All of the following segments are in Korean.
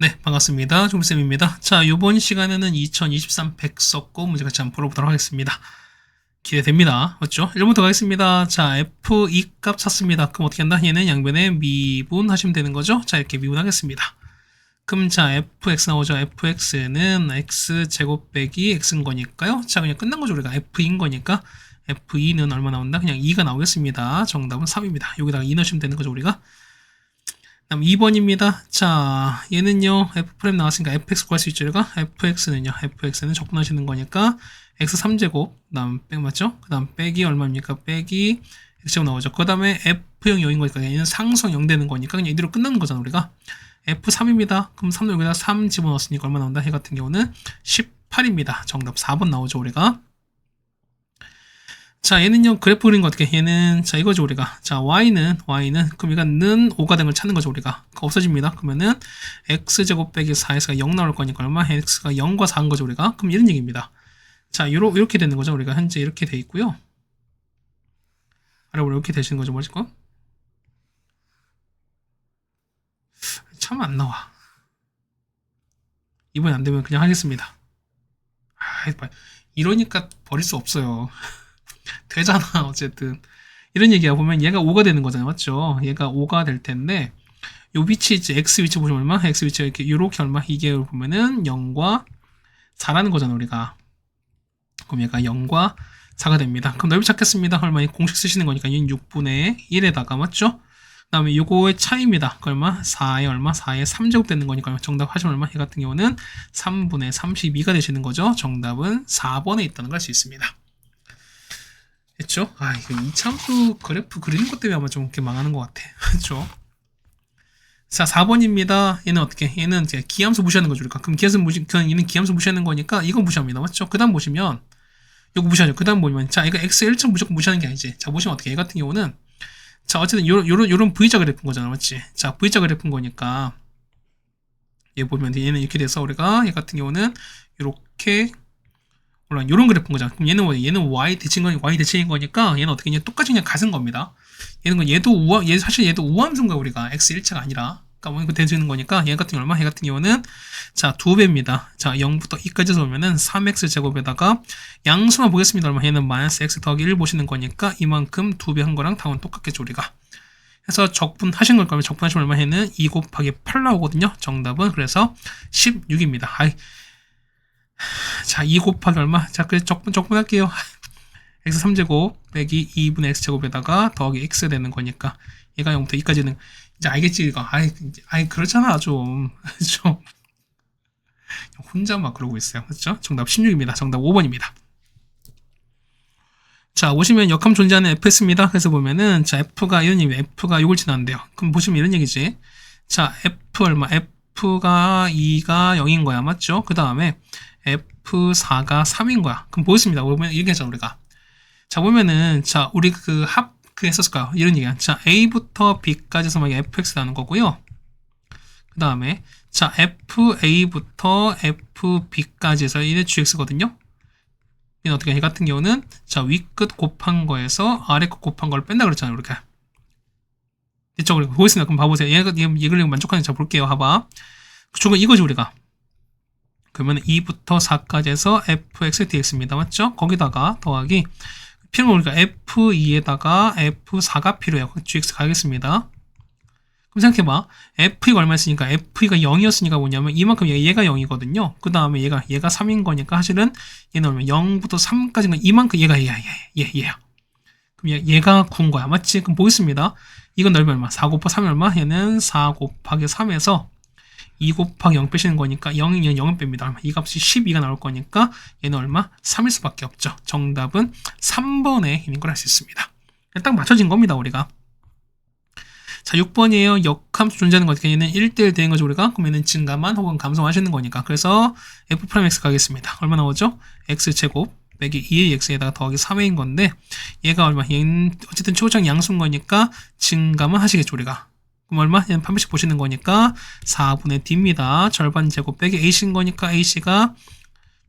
네, 반갑습니다. 종쌤입니다. 자, 이번 시간에는 2023 백석고 문제 같이 한번 풀어보도록 하겠습니다. 기대됩니다. 맞죠? 1번부터 가겠습니다. 자, F2 값 찾습니다. 그럼 어떻게 한다? 얘는 양변에 미분하시면 되는 거죠? 자, 이렇게 미분하겠습니다. 그럼 자, fx 나오죠? fx는 x제곱 빼기 x인 거니까요. 자, 그냥 끝난 거죠. 우리가 f인 거니까 f2는 얼마 나온다? 그냥 2가 나오겠습니다. 정답은 3입니다. 여기다가 2 넣으시면 되는 거죠, 우리가. 다음 2번입니다. 자, 얘는요, F' 나왔으니까 fx 구할 수 있죠, 우리가? fx는 적분하시는 거니까, x3제곱, 그 다음, 맞죠? 그 다음, 빼기 얼마입니까? 빼기 x제곱 나오죠. 그 다음에 f형 0인 거니까, 얘는 상수형 0 되는 거니까, 그냥 이대로 끝나는 거잖아, 우리가. f3입니다. 그럼 3도 여기다 3 집어넣었으니까 얼마 나온다? 해 같은 경우는 18입니다. 정답 4번 나오죠, 우리가. 자, 얘는요, 그래프 그린 거 어떻게, 얘는, 자, 이거죠, 우리가. 자, y는, 그럼 얘가는 5가 된 걸 찾는 거죠, 우리가. 없어집니다. 그러면은, x제곱 빼기 4에서 0 나올 거니까 얼마? x가 0과 4인 거죠, 우리가. 그럼 이런 얘기입니다. 자, 이렇게 되는 거죠, 우리가. 현재 이렇게 돼 있고요. 아래로 이렇게 되시는 거죠, 뭐지, 거? 참 안 나와. 이번에 안 되면 그냥 하겠습니다. 이러니까 버릴 수 없어요. 되잖아, 어쨌든. 이런 얘기야 보면 얘가 5가 되는 거잖아요, 맞죠? 얘가 5가 될 텐데, 요 위치, 이제 x 위치 보시면 얼마? x 위치가 이렇게 얼마? 이게 보면은 0과 4라는 거잖아, 우리가. 그럼 얘가 0과 4가 됩니다. 그럼 넓이 찾겠습니다. 얼마? 공식 쓰시는 거니까 얘는 6분의 1에다가, 맞죠? 그 다음에 요거의 차이입니다. 그 얼마? 4에 얼마? 4에 3제곱 되는 거니까 정답 하시면 얼마? 얘 같은 경우는 3분의 32가 되시는 거죠. 정답은 4번에 있다는 걸 알 수 있습니다. 됐죠? 아, 이거 이참수 그래프 그리는 것 때문에 아마 좀 이렇게 망하는 것 같아. 그렇죠? 자, 4번입니다. 얘는 어떻게? 얘는 이제 기함수 무시하는 거죠. 그럼 얘는 기함수 무시하는 거니까 이건 무시합니다. 맞죠? 그 다음 보시면 이거 무시하죠. 그 다음 보면 자, 이거 x 1점 무조건 무시하는 게 아니지. 자, 보시면 어떻게? 얘 같은 경우는 자, 어쨌든 요런 V자 그래프인 거잖아. 맞지? 자, V자 그래프인 거니까 얘 보면 얘는 이렇게 돼서 우리가 얘 같은 경우는 이렇게 물론 이런 그래프인 거잖아. 그럼 얘는 뭐야? 얘는 y 대칭인 거니까 얘는 어떻게 그냥 똑같이 그냥 가는 겁니다. 사실 얘도 우함수인가 우리가 x 일체가 아니라. 그러니까 뭐 대칭인 거니까 얘 같은 경우 얼마? 얘 같은 경우는 자 2배입니다. 자 0부터 2까지 보면은 3x 제곱에다가 양수만 보겠습니다. 얼마? 얘는 마이너스 x 더하기 1 보시는 거니까 이만큼 2배 한 거랑 답은 똑같겠죠 우리가. 해서 적분하신 걸 거면 적분하시면 얼마? 얘는 2 곱하기 8 나오거든요. 정답은 그래서 16입니다. 자, 2 곱하기 얼마? 자, 그래서 적분할게요. x 3제곱 빼기 2분의 x제곱에다가 더하기 x 되는 거니까 얘가 0부터 2까지는 이제 알겠지 이거. 그렇잖아 좀. 좀 혼자 막 그러고 있어요. 그렇죠? 정답 16입니다. 정답 5번입니다. 자, 보시면 역함 존재하는 fs입니다. 그래서 보면은 자, f가 이런 얘기입니다. f가 이걸 지나는데요. 그럼 보시면 이런 얘기지. 자, f 얼마? f가 2가 0인 거야. 맞죠? 그 다음에 F4가 3인 거야. 그럼 보였습니다. 보면 이렇게 하자, 우리가. 자, 보면은, 자, 우리 했었을까요? 이런 얘기야. 자, A부터 B까지 해서 만약에 FX 나는 거고요. 그 다음에, 자, FA부터 FB까지 해서 이게 GX거든요. 얘는 어떻게, 얘 같은 경우는, 자, 윗끝 곱한 거에서 아래끝 곱한 걸 뺀다 그랬잖아요, 이렇게. 됐죠? 그리고 보겠습니다. 그럼 봐보세요. 얘를 만족하는지 자, 볼게요. 봐봐. 그쪽은 이거지, 우리가. 그러면 2부터 4까지 해서 fx dx입니다. 맞죠? 거기다가 더하기 필요한 우리가 f2에다가 f4가 필요해요. gx 가겠습니다. 그럼 생각해봐. f가 얼마였으니까 f가 0이었으니까 뭐냐면 이만큼 얘가 0이거든요. 그 다음에 얘가 3인 거니까 사실은 얘는 얼마 0부터 3까지는 이만큼 얘야. 그럼 얘가 9인 거야. 맞지? 그럼 보겠습니다. 이건 넓이 얼마? 4 곱하기 3이 얼마? 얘는 4 곱하기 3에서 2 곱하기 0 빼시는 거니까 0은 0은 뺍니다. 얼마? 이 값이 12가 나올 거니까 얘는 얼마? 3일 수밖에 없죠. 정답은 3번에 있는 걸 알 수 있습니다. 딱 맞춰진 겁니다, 우리가. 자, 6번이에요. 역함수 존재하는 거 어떻게 얘는 1대1 되는 거죠, 우리가? 그럼 얘는 증가만 혹은 감소하시는 거니까. 그래서 f'x 가겠습니다. 얼마 나오죠? x제곱 빼기 2ax에다가 더하기 3a인 건데 얘가 얼마? 얘는 어쨌든 최고차항 양수인 거니까 증가만 하시겠죠, 우리가. 그럼 얼마? 얘는 판별식 보시는 거니까 4분의 d입니다. 절반 제곱 빼기 aC인 거니까 ac가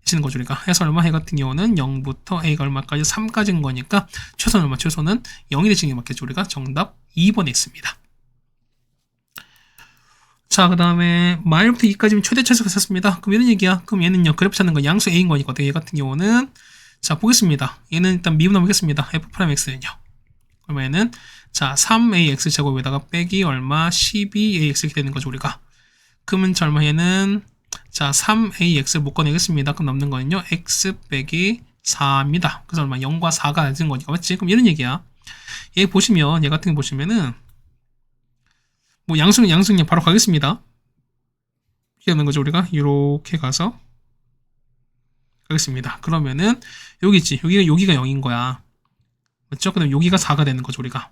되시는 거죠, 우리가. 해서 얼마? 해 같은 경우는 0부터 a가 얼마까지? 3까지인 거니까 최소는 얼마? 최소는 0이 되시는 게 맞겠죠, 우리가. 정답 2번에 있습니다. 자, 그 다음에 마일부터 2까지면 최대 최소가 있었습니다. 그럼 이런 얘기야. 그럼 얘는요, 그래프 찾는 거 양수 A인 거니까, 얘 같은 경우는, 자, 보겠습니다. 얘는 일단 미분 해보겠습니다. F'X는요. 그러면 얘는, 자, 3AX 제곱에다가 빼기 얼마, 12AX 이렇게 되는 거죠, 우리가. 그러면 자, 얼마 얘는, 자, 3AX를 못 꺼내겠습니다. 그럼 남는 거는요, X 빼기 4입니다. 그래서 얼마, 0과 4가 되는 거니까, 맞지? 그럼 이런 얘기야. 얘 보시면, 얘 같은 거 보시면은, 뭐 양수는 바로 가겠습니다. 이렇게 하는 거죠, 우리가. 이렇게 가서 가겠습니다. 그러면은 여기 있지. 여기가 0인 거야. 맞죠? 그다음 여기가 4가 되는 거죠, 우리가.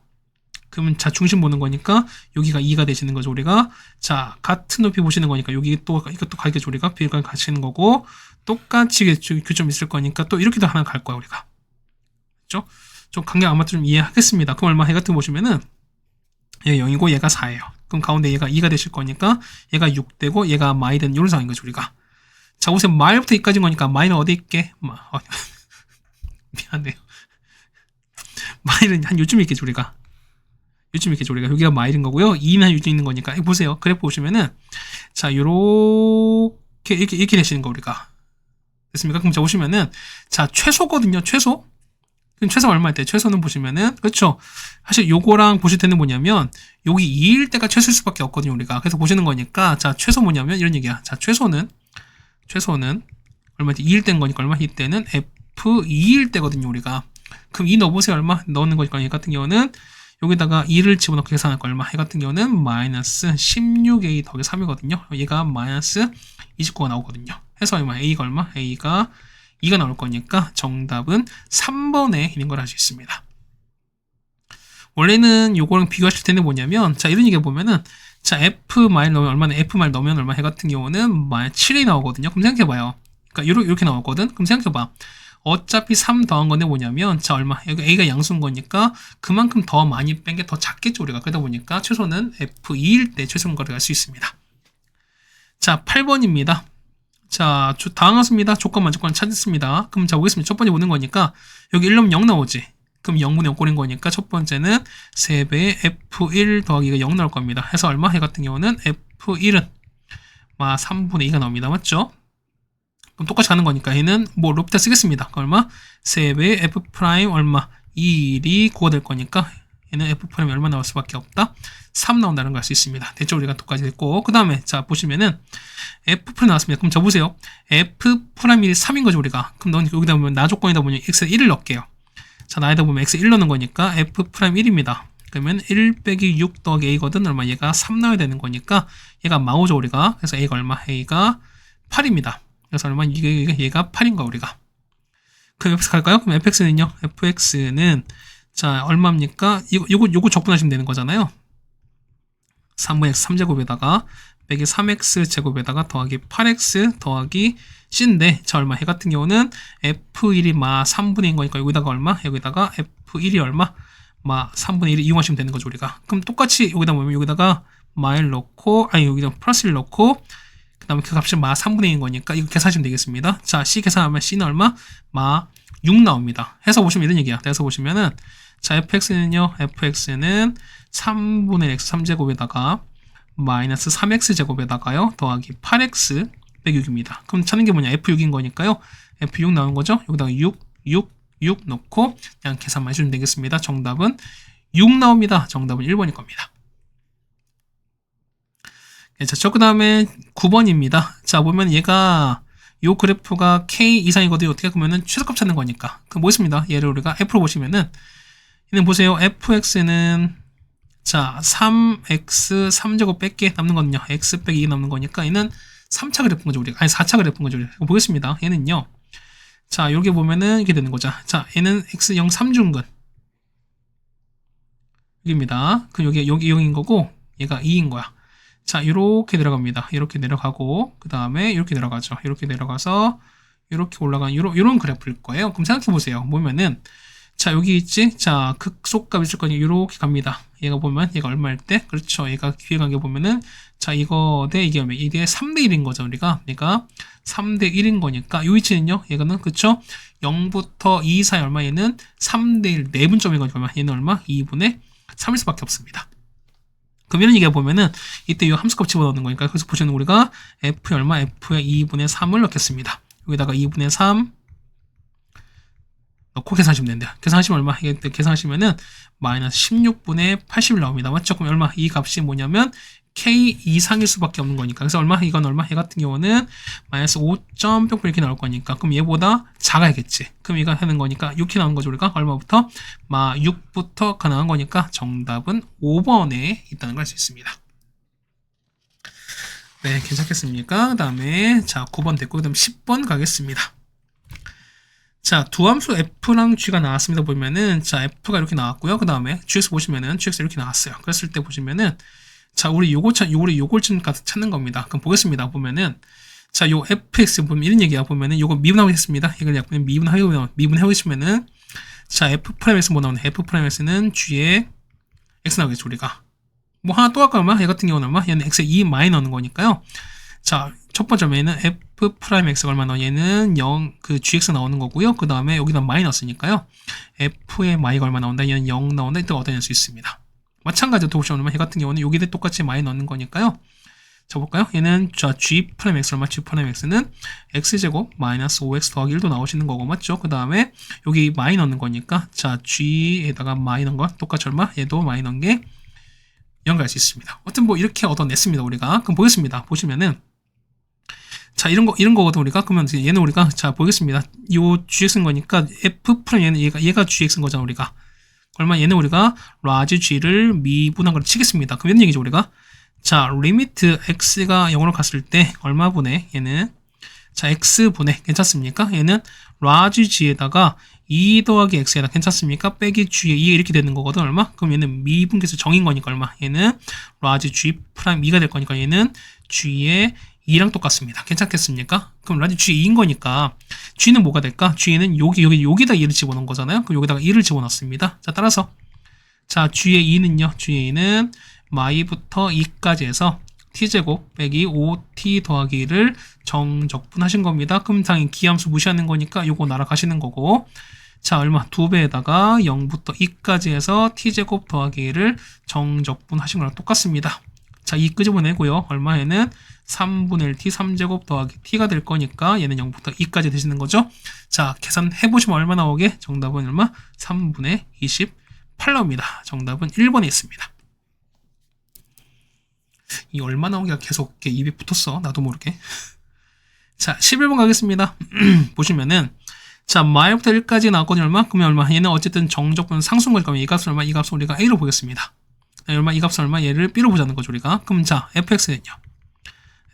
그러면 자, 중심 보는 거니까 여기가 2가 되시는 거죠, 우리가. 자, 같은 높이 보시는 거니까 여기 또 이것도 가겠죠, 우리가. 비례가 가시는 거고 똑같이 교점 있을 거니까 또 이렇게도 하나 갈 거야, 우리가. 그렇죠? 좀 관계 아마 좀 이해하겠습니다. 그럼 얼마 해 같은 거 보시면은 얘가 0이고 얘가 4예요. 그럼 가운데 얘가 2가 되실 거니까 얘가 6 되고 얘가 마이 되는 이런 상황인 거죠, 우리가. 자, 보세요. 마일부터 2까지인 거니까 마이는 어디 있게? 미안해요. 마일은 한 요쯤 있겠죠, 우리가. 요쯤 있겠죠, 우리가. 여기가 마일인 거고요. 2는 한 요쯤 있는 거니까. 보세요. 그래프 보시면은 자, 요렇게 이렇게 되시는 거, 우리가. 됐습니까? 그럼 자, 보시면은 자, 최소거든요. 최소. 그럼 최소가 얼마일 때? 최소는 보시면은, 그렇죠. 사실 요거랑 보실 때는 뭐냐면, 여기 2일 때가 최소일 수밖에 없거든요, 우리가. 그래서 보시는 거니까, 자, 최소 뭐냐면, 이런 얘기야. 자, 최소는, 얼마 때? 2일 때인 거니까, 얼마? 이때는 F2일 때거든요, 우리가. 그럼 2 넣어보세요, 얼마? 넣는 거니까, 얘 같은 경우는, 여기다가 2를 집어넣고 계산할 거 얼마? 얘 같은 경우는 마이너스 16A 더하기 3이거든요. 얘가 마이너스 29가 나오거든요. 해서 얼마? A가 얼마? A가 2가 나올 거니까 정답은 3번에 있는 걸 알 수 있습니다. 원래는 요거랑 비교하실 텐데 뭐냐면, 자, 이런 얘기 보면은, 자, F 마일 넣으면 얼마나, F 마일 넣으면 얼마 해 같은 경우는 마이너스 7이 나오거든요. 그럼 생각해봐요. 그러니까 이렇게 나오거든. 그럼 생각해봐. 어차피 3 더한 건데 뭐냐면, 자, 얼마, 여기 A가 양수인 거니까 그만큼 더 많이 뺀 게 더 작겠죠, 우리가. 그러다 보니까 최소는 F2일 때 최소인 거를 알 수 있습니다. 자, 8번입니다. 자, 당황했습니다. 조건 만족권 찾았습니다. 그럼 자, 보겠습니다. 첫 번째 보는 거니까 여기 1 넣으면 0 나오지. 그럼 0분의 0 꼴인 거니까 첫 번째는 3배의 F1 더하기가 0 나올 겁니다. 해서 얼마? 해 같은 경우는 F1은 3분의 2가 나옵니다. 맞죠? 그럼 똑같이 가는 거니까 얘는 뭐 롭다 쓰겠습니다. 얼마? 3배의 F 프라임 얼마? 2일이 9가 될 거니까 얘는 F 프라임이 얼마 나올 수밖에 없다? 3 나온다는 걸 알 수 있습니다. 대충 우리가 똑같이 됐고, 그 다음에 자 보시면은 F 프라임 나왔습니다. 그럼 저 보세요. F 프라임이 3인 거죠, 우리가. 그럼 여기다 보면 나 조건이다 보면 X 1을 넣을게요. 자, 나에다 보면 X 1 넣는 거니까 F 프라임 1입니다. 그러면 1 빼기 6 더하기 A거든. 얼마? 얘가 3 나와야 되는 거니까 얘가 마오죠, 우리가. 그래서 A가 얼마? A가 8입니다. 그래서 얼마? 얘가 8인 거야, 우리가. 그럼 FX 갈까요? 그럼 FX는요? FX는 자, 얼마입니까? 요거 적분하시면 되는 거잖아요. 3분의 X 3제곱에다가 빼기 3X 제곱에다가 더하기 8X 더하기 C인데, 자, 얼마? 해 같은 경우는 F1이 3분의 1인 거니까 여기다가 얼마? 여기다가 F1이 얼마? 3분의 1을 이용하시면 되는 거죠, 우리가. 그럼 똑같이 여기다 보면 여기다가 마일 넣고, 여기다 플러스 1 넣고, 그 다음에 그 값이 3분의 1인 거니까 이거 계산하시면 되겠습니다. 자, C 계산하면 C는 얼마? 6 나옵니다. 해서 보시면 이런 얘기야. 해서 보시면은, 자, FX는요, FX는 3분의 X 3제곱에다가 마이너스 3X 제곱에다가요, 더하기 8X 빼기 6입니다. 그럼 찾는 게 뭐냐? F6인 거니까요. F6 나온 거죠? 여기다가 6 넣고 그냥 계산만 해주면 되겠습니다. 정답은 6 나옵니다. 정답은 1번일 겁니다. 자, 그 다음에 9번입니다. 자, 보면 얘가 요 그래프가 K 이상이거든요. 어떻게 보면은 최소값 찾는 거니까. 그럼 뭐 있습니다? 얘를 우리가 F로 보시면은 얘는 보세요. FX는 자, 3x 3제곱 뺄게 남는 거는요. x 빼기 2 남는 거니까 얘는 3차 그래프인 거죠, 우리가. 4차 그래프인 거죠. 우리가. 보겠습니다. 얘는요. 자, 여기 보면은 이렇게 되는 거죠. 자, 얘는 x0 3중근. 여기입니다. 그럼 여기 0인 거고 얘가 2인 거야. 자, 이렇게 내려갑니다. 이렇게 내려가고 그 다음에 이렇게 내려가죠. 이렇게 내려가서 이렇게 올라간 요런 그래프일 거예요. 그럼 생각해 보세요. 보면은 자, 여기 있지? 자, 극소값 있을 거니 이렇게 갑니다. 얘가 보면 얘가 얼마일 때? 그렇죠. 얘가 뒤에 간 게 보면은 자, 이거 대 이게 3대 1인 거죠, 우리가. 그러니까 3대 1인 거니까 요 위치는요. 얘가는 그렇죠. 0부터 2 사이 얼마? 얘는 3대 1 내분점인 거죠. 얼마? 얘는 얼마? 2분의 3일 수밖에 없습니다. 그럼 이런 얘기해 보면은 이때 이 함수값 집어넣는 거니까 그래서 보시면 우리가 f 얼마? f의 2분의 3을 넣겠습니다. 여기다가 2분의 3 넣고 계산하시면 된대요. 계산하시면 얼마? 이때 계산하시면은 마이너스 16분의 80이 나옵니다. 맞죠? 그럼 얼마? 이 값이 뭐냐면 k 이상일 수밖에 없는 거니까. 그래서 얼마? 이건 얼마? 얘 같은 경우는 마이너스 5점 뿅뿅 이렇게 나올 거니까. 그럼 얘보다 작아야겠지. 그럼 이거 하는 거니까 6이 나온 거죠. 우리가 얼마부터? 6부터 가능한 거니까 정답은 5번에 있다는 걸 알 수 있습니다. 네, 괜찮겠습니까? 그 다음에 자 9번 됐고 그 다음 10번 가겠습니다. 자, 두 함수 f랑 g가 나왔습니다. 보면은 자 f가 이렇게 나왔고요. 그 다음에 gx 보시면은 gx 이렇게 나왔어요. 그랬을 때 보시면은 자 우리 요걸 좀 찾는 겁니다. 그럼 보겠습니다. 보면은 자 요 fx 보면 이런 얘기야. 보면은 요거 미분하겠습니다. 이걸 약간 미분해보시면은 자 f'(x) 뭐 나오네? f'(x는 g의 x 나오겠죠 우리가. 뭐 하나 또 할까 얼마? 얘 같은 경우는 얼마? 얘는 x에 2 많이 넣는 거니까요. 자, 첫 번째 얘는 f'(x가 얼마 나와? 얘는 0, 그 gx 나오는 거고요. 그 다음에 여기다 마이너스니까요. f의 마이가 얼마 나온다? 얘는 0 나온다. 이때 얻어낼 수 있습니다. 마찬가지로 보시면 얘 같은 경우는 여기다 똑같이 마이 넣는 거니까요. 자, 볼까요? 얘는 자 g'(x) 얼마? g'(x는 x제곱 마이너스 5x 더하기 1도 나오시는 거고, 맞죠? 그 다음에 여기 마이 넣는 거니까 자 g에다가 마이 넣은 거 똑같이 얼마? 얘도 마이 넣은 게 연결할 수 있습니다. 어쨌든 뭐 이렇게 얻어냈습니다. 우리가. 그럼 보겠습니다. 보시면은 자 이런 거거든 우리가. 그러면 얘는 우리가 자 보겠습니다. 요 gx인 거니까 f' 얘는 얘가 gx인 거잖아 우리가. 얼마 얘는 우리가 large g를 미분한 걸 치겠습니다. 그럼 이런 얘기죠 우리가. 자 리미트 x가 0으로 갔을 때 얼마분의 얘는 자 x분의 괜찮습니까? 얘는 large g에다가 2 더하기 x에다 괜찮습니까? 빼기 g에 2가 이렇게 되는 거거든 얼마? 그럼 얘는 미분계수 정인 거니까 얼마? 얘는 large g 프라임 2가 될 거니까 얘는 g의 2랑 똑같습니다. 괜찮겠습니까? 그럼 라지 g 2인 거니까 g는 뭐가 될까? g는 여기다 2를 집어넣은 거잖아요. 그럼 여기다가 2를 집어넣습니다. 자 따라서 자 g의 2는요. g의 2는 마이부터 2까지 해서 t제곱 빼기 5t 더하기 1을 정적분하신 겁니다. 그럼 당연히 기함수 무시하는 거니까 요거 날아가시는 거고 자 얼마? 2배에다가 0부터 2까지 해서 t제곱 더하기 1을 정적분하신 거랑 똑같습니다. 자 2 끄집어내고요. 얼마에는 3분의 1t 3제곱 더하기 t가 될 거니까 얘는 0부터 2까지 되시는 거죠. 자 계산해보시면 얼마 나오게? 정답은 얼마? 3분의 28 나옵니다. 정답은 1번에 있습니다. 이 얼마 나오기가 계속 입에 붙었어. 나도 모르게. 자 11번 가겠습니다. 보시면은 자 마이부터 1까지 나왔거든요. 얼마? 그러면 얼마? 얘는 어쨌든 정적분 상수인 거니까 이 값은 얼마? 이 값은 우리가 a로 보겠습니다. 얼마? 이 값은 얼마? 얘를 b로 보자는 거죠 우리가. 그럼 자 fx는요.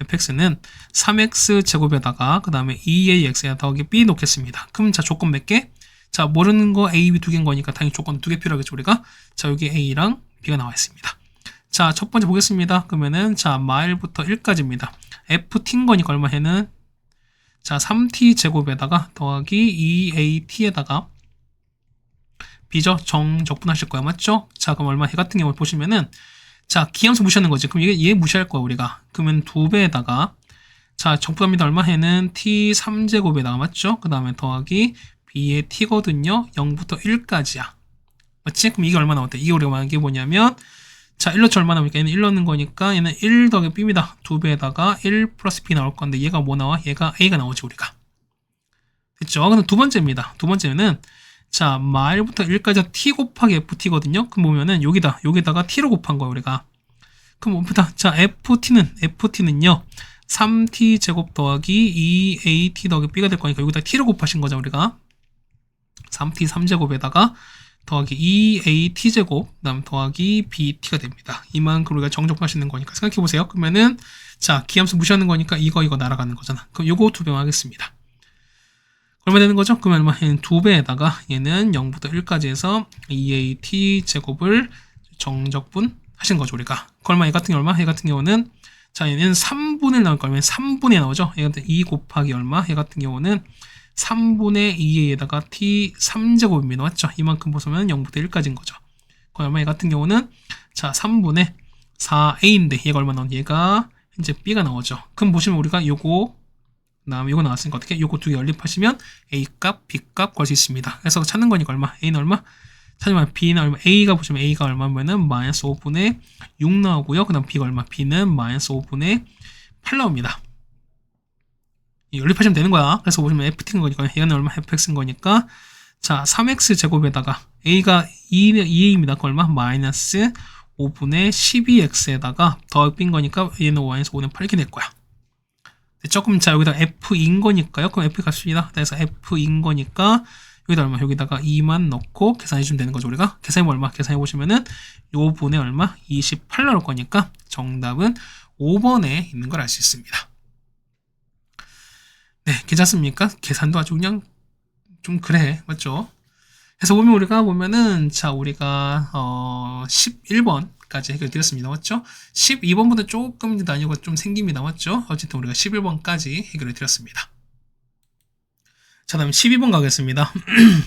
fx는 3x 제곱에다가 그 다음에 2ax에 더하기 b 놓겠습니다. 그럼 자 조건 몇 개? 자 모르는 거 a, b 두 개인 거니까 당연히 조건 두 개 필요하겠죠 우리가. 자 여기 a랑 b가 나와 있습니다. 자 첫 번째 보겠습니다. 그러면은 자 마일부터 1까지입니다. ft인 거니까 얼마 해는 자 3t 제곱에다가 더하기 2at에다가 b죠. 정적분하실 거야 맞죠? 자 그럼 얼마 해 같은 경우 보시면은 자 기함수 무시하는 거지. 그럼 얘 무시할 거야 우리가. 그러면 2배에다가 자 적분합니다. 얼마 해는 t 3제곱에다가 맞죠? 그 다음에 더하기 b의 t거든요. 0부터 1까지야. 맞지? 그럼 이게 얼마 나왔대? 이게 우리가 말하는 게 뭐냐면 자 1 넣죠 얼마 나오니까 얘는 1 넣는 거니까 얘는 1 더하기 b입니다. 2배에다가 1 플러스 b 나올 건데 얘가 뭐 나와? 얘가 a가 나오지 우리가. 됐죠? 그럼 두 번째입니다. 두 번째는 자 마일부터 1까지 t 곱하기 ft거든요. 그럼 보면은 여기다가 t로 곱한 거야 우리가. 그럼 봅니다. 자 ft는요 3t 제곱 더하기 2at 더하기 b가 될 거니까 여기다 t로 곱하신 거죠 우리가. 3t 3제곱에다가 더하기 2at 제곱 그다음 더하기 bt가 됩니다. 이만큼 우리가 정적분하시는 거니까 생각해 보세요. 그러면은 자 기함수 무시하는 거니까 이거 날아가는 거잖아. 그럼 요거 2배 하겠습니다. 얼마 되는 거죠? 그러면 얘는 2배에다가 얘는 0부터 1까지 해서 2at 제곱을 정적분 하신 거죠 우리가. 그 얼마? 얘 같은 경우 얼마? 얘 같은 경우는 자 얘는 3분의 1 나올 거면 3분의 나오죠. 얘 같은 2 곱하기 얼마? 얘 같은 경우는 3분의 2에다가 t 3제곱입니다. 맞죠? 이만큼 보시면 0부터 1까지인 거죠. 그 얼마? 얘 같은 경우는 자 3분의 4a인데 얘가 얼마 나오니? 얘가 이제 b가 나오죠. 그럼 보시면 우리가 요거 그 다음에 이거 나왔으니까 어떻게? 요거 두 개 연립하시면 A 값, B 값 구할 수 있습니다. 그래서 찾는 거니까 얼마? A는 얼마? 하지만 B는 얼마, A가 보시면 A가 얼마면은 마이너스 5분의 6 나오고요. 그 다음 B가 얼마? B는 마이너스 5분의 8 나옵니다. 연립하시면 되는 거야. 그래서 보시면 FT인 거니까 얘는 얼마? fx인 거니까 자 3x 제곱에다가 A가 2A입니다. 그 얼마? 마이너스 5분의 12x에다가 더빈 거니까 얘는 마이너스 5는 8 이렇게 될 거야. 조금 자 여기다 f인 거니까요. 그럼 f 값입니다. 그래서 f인 거니까 여기다 얼마? 여기다가 2만 넣고 계산해 주면 되는 거죠. 우리가 계산해보면 얼마? 계산해 보시면은 요 분의 얼마? 28 나올 거니까 정답은 5번에 있는 걸 알 수 있습니다. 네, 괜찮습니까? 계산도 아주 그냥 좀 그래, 맞죠? 그래서 보면 우리가 보면은 자 우리가 11번까지 해결드렸습니다, 맞죠? 12번보다 조금 난이도가 좀 생깁니다, 맞죠? 어쨌든 우리가 11번까지 해결을 드렸습니다. 자, 다음 12번 가겠습니다.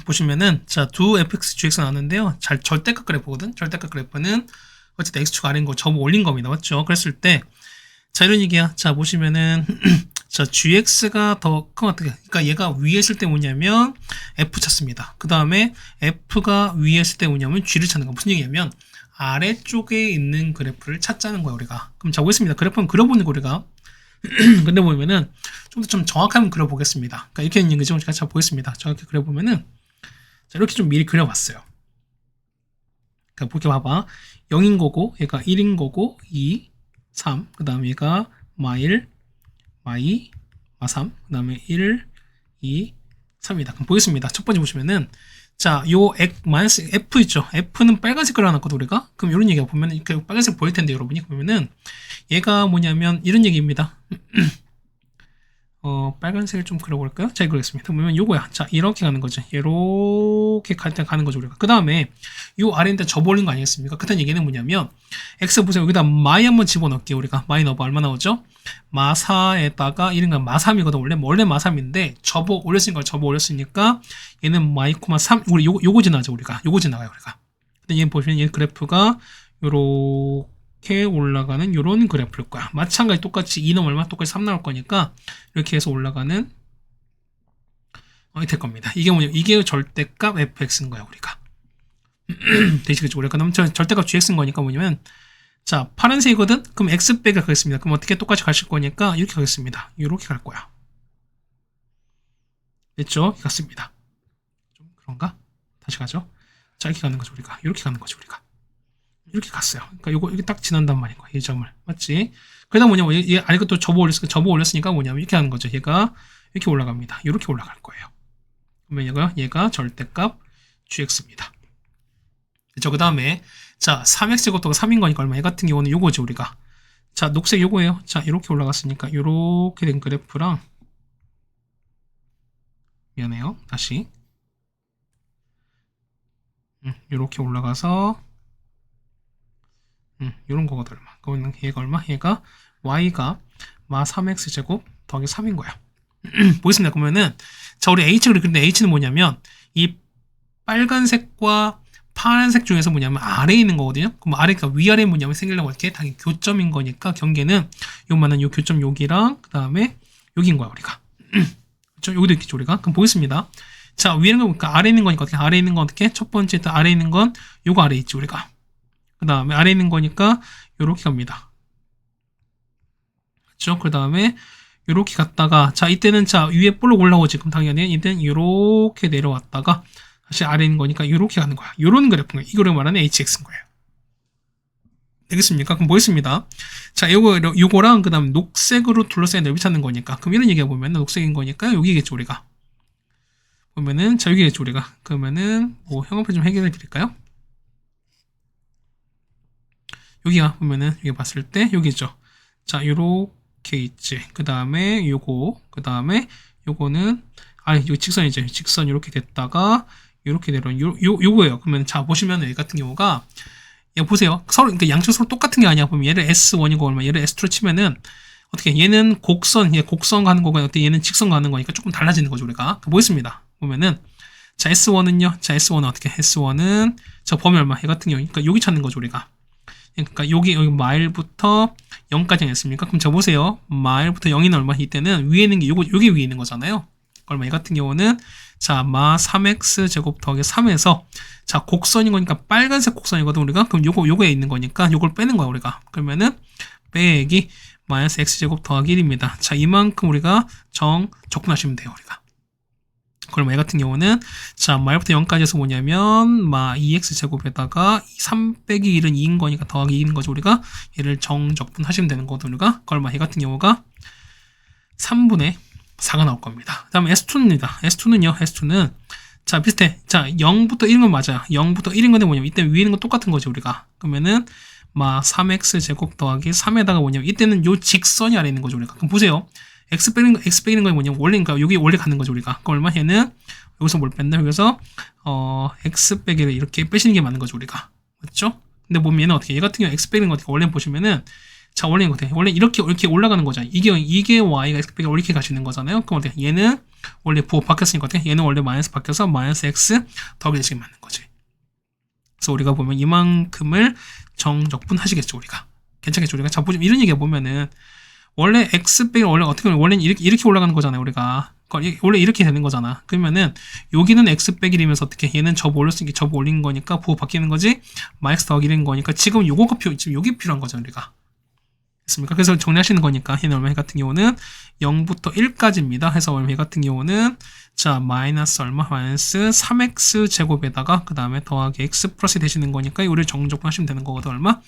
보시면은 자 두 fx, gx 나왔는데요. 절대값 그래프거든. 절대값 그래프는 어쨌든 x축 아래인 거 접어 올린 겁니다, 맞죠? 그랬을 때 자 이런 얘기야. 자 보시면은 자 gx가 더 큰 어떻게? 그러니까 얘가 위에 있을 때 뭐냐면 f 찾습니다. 그 다음에 f가 위에 있을 때 뭐냐면 g를 찾는 거. 무슨 얘기냐면 아래쪽에 있는 그래프를 찾자는 거야 우리가. 그럼 자 보겠습니다. 그래프 한번 그려보는 거 우리가. 근데 보면은 좀 더 좀 정확하게 그려보겠습니다. 그러니까 이렇게 있는 거죠. 같이 보겠습니다. 정확히 그려보면은 자 이렇게 좀 미리 그려봤어요. 그러니까 이렇게 봐봐. 0인 거고 얘가 1인 거고 2, 3. 그 다음에 얘가 마1, 마2, 마3. 그 다음에 1, 2, 3이다. 그럼 보겠습니다. 첫 번째 보시면은 자, 요 마이너스 F 있죠? F는 빨간색으로 해놨거든, 우리가? 그럼 이런 얘기가 보면 이렇게 빨간색 보일 텐데, 여러분이. 보면은 얘가 뭐냐면 이런 얘기입니다. 빨간색을 좀 그려볼까요? 자, 그러겠습니다. 보면 요거야. 자, 이렇게 가는 거죠. 이렇게 갈 때 가는 거죠, 우리가. 그 다음에 요 아래인데 접어올린 거 아니겠습니까? 그딴 얘기는 뭐냐면, X 보세요. 여기다 마이 한번 집어넣을게요, 우리가. 마이 넣어봐. 얼마 나오죠? 마4에다가 이런 건 마3이거든. 원래 마3인데, 접어 올렸으니까, 얘는 마이코마 3, 우리 요거 지나죠, 우리가. 요거 지나가요, 우리가. 근데 얘 보시면 얘 그래프가 요렇게 올라가는 요런 그래프일 거야. 마찬가지 똑같이 2는 얼마? 똑같이 3 나올 거니까, 이렇게 해서 올라가는, 될 겁니다. 이게 뭐냐? 이게 절대값 fx인 거야, 우리가. 되시겠죠? 우리가 그럼 절대값 gx인 거니까 뭐냐면, 자, 파란색이거든? 그럼 x 빼기 가겠습니다. 그럼 어떻게 똑같이 가실 거니까, 이렇게 가겠습니다. 이렇게 갈 거야. 됐죠? 갔습니다. 좀 그런가? 다시 가죠. 자, 이렇게 가는 거죠, 우리가. 이렇게 가는 거죠, 우리가. 이렇게 갔어요. 그러니까 요거 이렇게 딱 지난단 말인 거야, 이 점을. 맞지? 그러다 뭐냐면, 얘 아래 것도 접어 올렸으니까 뭐냐면, 이렇게 하는 거죠. 얘가 이렇게 올라갑니다. 이렇게 올라갈 거예요. 그러면 얘가 절대값 gx입니다. 그쵸? 그 다음에, 자, 3x 제곱도가 3인 거니까 얼마? 얘 같은 경우는 요거죠, 우리가. 자, 녹색 요거예요. 자, 이렇게 올라갔으니까, 이렇게 된 그래프랑, 미안해요. 다시. 이렇게 올라가서, 요런 거거든, 얼마. 그러면 얘가 얼마? 얘가, y가 마 3x 제곱 더하기 3인 거야. 보겠습니다. 그러면은, 자, 우리 h를 그리는데 h는 뭐냐면, 이 빨간색과 파란색 중에서 뭐냐면 아래에 있는 거거든요. 그럼 아래가 위아래 뭐냐면 생기려고 이렇게 당연히 교점인 거니까 경계는 요만한 요 교점 여기랑 그 다음에 여기인 거야 우리가. 그렇죠? 여기도 있겠죠 우리가. 그럼 보겠습니다. 자 위에 있는 거 보니까 아래에 있는 거니까 어떻게 아래에 있는 건 어떻게? 첫 번째 일단 아래에 있는 건 요거 아래에 있지 우리가. 그 다음에 아래에 있는 거니까 요렇게 갑니다. 그렇죠? 그 다음에 요렇게 갔다가 자 이때는 자 위에 볼록 올라오지. 그럼 당연히 이때는 요렇게 내려왔다가 다시 아래에 있는 거니까 이렇게 가는 거야. 이런 그래프가 이거를 말하는 hx인 거예요. 되겠습니까? 그럼 보겠습니다. 자, 요거랑 그 다음 녹색으로 둘러싸인 넓이 찾는 거니까. 그럼 이런 얘기가 보면 녹색인 거니까 여기겠죠, 우리가. 보면은, 자, 여기겠죠, 우리가. 그러면은, 뭐, 형광펜 좀 해결해 드릴까요? 여기가 보면은, 여기 봤을 때, 여기죠. 자, 요렇게 있지. 그 다음에 요거, 그 다음에 요거는, 요 직선이죠. 직선 이렇게 됐다가, 이렇게 내려온 요거예요. 그러면 자 보시면 여기 같은 경우가 얘 보세요. 서로 그러니까 양쪽 서로 똑같은 게 아니야. 보면 얘를 S1이고 얼마 얘를 S2로 치면은 어떻게 얘는 얘 곡선 가는 거고 어때 얘는 직선 가는 거니까 조금 달라지는 거죠 우리가. 보겠습니다. 보면은 자 S1은요. 자 S1은 어떻게? S1은 저 범위 얼마? 얘 같은 경우 그러니까 여기 찾는 거죠 우리가. 그러니까 여기 마일부터 0까지 했습니까? 그럼 자 보세요. 마일부터 0인 얼마? 이때는 위에 있는 게 요게 위에 있는 거잖아요. 얼마? 얘 같은 경우는 자, 마 3x 제곱 더하기 3에서 자, 곡선인 거니까 빨간색 곡선이거든 우리가. 그럼 요거에 있는 거니까 요걸 빼는 거야 우리가. 그러면은 빼기 마이너스 x제곱 더하기 1입니다. 자, 이만큼 우리가 적분하시면 돼요 우리가. 그럼 얘 같은 경우는 자, 말부터 0까지 해서 뭐냐면 마 2x제곱에다가 3 빼기 1은 2인 거니까 더하기 2인 거죠 우리가. 얘를 정적분하시면 되는 거거든 우리가. 그럼 얘 같은 경우가 3분의 4가 나올 겁니다. 그 다음에 S2입니다. S2는 자, 비슷해. 자, 0부터 1인 건 맞아요. 0부터 1인 건데 뭐냐면 이때 위에 있는 건 똑같은 거지 우리가. 그러면은 마 3x 제곱 더하기 3에다가 뭐냐면 이때는 요 직선이 아래 있는 거죠 우리가. 그럼 보세요. x 빼기는 건 뭐냐면 원래니까 여기 원래 가는 거죠 우리가. 그럼 얼마? 얘는 여기서 뭘 뺀다? 여기서 x 빼기를 이렇게 빼시는 게 맞는 거죠 우리가. 맞죠? 근데 보면 얘는 어떻게? 얘 같은 경우 x 빼기는 거 어떻게? 원래 보시면은 자, 원래는 어떻게? 원래 이렇게 올라가는 거잖아. 이게 y가 x 빼기가 이렇게 가시는 거잖아요. 그럼 어떻게? 얘는 원래 부호 바뀌었으니까 어떻게? 얘는 원래 마이너스 바뀌어서 마이너스 x 더하기 되시게 맞는 거지. 그래서 우리가 보면 이만큼을 정적분하시겠죠 우리가. 괜찮겠죠 우리가. 자, 보시면 이런 얘기가 보면은 원래 x 빼기 원래 어떻게 보면 원래는 이렇게 올라가는 거잖아요 우리가. 원래 이렇게 되는 거잖아. 그러면은 여기는 x 빼기이면서 어떻게 얘는 접 올렸으니까 접 올린 거니까 부호 바뀌는 거지. 마이너스 더하기 1인 거니까 지금 요거가 지금 여기 필요한 거죠 우리가. 됐습니까? 그래서 정리하시는 거니까 얘는 얼마 같은 경우는 0부터 1까지입니다. 해서 얼마 같은 경우는 자 마이너스 얼마 마이너스 3x 제곱에다가 그 다음에 더하기 x 플러스 되시는 거니까 우리 정적분하시면 되는 거거든. 얼마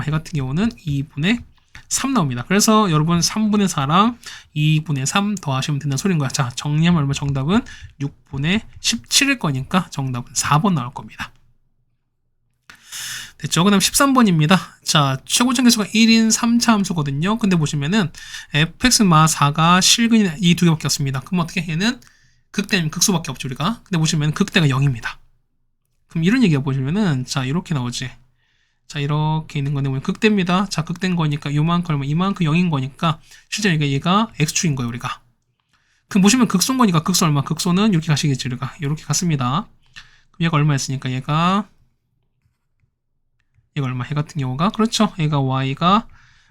해 같은 경우는 2분의 3 나옵니다. 그래서 여러분 3분의 4랑 2분의 3 더하시면 된다는 소리인 거야. 자, 정리하면 얼마 정답은 6분의 17일 거니까 정답은 4번 나올 겁니다. 됐죠? 그 다음 13번입니다. 자, 최고점 계수가 1인 3차 함수거든요. 근데 보시면은 fx 마 4가 실근이 이 두 개밖에 없습니다. 그럼 어떻게 얘는 극대는 극수밖에 없죠 우리가. 근데 보시면 극대가 0입니다. 그럼 이런 얘기가 보시면은 자 이렇게 나오지. 자, 이렇게 있는 건데, 극대입니다. 자, 극대인 거니까, 요만큼, 이만큼 0인 거니까, 실제 얘가 x축인 거예요, 우리가. 그럼 보시면 극소인 거니까, 극소 얼마? 극소는 이렇게 가시겠지, 우리가. 이렇게 갔습니다. 그럼 얘가 얼마였으니까, 얘가 얼마? 얘 같은 경우가, 그렇죠. 얘가 y가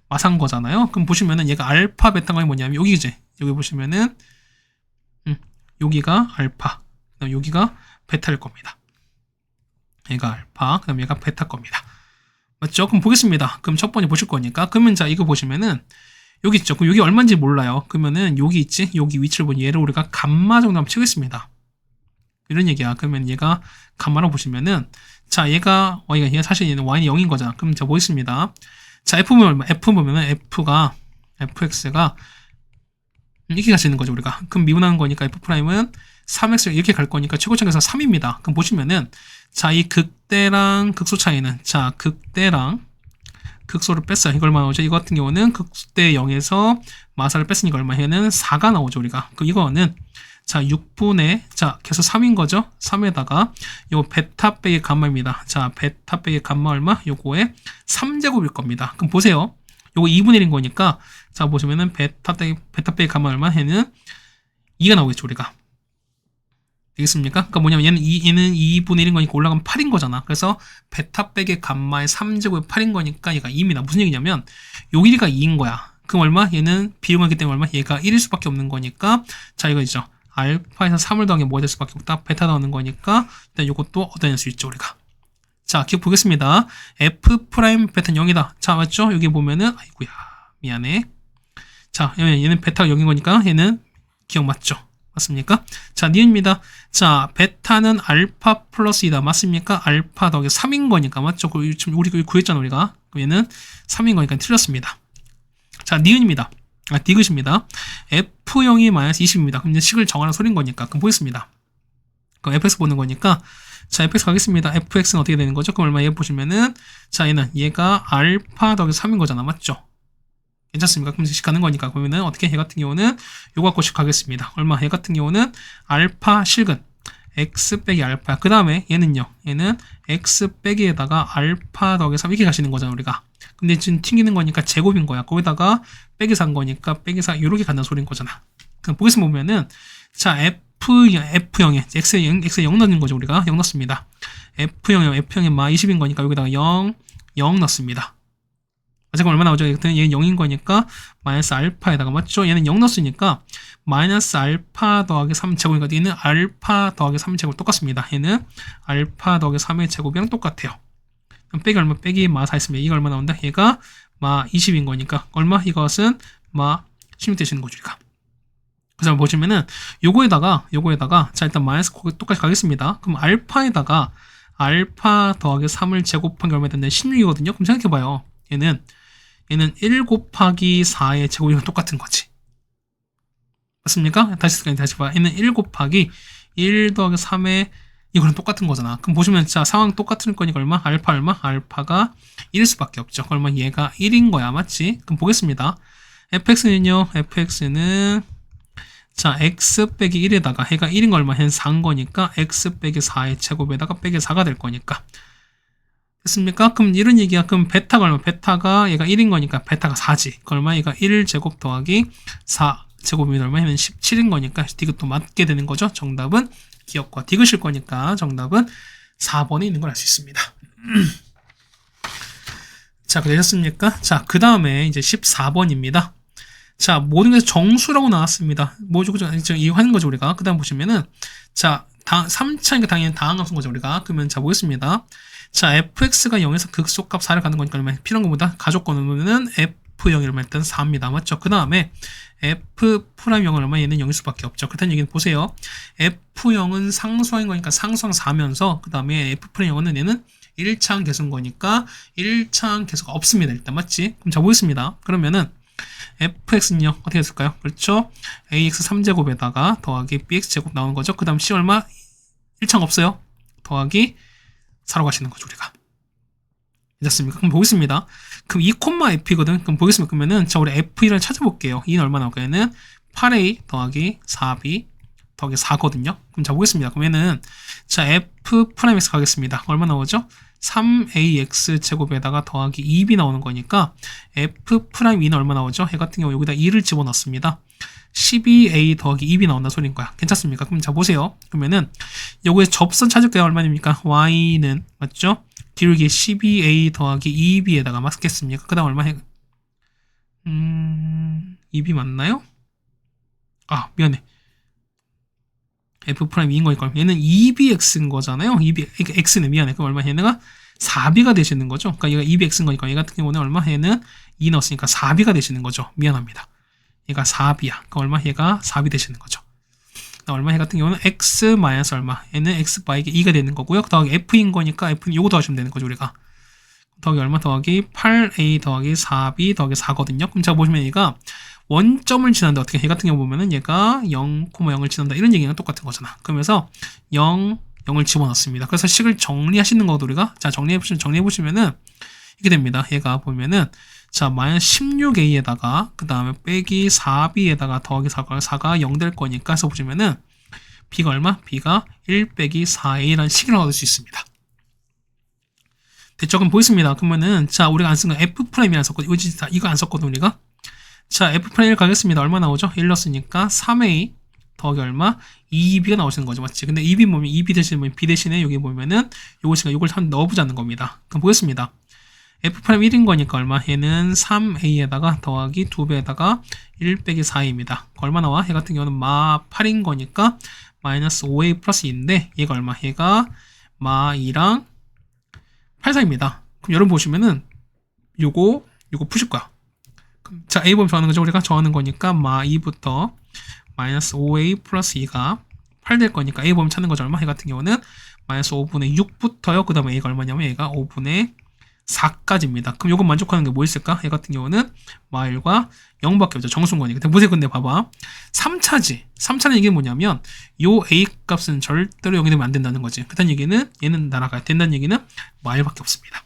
마산 거잖아요. 그럼 보시면은 얘가 알파, 베타가 뭐냐면, 여기지. 여기 보시면은, 여기가 알파, 그다음 여기가 베타일 겁니다. 얘가 알파, 그 다음 얘가 베타 겁니다. 맞죠? 그럼 보겠습니다. 그럼 첫 번째 보실 거니까. 그러면 자, 이거 보시면은, 여기 있죠? 그럼 여기 얼마인지 몰라요. 그러면은, 여기 있지? 여기 위치를 보니 얘를 우리가 감마 정도 한번 치겠습니다. 이런 얘기야. 그러면 얘가 감마라고 보시면은, 자, 얘가 사실 얘는 y는 0인 거잖아. 그럼 자, 보겠습니다. 자, f 보면 얼마? f 보면은 fx가 이렇게 가시는 거죠, 우리가. 그럼 미분하는 거니까 f'은 3x 이렇게 갈 거니까 최고점에서 3입니다. 그럼 보시면은, 자, 이 극대랑 극소 차이는, 자, 극대랑 극소를 뺐어요. 이거 얼마 나오죠? 이거 같은 경우는 극대 0에서 마사를 뺐으니까 얼마? 얘는 4가 나오죠, 우리가. 그럼 이거는, 자, 6분의, 자, 계속 3인 거죠? 3에다가, 요 베타 빼기 감마입니다. 자, 베타 빼기 감마 얼마? 요거에 3제곱일 겁니다. 그럼 보세요. 요거 2분의 1인 거니까, 자, 보시면은 베타 빼기 감마 얼마? 얘는 2가 나오겠죠, 우리가. 되겠습니까? 그러니까 뭐냐면 얘는 2분의 1인 거니까 올라가면 8인 거잖아. 그래서 베타 빼기 감마의 3제곱이 8인 거니까 얘가 2입니다. 무슨 얘기냐면 요 길이가 2인 거야. 그럼 얼마? 얘는 비용하기 때문에 얼마? 얘가 1일 수밖에 없는 거니까 자 이거 있죠. 알파에서 3을 더하면 뭐가 될 수밖에 없다? 베타 더하는 거니까 일단 요것도 얻어낼 수 있죠 우리가. 자 기억 보겠습니다. f 프라임 베타는 0이다. 자 맞죠? 여기 보면은 아이고야 미안해. 자 얘는 베타가 0인 거니까 얘는 기억 맞죠? 맞습니까? 자, 니은입니다. 자, 베타는 알파 플러스 2다. 맞습니까? 알파 더하기 3인 거니까. 맞죠? 지금 우리 구했잖아, 우리가. 얘는 3인 거니까 틀렸습니다. 자, 니은입니다. 디귿입니다. F0이 마이너스 20입니다. 그럼 이제 식을 정하는 소린 거니까. 그럼 보겠습니다. 그럼 fx 보는 거니까. 자, fx 가겠습니다. fx는 어떻게 되는 거죠? 그럼 얼마 얘 보시면은, 자, 얘가 알파 더하기 3인 거잖아. 맞죠? 괜찮습니까? 그럼 식 가는 거니까. 그러면은 어떻게 얘 같은 경우는 요거 갖고 식 가겠습니다. 얼마? 얘 같은 경우는 알파 실근 x 빼기 알파. 그 다음에 얘는요. 얘는 x 빼기에다가 알파 더하기 3 이렇게 가시는 거잖아 우리가. 근데 지금 튕기는 거니까 제곱인 거야. 거기다가 빼기 4인 거니까 빼기 4 요렇게 간다는 소리인 거잖아. 그럼 보겠습니다. 보면은 자 F0에 X에 0 넣는 거죠 우리가. 0 넣습니다. F0에 마 20인 거니까 여기다가 0 넣습니다. 그럼 얼마 나오죠? 얘는 0인 거니까 마이너스 알파에다가 맞죠? 얘는 0 넣었으니까 마이너스 알파 더하기 3제곱이니까 얘는 알파 더하기 3제곱 똑같습니다. 얘는 알파 더하기 3의 제곱이랑 똑같아요. 그럼 빼기 얼마? 빼기 마 4 있으면 이가 얼마 나온다? 얘가 마 20인 거니까 얼마? 이것은 마 16 되시는 거죠. 우리가. 그래서 보시면은 요거에다가 자 일단 마이너스 똑같이 가겠습니다. 그럼 알파에다가 알파 더하기 3을 제곱한 게 얼마 된다? 16이거든요. 그럼 생각해봐요. 얘는 1 곱하기 4의 제곱이랑 똑같은 거지. 맞습니까? 다시 봐. 얘는 1 곱하기 1 더하기 3의 이거랑 똑같은 거잖아. 그럼 보시면 자 상황 똑같은 거니까 얼마? 알파 얼마? 알파가 1일 수밖에 없죠. 그러면 얘가 1인 거야. 맞지? 그럼 보겠습니다. fx는요. fx는 자 x 빼기 1에다가 얘가 1인 거 얼마? 얘는 4인 거니까 x 빼기 4의 제곱에다가 빼기 4가 될 거니까. 됐습니까? 그럼 이런 얘기야. 그럼 베타가 얼마? 베타가 얘가 1인 거니까 베타가 4지. 그 얼마? 얘가 1제곱 더하기 4 제곱이 얼마? 얘는 17인 거니까 디귿도 맞게 되는 거죠. 정답은 기억과 디귿일 거니까 정답은 4번에 있는 걸 알 수 있습니다. 자, 되셨습니까? 자, 그 다음에 이제 14번입니다. 자, 모든 게 정수라고 나왔습니다. 뭐죠? 이거 하는 거죠, 우리가. 그 다음 보시면은, 자, 3차니까 당연히 다항값 쓴 거죠, 우리가. 그러면 자, 보겠습니다. 자, fx가 0에서 극소값 4를 가는 거니까 얼마 필요한 것보다 가족권은 f0이 얼마 일단 4입니다. 맞죠? 그 다음에 f'0은 얼마? 얘는 0일 수밖에 없죠. 그렇다는 얘기는 보세요. f0은 상수항인 거니까 상수항 4면서 그 다음에 f'0은 얘는 1차항 계수인 거니까 1차항 계수가 없습니다. 일단 맞지? 그럼 자 보겠습니다. 그러면은 fx는요 어떻게 됐을까요? 그렇죠? ax 3제곱에다가 더하기 bx제곱 나오는 거죠. 그 다음 c 얼마? 1차항 없어요. 더하기 4로 가시는 거죠 우리가. 됐습니까? 그럼 보겠습니다. 그럼 2,f이거든. 그럼 보겠습니다. 그러면은 자 우리 f1을 찾아볼게요. 2는 얼마 나올까요? 얘는 8a 더하기 4b 더하기 4거든요. 그럼 자 보겠습니다. 그러면은 자 f'(x) 가겠습니다. 얼마 나오죠? 3ax 제곱에다가 더하기 2b 나오는 거니까 f'(2는 얼마 나오죠? 얘 같은 경우 여기다 2를 집어넣습니다. 12a 더하기 2b 나온다 소리인 거야. 괜찮습니까? 그럼 자 보세요. 그러면은 요거에 접선 찾을게요. 얼마입니까? y는 맞죠? 기울기 12a 더하기 2b에다가 맞겠습니까? 그 다음 얼마 해? 2b 맞나요? 아 미안해. f'2인 거니까 얘는 2bx인 거잖아요. 2b x는 미안해. 그럼 얼마? 얘네가 4b가 되시는 거죠. 그러니까 얘가 2bx인 거니까 얘 같은 경우는 얼마? 얘는 2 넣었으니까 4b가 되시는 거죠. 미안합니다. 얘가 4b야. 그럼 얼마? 얘가 4b 되시는 거죠. 얼마? 얘 같은 경우는 x 마이너스 얼마? 얘는 x 바이게 2가 되는 거고요. 더하기 f인 거니까 f는 요거 더하시면 되는 거죠 우리가. 더하기 얼마? 더하기 8a 더하기 4b 더하기 4거든요. 그럼 제가 보시면 얘가 원점을 지난다. 어떻게? 얘 같은 경우 보면은 얘가 0,0을 지난다. 이런 얘기랑 똑같은 거잖아. 그러면서 0을 집어넣습니다. 그래서 식을 정리하시는 거도 우리가 자 정리해보시면은 이렇게 됩니다. 얘가 보면은 자 마이너스 16a에다가 그 다음에 빼기 4b에다가 더하기 4가 0 될 거니까 해서 보시면은 b가 얼마? b가 1 빼기 4a라는 식을 얻을 수 있습니다. 됐죠? 그럼 보겠습니다. 그러면은 자 우리가 안 쓴 건 f'이 안 썼거든. 이거 안 썼거든 우리가. 자 f'1 가겠습니다. 얼마 나오죠? 1 넣었으니까 3a 더하기 얼마? 2b가 나오시는 거죠. 맞지? 근데 2b 보면 2b 대신에 b 대신에 여기 보면은 요걸 한번 넣어보자는 겁니다. 그럼 보겠습니다. f'1인 거니까 얼마? 얘는 3a에다가 더하기 2b에다가 1 빼기 4a입니다. 얼마 나와? 얘 같은 경우는 마 8인 거니까 마이너스 5a 플러스 2인데 얘가 얼마? 얘가 마 2랑 8 사이입니다. 그럼 여러분 보시면은 요거 푸실 거야. 자 a 범위 정하는 거죠. 우리가 정하는 거니까 마 2부터 마이너스 5a 플러스 2가 8 될 거니까 a 범위 찾는 거죠. 얼마? 얘 같은 경우는 마이너스 5분의 6부터요. 그 다음에 a가 얼마냐면 얘가 5분의 4까지입니다. 그럼 요거 만족하는 게 뭐 있을까? 얘 같은 경우는 마일과 0밖에 없죠. 정수인 거니까. 보세요. 근데 봐봐. 3차지. 3차는 이게 뭐냐면 요 a 값은 절대로 0이 되면 안 된다는 거지. 그딴 얘기는 얘는 날아가야 된다는 얘기는 마일밖에 없습니다.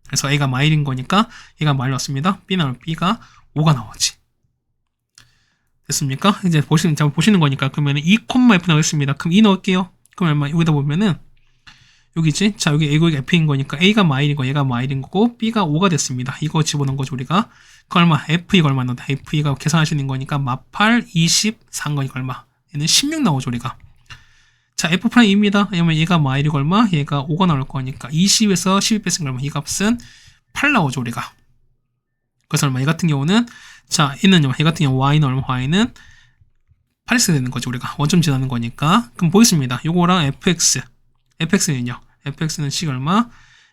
그래서 a가 마일인 거니까 얘가 마일 왔습니다. b가 5가 나오지. 됐습니까? 이제 보시는 거니까 그러면 2,f 나오겠습니다. 그럼 2 넣을게요. 그럼 얼마? 여기다 보면은 여기지? 자, 여기 f인 거니까 a가 마일이고 얘가 마일인 거고 b가 5가 됐습니다. 이거 집어넣은 거죠, 우리가. 그 얼마? f2가 얼마 넣는다? f2가 계산하시는 거니까 마8 24인 거니까 얼마? 얘는 16 나오죠, 우리가. 자, f'2입니다. 왜냐면 얘가 마일이고 얼마? 얘가 5가 나올 거니까 20에서 12 뺐으니까 얼마? 이 값은 8 나오죠, 우리가. 그래서 얼마? 얘 같은 경우는 자 얘는 얘 같은 경우 y는 얼마? y는 8x 되는 거죠. 우리가 원점 지나는 거니까. 그럼 보겠습니다. 요거랑 fx는요. fx는 식 얼마?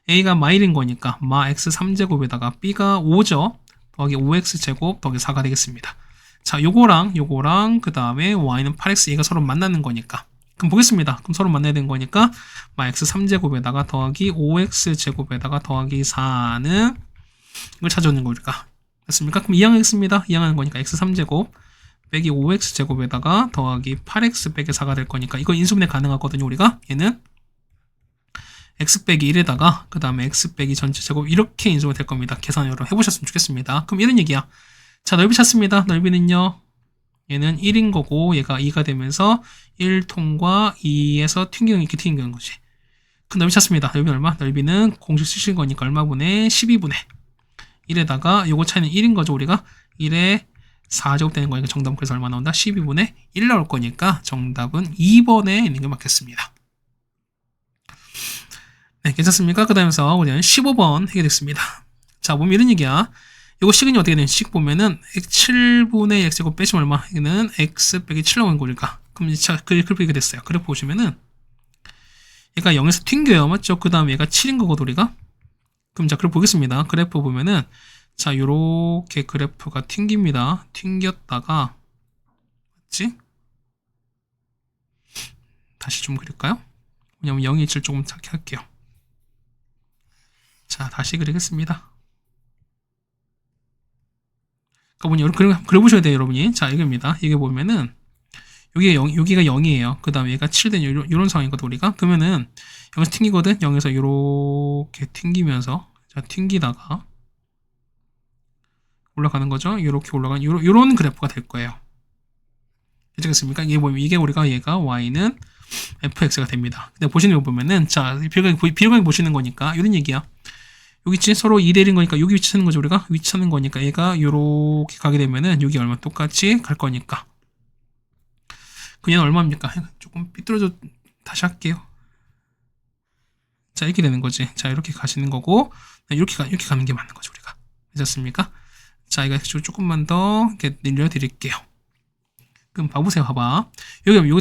a가 마1인 거니까 마 x 3제곱에다가 b가 5죠. 더하기 5x 제곱 더하기 4가 되겠습니다. 자 요거랑 그 다음에 y는 8x 얘가 서로 만나는 거니까. 그럼 보겠습니다. 그럼 서로 만나야 되는 거니까 마 x 3제곱에다가 더하기 5x 제곱에다가 더하기 4는 이걸 찾아오는 거니까. 됐습니까? 그럼 이항하겠습니다. 이항하는 거니까 x 3제곱 빼기 5x 제곱에다가 더하기 8x 빼기 4가 될 거니까 이거 인수분해 가능하거든요. 우리가 얘는 x 빼기 1에다가 그 다음에 x 빼기 전체 제곱 이렇게 인수분해 될 겁니다. 계산 여러분 해보셨으면 좋겠습니다. 그럼 이런 얘기야. 자 넓이 찾습니다. 넓이는요. 얘는 1인 거고 얘가 2가 되면서 1통과 2에서 튕기는 이렇게 튕기는 거지. 그 넓이 찾습니다. 넓이 얼마? 넓이는 공식 쓰신 거니까 얼마분의 12분의 1에다가 요거 차이는 1인 거죠. 우리가 1에 4제곱 되는 거니까 정답은 그래서 얼마 나온다? 12분의 1 나올 거니까 정답은 2번에 있는 게 맞겠습니다. 네, 괜찮습니까? 그 다음에서 우리는 15번 해결됐습니다. 자, 보면 이런 얘기야. 이거 식은이 어떻게 되는지 식 보면은 7분의 x제곱 빼시면 얼마? 이거는 x 빼기 7 나오는 거니까. 그럼 자, 그래프가 됐어요. 그래프 보시면은 얘가 0에서 튕겨요. 맞죠? 그 다음에 얘가 7인 거거든, 우리가. 그럼 자, 그래프 보겠습니다. 그래프 보면은 자, 요렇게 그래프가 튕깁니다. 튕겼다가 맞지? 다시 좀 그릴까요? 왜냐면 0이 1을 조금 작게 할게요. 자, 다시 그리겠습니다. 그러니까 그려보셔야 돼요, 여러분이. 자, 이겁니다. 이게 보면은 여기가 0이에요. 그 다음에 얘가 7 되는 이런 상황이거든, 우리가. 그러면은 0에서 튕기거든. 0에서 요렇게 튕기면서 자, 튕기다가 올라가는 거죠. 이렇게 올라가는 요런 그래프가 될 거예요. 괜찮겠습니까? 이게 보면 이게 우리가 얘가 y는 fx가 됩니다. 근데 보시는 거 보면은 자 비교하게 보시는 거니까 이런 얘기야. 여기 있지 서로 2대1인 거니까 여기 위치 찾는 거죠. 우리가 위치 찾는 거니까 얘가 요렇게 가게 되면은 여기 얼마 똑같이 갈 거니까. 그냥 얼마입니까? 조금 삐뚤어져 다시 할게요. 자 이렇게 되는 거지. 자 이렇게 가시는 거고 이렇게 가는 게 맞는 거죠. 우리가 괜찮습니까? 자, 이거 조금만 더 이렇게 늘려드릴게요. 그럼 봐보세요. 봐봐. 여기 이거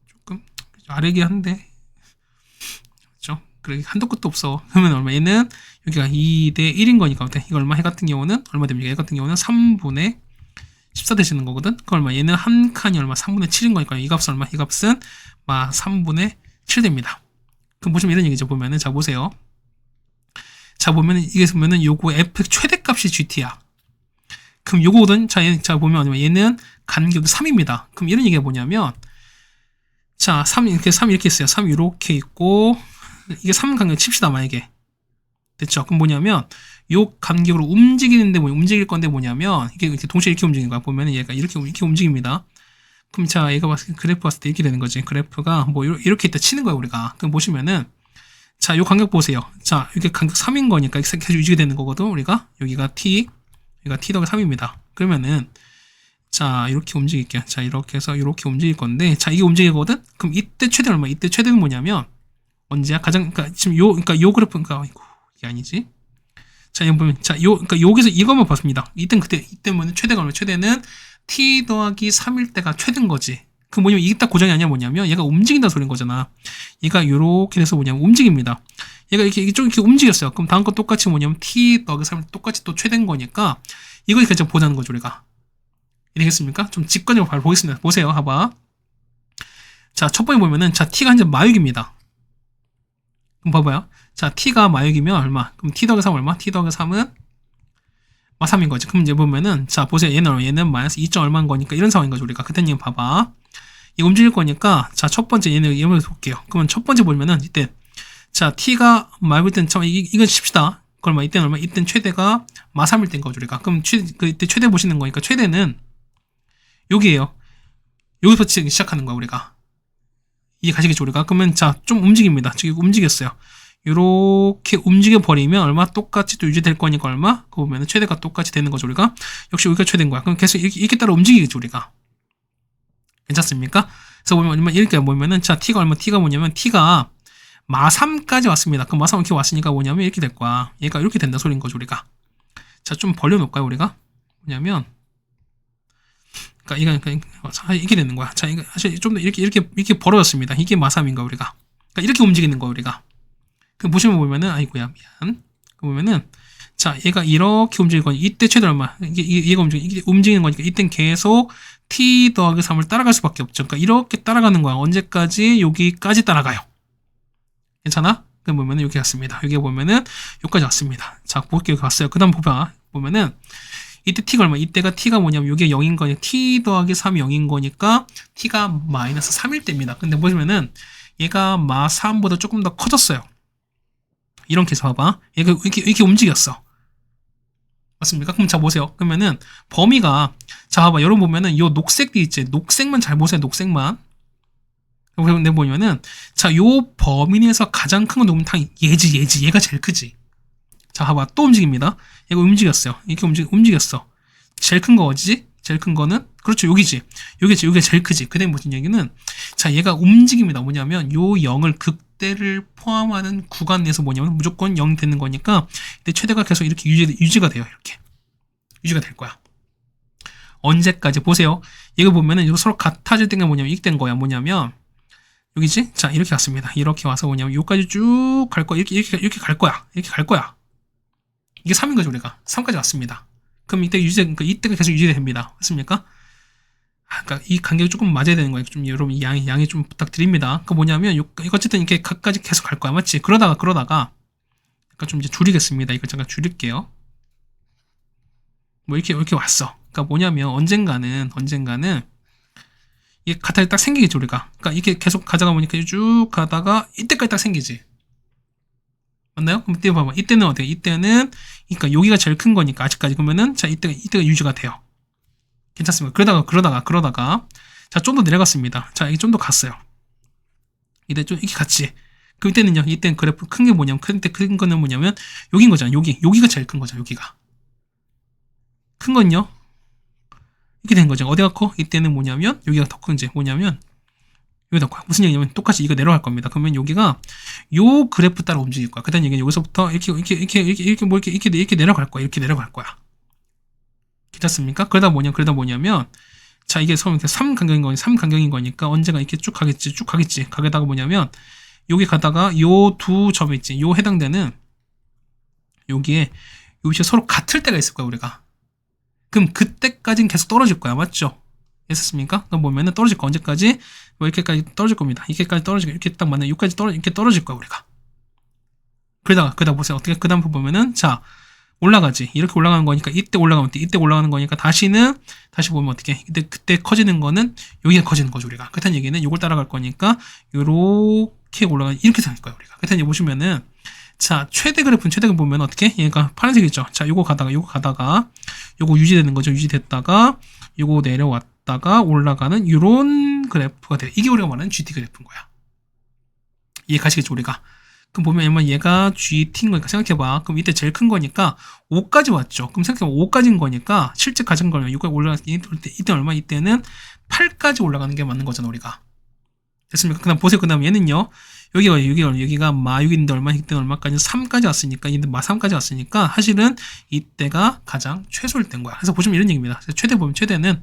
조금 아래기 한데, 그렇죠? 그래 한도 끝도 없어. 그러면 얼마? 얘는 여기가 2대 1인 거니까 이거 얼마? 해 같은 경우는 얼마 됩니까? 얘 같은 경우는 3분의 14 되시는 거거든. 그 얼마? 얘는 한 칸이 얼마? 3분의 7인 거니까 이 값은 얼마? 이 값은 막 3분의 7 됩니다. 그럼 보시면 이런 얘기죠. 보면은 자 보세요. 자 보면은 이게 보면은 요거 f 최대값이 gt야. 그럼 요거든 자 보면 얘는 간격이 3입니다. 그럼 이런 얘기가 뭐냐면 자 3 이렇게 있어요. 3 이렇게 있고 이게 3 간격 칩시다 만약에 됐죠? 그럼 뭐냐면 요 간격으로 움직이는데 움직일 건데 뭐냐면 이게 이렇게 동시에 이렇게 움직이는 거야. 보면은 얘가 이렇게 움직입니다. 그럼 자 얘가 그래프 봤을 때 이렇게 되는 거지. 그래프가 뭐 이렇게 있다 치는 거야 우리가. 그럼 보시면은 자, 요 간격 보세요. 자, 이게 간격 3인 거니까 계속 유지가 되는 거거든, 우리가. 여기가 t, 여기가 t 더하기 3입니다. 그러면은, 자, 이렇게 움직일게요. 자, 이렇게 해서 이렇게 움직일 건데, 자, 이게 움직이거든? 그럼 이때 최대는 얼마? 이때 최대는 뭐냐면, 언제야? 그러니까 지금 그러니까 요 그래프가, 아이고, 이게 아니지? 자, 여기 보면, 자, 그러니까 여기서 이것만 봤습니다. 이때 뭐는 최대가 얼마? 최대는 t 더하기 3일 때가 최대인 거지. 그 뭐냐면 이게 딱 고정이 아니야 뭐냐면 얘가 움직인다 소리인 거잖아. 얘가 요렇게 돼서 뭐냐면 움직입니다. 얘가 이렇게 좀 이렇게 움직였어요. 그럼 다음 거 똑같이 뭐냐면 t 더하기 3일 똑같이 또 최대인 거니까 이걸 그냥 보자는 거죠 우리가. 이해겠습니까? 좀 직관적으로 바로 보겠습니다. 보세요. 봐봐. 자, 첫 번째 보면은 자 t가 현재 마육입니다. 그럼 봐봐요. 자 t가 마육이면 얼마? 그럼 t 더하기 3 얼마? t 더하기 3은 마 3인 거지. 그럼 이제 보면은 자 보세요. 얘는 마이너스 2. 얼마인 거니까 이런 상황인 거죠 우리가. 그때는 봐봐. 이거 움직일 거니까 자 첫 번째 얘는 볼게요. 그러면 첫 번째 보면은 이때 자 t가 마육일 때는 참 이건 칩시다. 그럼 이때는 얼마? 이때는 최대가 마 3일 때인 거죠 우리가. 그럼 이때 최대 보시는 거니까 최대는 여기에요. 여기서 시작하는 거야 우리가. 이해 가시겠죠 우리가? 그러면 자 좀 움직입니다. 지금 움직였어요. 요렇게 움직여 버리면 얼마 똑같이 또 유지될 거니까 얼마? 그거 보면은 최대가 똑같이 되는 거죠 우리가. 역시 여기가 최대인 거야. 그럼 계속 이렇게 따라 움직이겠죠 우리가. 괜찮습니까? 그래서 보면 이렇게 보면은 자 t가 얼마? t가 뭐냐면 t가 마 3까지 왔습니다. 그럼 마 3 이렇게 왔으니까 뭐냐면 이렇게 될 거야. 얘가 이렇게 된다 소리인 거죠 우리가. 자, 좀 벌려놓을까요, 우리가? 뭐냐면, 그러니까 이게 되는 거야. 자, 이거 사실 좀 더 이렇게 벌어졌습니다. 이게 마3인가, 우리가. 그러니까 이렇게 움직이는 거야, 우리가. 그 보시면 보면은, 아이고야, 미안. 그 보면은, 자, 얘가 이렇게 움직일 거니까, 이때 최대 얼마? 얘가 이게 움직이는 거니까, 이땐 계속 t 더하기 3을 따라갈 수밖에 없죠. 그러니까 이렇게 따라가는 거야. 언제까지? 여기까지 따라가요. 괜찮아? 그 보면은 여기 갔습니다. 여기 보면은 여기까지 왔습니다. 자, 볼게요. 여기 왔어요. 그 다음 보면은 이때 t가 얼마? 이때가 t가 뭐냐면 이게 0인 거니까 t 더하기 3이 0인 거니까 t가 마이너스 3일 때입니다. 근데 보시면은 얘가 마3보다 조금 더 커졌어요. 이런 케이스 봐봐. 얘가 이렇게 움직였어. 맞습니까? 그럼 자 보세요. 그러면은 범위가 자 봐봐. 여러분 보면은 요 녹색이 있지. 녹색만 잘 보세요. 녹색만. 근데 보면은 자, 요 범위 내에서 가장 큰 건 누구면 당 얘지. 얘가 제일 크지. 자, 봐봐. 또 움직입니다. 얘가 움직였어요. 이렇게 움직였어. 제일 큰 거 어디지? 제일 큰 거는 그렇죠. 여기지. 여기가 제일 크지. 그다음에 무슨 얘기는 자, 얘가 움직입니다. 뭐냐면 요 0을 극대를 포함하는 구간 내에서 뭐냐면 무조건 0 되는 거니까 근데 최대가 계속 이렇게 유지가 돼요. 이렇게 유지가 될 거야. 언제까지 보세요. 이거 보면은 이거 서로 같아질 때가 뭐냐면 이렇게 된 거야. 뭐냐면 여기지? 자, 이렇게 갔습니다. 이렇게 와서 뭐냐면 여기까지 쭉 갈 거야. 이렇게 갈 거야. 이렇게 갈 거야. 이게 3인 거죠, 우리가. 3까지 왔습니다. 그럼 그러니까 이때가 계속 유지됩니다. 맞습니까? 그러니까 이 간격이 조금 맞아야 되는 거예요. 좀 여러분 양해 좀 부탁드립니다. 그 뭐냐면 이거 어쨌든 이렇게 각까지 계속 갈 거야. 맞지? 그러다가 그러니까 좀 이제 줄이겠습니다. 이거 잠깐 줄일게요. 뭐 이렇게 왔어. 그러니까 뭐냐면 언젠가는 이게 같아야 딱 생기겠죠, 우리가. 그러니까 이게 계속 가다가 보니까 쭉 가다가 이때까지 딱 생기지. 맞나요? 그럼 이때 봐봐. 이때는 어때요? 이때는 그러니까 여기가 제일 큰 거니까 아직까지 그러면은 자, 이때가 유지가 돼요. 괜찮습니다. 그러다가 자, 좀 더 내려갔습니다. 자, 이게 좀 더 갔어요. 이때 좀 이렇게 갔지. 그때는요. 이때는 그래프 큰 게 뭐냐면 큰 거는 뭐냐면 여기인 거잖아. 여기가 제일 큰 거죠. 여기가. 큰 건요. 이렇게 된 거죠. 어디가 커? 이때는 뭐냐면 여기가 더 큰지 뭐냐면 여기다 커요. 무슨 얘기냐면 똑같이 이거 내려갈 겁니다. 그러면 여기가 요 그래프 따라 움직일 거야. 그다음 얘기는 여기서부터 이렇게 내려갈 거야. 이렇게 내려갈 거야. 괜찮습니까? 그러다 뭐냐면 자, 이게 서로 이렇게 3 간격인 거니까 언제가 이렇게 쭉 가겠지. 가게다가 뭐냐면 여기 가다가 요 두 점 있지. 요 해당되는 여기에 요 위치가 서로 같을 때가 있을 거야, 우리가. 그럼 그때까지는 계속 떨어질 거야. 맞죠? 했었습니까? 그럼 보면은 떨어질 거 언제까지? 뭐 이렇게까지 떨어질 겁니다. 이렇게까지 떨어지고 이렇게 딱 맞는 여기까지 이렇게 떨어질 거야, 우리가. 그러다가 보세요. 어떻게 그 다음 보면은 자, 올라가지. 이렇게 올라가는 거니까 이때 올라가는 거니까 다시 보면 어떻게? 그때 커지는 거는 여기가 커지는 거죠, 우리가. 그렇다는 얘기는 이걸 따라갈 거니까 요렇게 이렇게 될 거예요, 우리가. 그렇다는 얘기 보시면은 자, 최대 그래프 보면 어떻게? 얘가 파란색이죠. 자, 요거 가다가 요거 유지되는 거죠. 유지됐다가 요거 내려왔다가 올라가는 요런 그래프가 돼요. 이게 우리가 말하는 GT 그래프인 거야. 이해 가시겠죠, 우리가? 그럼 보면 얘가 GT인 거니까 생각해봐. 그럼 이때 제일 큰 거니까 5까지 왔죠. 그럼 생각해봐. 5까지인 거니까 실제 가진 거는 여기까지 올라갔을 때 이때 얼마? 이때는 8까지 올라가는 게 맞는 거잖아, 우리가. 됐습니까? 그 다음 보세요. 그 다음 얘는요. 여기가 마 6인데 이때는 얼마까지? 3까지 왔으니까, 마 3까지 왔으니까, 사실은 이때가 가장 최소일 때인 거야. 그래서 보시면 이런 얘기입니다. 최대는,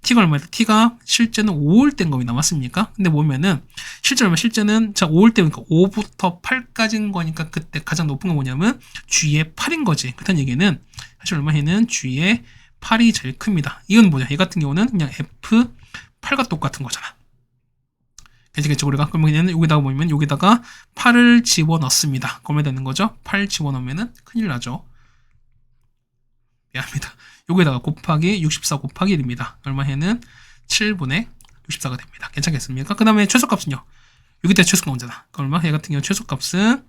t가 얼마일 때? t가 실제는 5일 때인 겁니다. 맞습니까? 근데 보면은, 실제는, 자, 5일 때니까 5부터 8까지인 거니까, 그때 가장 높은 건 뭐냐면, g의 8인 거지. 그렇다는 얘기는, 사실 얼마에는 g의 8이 제일 큽니다. 이건 뭐냐? 얘 같은 경우는 그냥 F8과 똑같은 거잖아. 괜찮겠죠, 우리가? 그러면 여기다가 8을 집어넣습니다. 그러면 되는 거죠? 8 집어넣으면은 큰일 나죠. 미안합니다. 여기다가 곱하기 64 곱하기 1입니다. 얼마에는 7분의 64가 됩니다. 괜찮겠습니까? 그 다음에 최소값은요. 여기다 최소가 나오잖아. 얼마? 얘 같은 경우 최소값은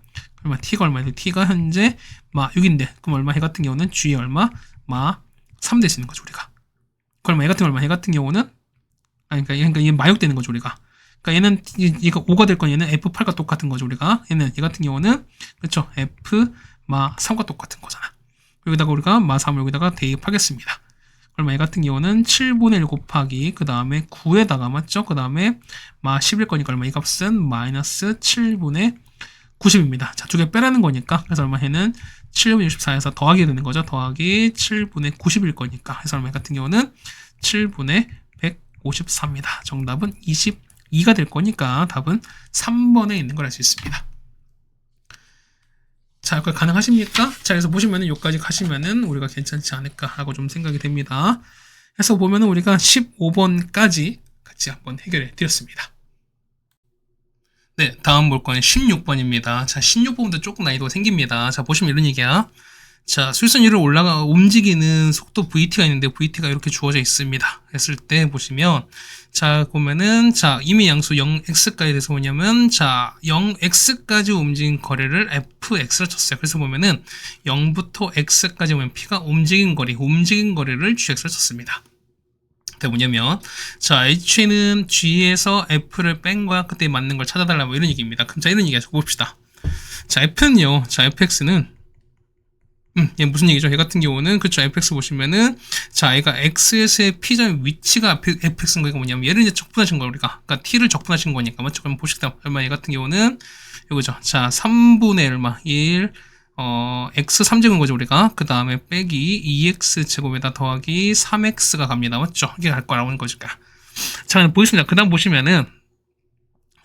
얼마? t가 얼마예요? t가 현재 마 6인데 그럼 얼마? 얘 같은 경우는 g의 얼마? 마 3 될 수 있는 거죠, 우리가. 그럼 얘 같은 경우는 그러니까 얘 마 6 되는 거죠, 우리가. 그러니까 얘는 이거 5가 될 건 얘는 F8과 똑같은 거죠, 우리가. 얘 같은 경우는 그렇죠. F 마 3과 똑같은 거잖아. 여기다가 우리가 마 3을 여기다가 대입하겠습니다. 그러면 얘 같은 경우는 7분의 1 곱하기 그 다음에 9에다가 맞죠? 그 다음에 마 10일 거니까 얼마? 이 값은 마이너스 7분의 90입니다. 자, 두 개 빼라는 거니까 그래서 얼마 해는 7분의 64에서 더하게 되는 거죠. 더하기 7분의 90일 거니까. 해서 얼마 같은 경우는 7분의 154입니다. 정답은 22가 될 거니까 답은 3번에 있는 걸 알 수 있습니다. 자, 그걸 가능하십니까? 자, 그래서 보시면은 여기까지 가시면은 우리가 괜찮지 않을까라고 좀 생각이 됩니다. 해서 보면은 우리가 15번까지 같이 한번 해결해 드렸습니다. 네, 다음 물건은 16번입니다. 자, 16번부터 조금 난이도가 생깁니다. 자, 보시면 이런 얘기야. 자, 수직선 위로 움직이는 속도 VT가 있는데 VT가 이렇게 주어져 있습니다. 했을 때 보시면 자, 보면은 자, 임의 양수 0x까지 돼서 뭐냐면 자, 0x까지 움직인 거리를 fx로 쳤어요. 그래서 보면은 0부터 x까지 보면 p가 움직인 거리를 gx로 쳤습니다. 뭐냐면 자, h는 g에서 f를 뺀 거야. 그때 맞는 걸 찾아달라 뭐 이런 얘기입니다. 그럼 자, 이런 얘기 봅시다. 자, f는요. 자, fx는 얘 무슨 얘기죠? 얘 같은 경우는 그쵸, fx 보시면은 자, 얘가 x에서의 p점 위치가 fx인 거니까 뭐냐면 얘를 이제 적분하신 거예요. 우리가 그러니까 t를 적분하신 거니까 맞죠? 그럼 보시다 얼마 얘 같은 경우는 이거죠. 자, 3분의 얼마 1 x 3제곱인 거죠, 우리가. 그 다음에 빼기 2x 제곱에다 더하기 3x가 갑니다. 맞죠? 이게 갈 거라고 하는 거죠. 자, 보겠습니다. 그 다음 보시면은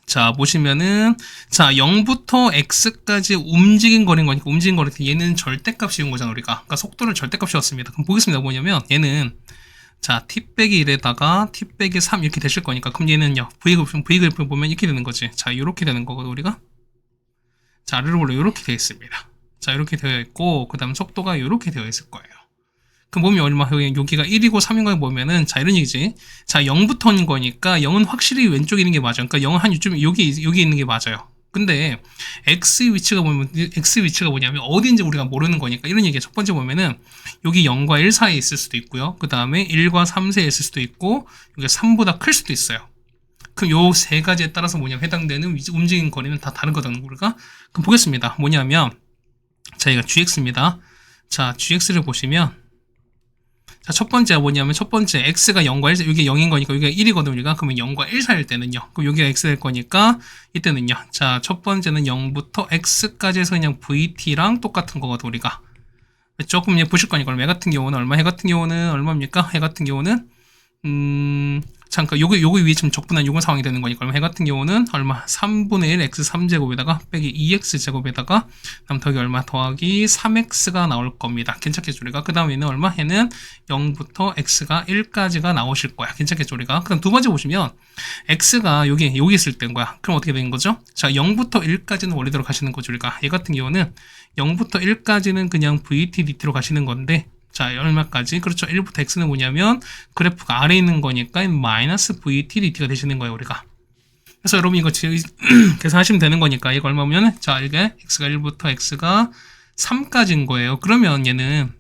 자, 보시면은 자, 0부터 x까지 움직인 거리인 거니까 움직인 거리 얘는 절대값이온 거잖아, 우리가. 그러니까 속도를 절대값이었습니다. 그럼 보겠습니다. 뭐냐면 얘는 자, t 빼기 1에다가 t 빼기 3 이렇게 되실 거니까 그럼 얘는요. V그래프 보면 이렇게 되는 거지. 자, 이렇게 되는 거거든, 우리가. 자, 아래로 올라 이렇게 되어 있습니다. 자, 이렇게 되어 있고 그다음 속도가 이렇게 되어 있을 거예요. 그럼 보면 얼마 여기가 1이고 3인 거 보면은 자, 이런 얘기지. 자, 0부터인 거니까 0은 확실히 왼쪽에 있는 게 맞아요. 그러니까 0은 한 이쯤 여기 있는 게 맞아요. 근데 x 위치가 뭐냐면 어디인지 우리가 모르는 거니까 이런 얘기야. 첫 번째 보면은 여기 0과 1 사이에 있을 수도 있고요. 그 다음에 1과 3 사이에 있을 수도 있고 여기 3보다 클 수도 있어요. 그럼 요 세 가지에 따라서 뭐냐면 해당되는 움직임 거리는 다 다르거든요, 우리가. 그럼 보겠습니다. 뭐냐면 자, 이거 gx입니다. 자, gx를 보시면 자, 첫 번째가 뭐냐면 첫 번째 x가 0과 1, 여기 0인 거니까 여기가 1이거든, 우리가. 그러면 0과 1 사이일 때는요. 그럼 여기가 x 될 거니까 이때는요. 자, 첫 번째는 0부터 x까지 해서 그냥 vt랑 똑같은 거거든, 우리가. 조금 이제 보실 거니까 해 같은 경우는 얼마? 해 같은 경우는 얼마입니까? 해 같은 경우는 잠깐 요거 위에 지금 적분한 요건 상황이 되는 거니까 해 같은 경우는 얼마? 3분의 1 x 3제곱에다가 빼기 2x 제곱에다가 그다음 더하기 얼마? 더하기 3x가 나올 겁니다. 괜찮겠죠, 우리가? 그 다음에는 얼마? 해는 0부터 x가 1까지가 나오실 거야. 괜찮겠죠, 우리가? 그럼 두 번째 보시면 x가 여기 있을 때인 거야. 그럼 어떻게 되는 거죠? 자, 0부터 1까지는 원래대로 가시는 거죠, 우리가. 얘 같은 경우는 0부터 1까지는 그냥 vt dt로 가시는 건데 자, 얼마까지? 그렇죠. 1부터 x는 뭐냐면 그래프가 아래에 있는 거니까 마이너스 vt dt가 되시는 거예요, 우리가. 그래서 여러분 이거 계산하시면 되는 거니까 이거 얼마면 자, 이게 x가 1부터 x가 3까지인 거예요. 그러면 얘는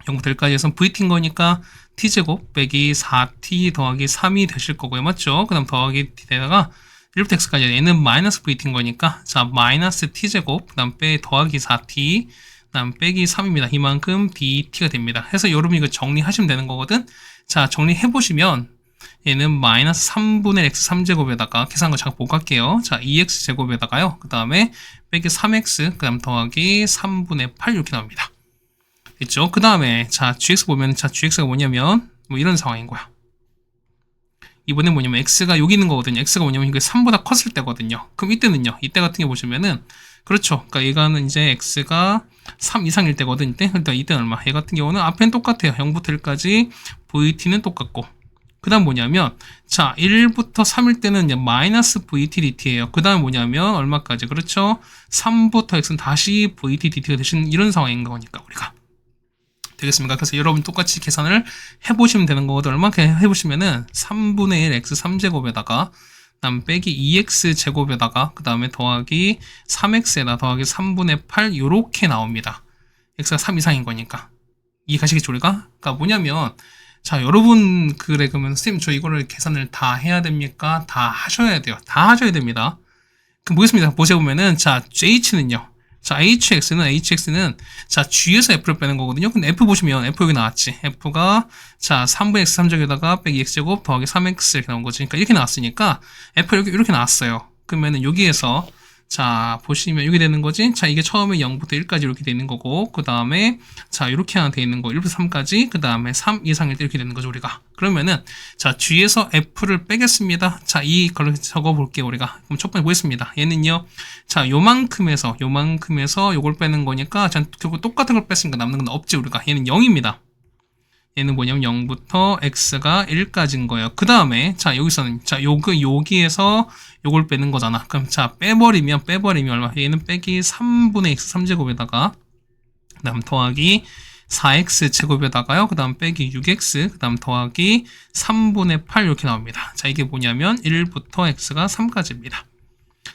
0부터 1까지 해서 vt인 거니까 t제곱 빼기 4t 더하기 3이 되실 거고요. 맞죠? 그 다음 더하기 t에다가 1부터 x까지 얘는 마이너스 vt인 거니까 자, 마이너스 t제곱 그 다음 더하기 4t 다음 빼기 3입니다. 이만큼 dt가 됩니다. 해서 여러분 이거 정리하시면 되는 거거든. 자, 정리해보시면 얘는 마이너스 3분의 x 3제곱에다가 계산한 거 잠깐 보고 갈게요. 자, 2x 제곱에다가요. 그 다음에 빼기 3x 그 다음 더하기 3분의 8 이렇게 나옵니다. 됐죠? 그 다음에 자, gx 보면 자, gx가 뭐냐면 뭐 이런 상황인 거야. 이번엔 뭐냐면 x가 여기 있는 거거든요. x가 뭐냐면 이게 3보다 컸을 때거든요. 그럼 이때는요. 이때 같은 게 보시면은 그렇죠. 그러니까 얘가는 이제 x가 3 이상일 때거든. 이때는 얼마? 얘 같은 경우는 앞에는 똑같아요. 0부터 1까지 vt는 똑같고 그 다음 뭐냐면 자, 1부터 3일 때는 이제 마이너스 vt dt예요. 그 다음 뭐냐면 얼마까지? 그렇죠. 3부터 x는 다시 vt dt가 되신 이런 상황인 거니까 우리가. 되겠습니까? 그래서 여러분 똑같이 계산을 해보시면 되는 거거든. 얼마 해보시면은 3분의 1 x 3제곱에다가 그다음 빼기 2x 제곱에다가 그 다음에 더하기 3x에다 더하기 3분의 8 요렇게 나옵니다. x가 3 이상인 거니까. 이해가시겠죠, 우리가? 그러니까 뭐냐면 자, 여러분 그러면 선생님 저 이거를 계산을 다 해야 됩니까? 다 하셔야 돼요. 다 하셔야 됩니다. 그럼 보겠습니다. 보시면은 자, h는요. 자, hx는 자, g에서 f를 빼는 거거든요. 근데 f 보시면 f 여기 나왔지. f가 자, 3분의 x 3제곱에다가 빼기 x제곱 더하기 3x 이렇게 나온 거지. 그러니까 이렇게 나왔으니까 f 여기 이렇게 나왔어요. 그러면은 여기에서 자, 보시면 이렇게 되는 거지. 자, 이게 처음에 0부터 1까지 이렇게 되는 거고, 그 다음에, 자, 이렇게 하나 되어 있는 거, 1부터 3까지, 그 다음에 3 이상일 때 이렇게 되는 거죠, 우리가. 그러면은, 자, 뒤에서 F를 빼겠습니다. 자, 이걸 적어 볼게요, 우리가. 그럼 첫 번째 보겠습니다. 얘는요, 자, 요만큼에서 요걸 빼는 거니까, 자, 결국 똑같은 걸 뺐으니까 남는 건 없지, 우리가. 얘는 0입니다. 얘는 뭐냐면 0부터 x가 1까지인 거예요. 그 다음에 자 여기서는 자 여기에서 요걸 빼는 거잖아. 그럼 자 빼버리면 얼마? 얘는 빼기 3분의 x 3제곱에다가 그 다음 더하기 4x 제곱에다가요. 그 다음 빼기 6x 그 다음 더하기 3분의 8 이렇게 나옵니다. 자 이게 뭐냐면 1부터 x가 3까지입니다.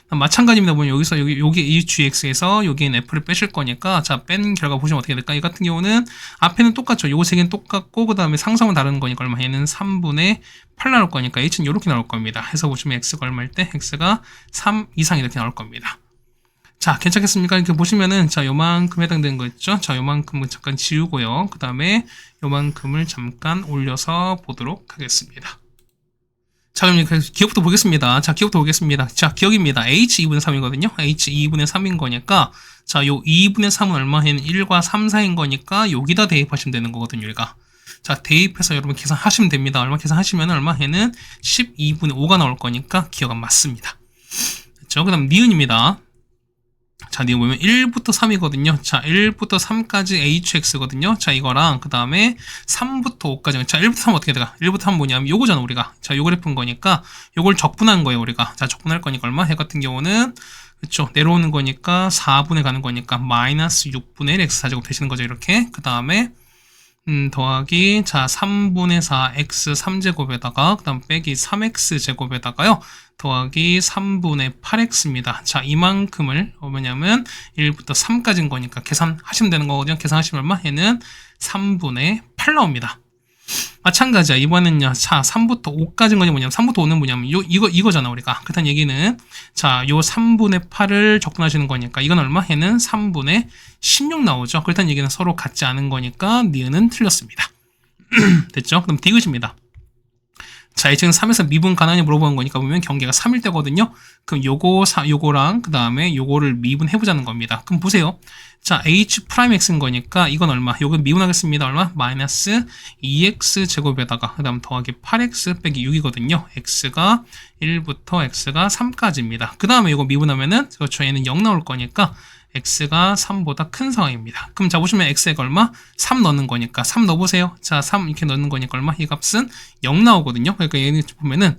마찬가지입니다. 보면 여기서 여기 이 gx에서 여기는 f를 빼실 거니까 자 뺀 결과 보시면 어떻게 될까? 이 같은 경우는 앞에는 똑같죠. 요거 세 개는 똑같고 그 다음에 상성은 다른 거니까 얼마? 얘는 3분의 8 나올 거니까 h는 이렇게 나올 겁니다. 해서 보시면 x가 얼마일 때 x가 3 이상 이렇게 나올 겁니다. 자 괜찮겠습니까? 이렇게 보시면은 자 요만큼 해당되는 거 있죠. 자 요만큼은 잠깐 지우고요. 그 다음에 요만큼을 잠깐 올려서 보도록 하겠습니다. 자, 그럼 기억부터 보겠습니다. 자, 기억부터 보겠습니다. 자, 기억입니다. h 2분의 3이거든요. h 2분의 3인 거니까, 자, 요 2분의 3은 얼마에는 1과 3 사이인 거니까, 여기다 대입하시면 되는 거거든요, 우리가. 자, 대입해서 여러분 계산하시면 됩니다. 얼마 계산하시면 얼마에는 12분의 5가 나올 거니까, 기억은 맞습니다. 그렇죠? 그 다음, 니은입니다. 자, 니은 보면 1부터 3이거든요. 자, 1부터 3까지 hx거든요. 자, 이거랑 그 다음에 3부터 5까지. 자, 1부터 3 어떻게 돼가? 1부터 3 뭐냐면 요거잖아, 우리가. 자, 요걸 해픈 거니까 요걸 적분한 거예요, 우리가. 자, 적분할 거니까 얼마? 해 같은 경우는 그쵸? 내려오는 거니까 4분의 가는 거니까 마이너스 6분의 1 x4제곱 되시는 거죠, 이렇게. 그 다음에 더하기 자 3분의 4 x 3제곱에다가 그 다음 빼기 3x 제곱에다가요 더하기 3분의 8x입니다. 자 이만큼을 뭐냐면 1부터 3까지인 거니까 계산하시면 되는 거거든요. 계산하시면 얼마? 얘는 3분의 8 나옵니다. 마찬가지야. 이번엔요. 자, 3부터 5까지인 거냐 뭐냐면 3부터 5는 뭐냐면 이거잖아, 우리가. 그렇다는 얘기는 자, 요 3분의 8을 적분하시는 거니까 이건 얼마? 얘는 3분의 16 나오죠. 그렇다는 얘기는 서로 같지 않은 거니까 니은은 틀렸습니다. 됐죠? 그럼 디귿입니다. 자, 이 책은 3에서 미분 가능하냐 물어보는 거니까 보면 경계가 3일 때거든요. 그럼 요거랑 그 다음에 요거를 미분해보자는 겁니다. 그럼 보세요. 자, h'(x인 거니까 이건 얼마? 요거 미분하겠습니다. 얼마? 마이너스 2x 제곱에다가 그 다음 더하기 8x 빼기 6이거든요. x가 1부터 x가 3까지입니다. 그 다음에 요거 미분하면은 그렇죠. 얘는 0 나올 거니까 x가 3보다 큰 상황입니다. 그럼 자 보시면 x가 얼마? 3 넣는 거니까 3 넣어보세요. 자 3 이렇게 넣는 거니까 얼마? 이 값은 0 나오거든요. 그러니까 얘는 보면은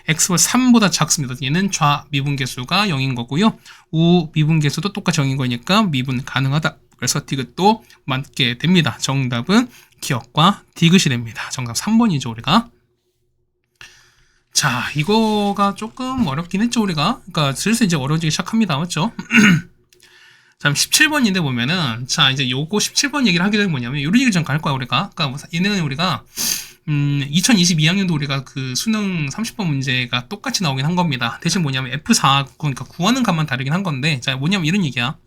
x가 3보다 작습니다. 얘는 좌 미분계수가 0인 거고요. 우 미분계수도 똑같이 0인 거니까 미분 가능하다. 그래서 디귿도 맞게 됩니다. 정답은 기억과 디귿이 됩니다. 정답 3번이죠 우리가. 자 이거가 조금 어렵긴 했죠 우리가. 그러니까 슬슬 이제 어려워지기 시작합니다. 맞죠? 자, 17번인데 보면은, 자, 이제 요거 17번 얘기를 하게 되면 뭐냐면, 요런 얘기 좀 갈 거야, 우리가. 그러니까, 얘는 우리가, 2022학년도 우리가 그 수능 30번 문제가 똑같이 나오긴 한 겁니다. 대신 뭐냐면, F4, 그러니까 구하는 값만 다르긴 한 건데, 자, 뭐냐면 이런 얘기야.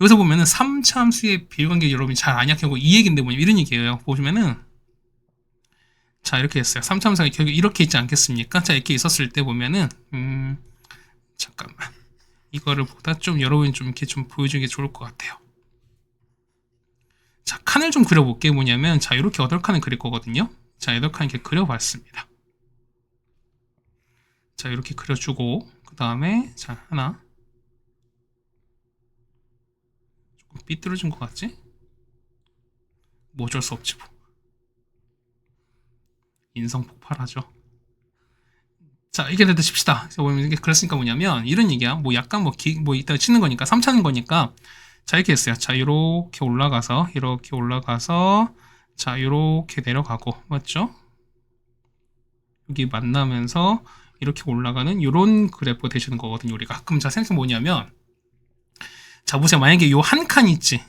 여기서 보면은, 3차 함수의 비율관계 여러분이 잘 아냐? 결국 이 얘기인데 뭐냐면 이런 얘기예요. 보시면은, 자, 이렇게 했어요. 3차 함수가 결국 이렇게 있지 않겠습니까? 자, 이렇게 있었을 때 보면은, 잠깐만. 이거를 보다 좀 여러분이 좀 이렇게 좀 보여주는 게 좋을 것 같아요. 자, 칸을 좀 그려볼게요. 뭐냐면, 자, 이렇게 8칸을 그릴 거거든요. 자, 8칸 이렇게 그려봤습니다. 자, 이렇게 그려주고, 그 다음에, 자, 하나. 조금 삐뚤어진 것 같지? 뭐 어쩔 수 없지, 뭐. 인성 폭발하죠. 자, 이게 됐다 칩시다. 그랬으니까 뭐냐면, 이런 얘기야. 뭐 약간 뭐 이따 치는 거니까, 3차는 거니까, 자, 이렇게 했어요. 자, 이렇게 올라가서, 자, 이렇게 내려가고, 맞죠? 여기 만나면서, 이렇게 올라가는, 요런 그래프가 되시는 거거든요, 우리가. 그럼 자, 생각해 뭐냐면, 자, 보세요. 만약에 요 한 칸 있지.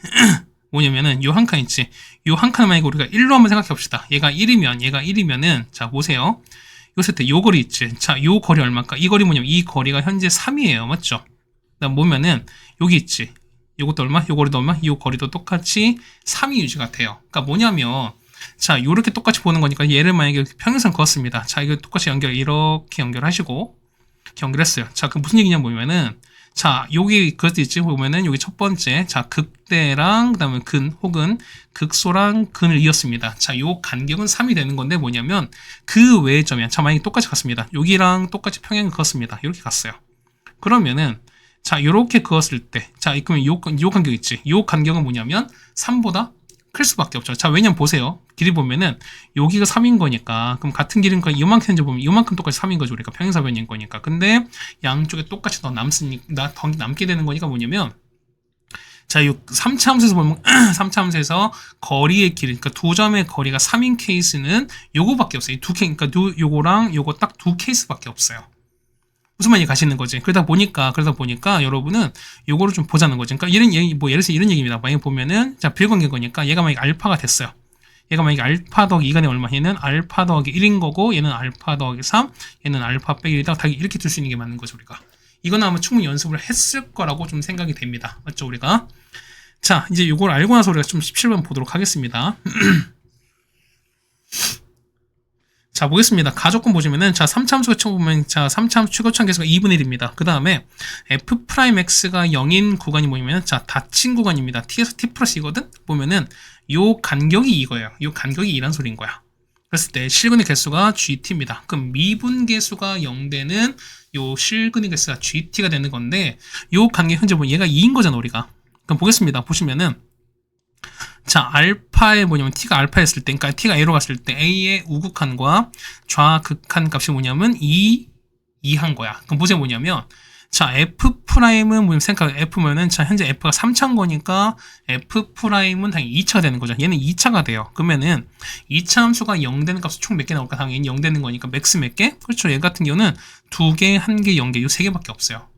뭐냐면은, 요 한 칸 있지. 요 한 칸을 만약에 우리가 1로 한번 생각해 봅시다. 얘가 1이면은, 자, 보세요. 요새 때 요 거리 있지. 자, 요 거리 얼마일까? 이 거리 뭐냐면 이 거리가 현재 3이에요. 맞죠? 그다음 보면은 여기 있지. 요것도 얼마? 요 거리도 얼마? 요 거리도 똑같이 3이 유지가 돼요. 그러니까 뭐냐면 자, 요렇게 똑같이 보는 거니까 얘를 만약에 평행선 그었습니다. 자, 이거 똑같이 이렇게 연결하시고 이렇게 연결했어요. 자, 그 무슨 얘기냐 보면은 자, 여기 그것도 있지. 보면은 여기 첫 번째, 자, 극대랑 그다음에 근 혹은 극소랑 근을 이었습니다. 자, 요 간격은 3이 되는 건데 뭐냐면 그 외의 점이야. 자, 만약에 똑같이 갔습니다. 여기랑 똑같이 평행을 그었습니다. 이렇게 갔어요. 그러면은 자, 요렇게 그었을 때, 자, 그러면 요 간격 있지. 요 간격은 뭐냐면 3보다 클 수밖에 없죠. 자, 왜냐면 보세요. 길이 보면은 여기가 3인 거니까 그럼 같은 길이니까 이만큼 현재 보면 이만큼 똑같이 3인 거죠. 우리가 평행사변인 거니까. 근데 양쪽에 똑같이 더 남게 되는 거니까 뭐냐면 자, 이 3차 함수에서 보면 3차 함수에서 거리의 길이 그러니까 두 점의 거리가 3인 케이스는 요거밖에 없어요. 그러니까 요거랑 요거 딱 두 케이스밖에 없어요. 무슨 말이 가시는 거지. 그러다 보니까 여러분은 요거를 좀 보자는 거지. 그러니까 이런 얘기, 뭐 예를 들어서 이런 얘기입니다. 만약에 보면은 자, 비관계 거니까 얘가 만약에 알파가 됐어요. 얘가 만약에 알파 더하기 2가 되면 얼마? 얘는 알파 더하기 1인 거고 얘는 알파 더하기 3, 얘는 알파 빼기 1이다. 이렇게 둘 수 있는 게 맞는 거죠, 우리가. 이거는 아마 충분히 연습을 했을 거라고 좀 생각이 됩니다. 맞죠, 우리가? 자, 이제 요걸 알고 나서 우리가 좀 17번 보도록 하겠습니다. 자, 보겠습니다. 가조건 보시면은, 자, 3차 함수가 처음 보면, 자, 3차 함수 최고차항 계수가 2분의 1입니다. 그 다음에, f'x가 0인 구간이 뭐냐면, 자, 닫힌 구간입니다. t에서 t 플러스 2거든? 보면은, 요 간격이 이거예요. 요 간격이 2란 소리인 거야. 그랬을 때, 실근의 개수가 gt입니다. 그럼 미분 개수가 0되는 요 실근의 개수가 gt가 되는 건데, 요 간격 현재 보면 얘가 2인 거잖아, 우리가. 그럼 보겠습니다. 보시면은, 자, 알파에 뭐냐면 t가 알파였을 때, 그러니까 t가 a로 갔을 때 a의 우극한과 좌극한 값이 뭐냐면 2한 거야. 그럼 문제 뭐냐면, 자, f'은 뭐냐면 생각 f면은 자, 현재 f가 3차인 거니까 f'은 당연히 2차가 되는 거죠. 얘는 2차가 돼요. 그러면은 2차 함수가 0 되는 값이 총 몇 개 나올까? 당연히 0 되는 거니까 맥스 몇 개? 그렇죠. 얘 같은 경우는 2개, 1개, 0개, 요 3개밖에 없어요.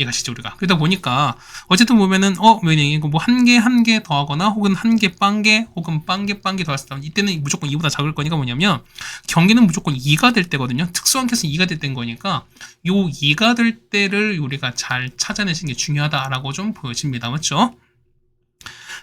이해가시죠, 우리가. 그러다 보니까, 어쨌든 보면은, 이거 뭐, 한 개 더하거나, 혹은 한 개 빵개, 혹은 빵개 더했을 때, 이때는 무조건 2보다 작을 거니까 뭐냐면, 경계는 무조건 2가 될 때거든요. 특수한 케이스는 2가 될 때인 거니까, 요 2가 될 때를 우리가 잘 찾아내시는 게 중요하다라고 좀 보여집니다. 맞죠?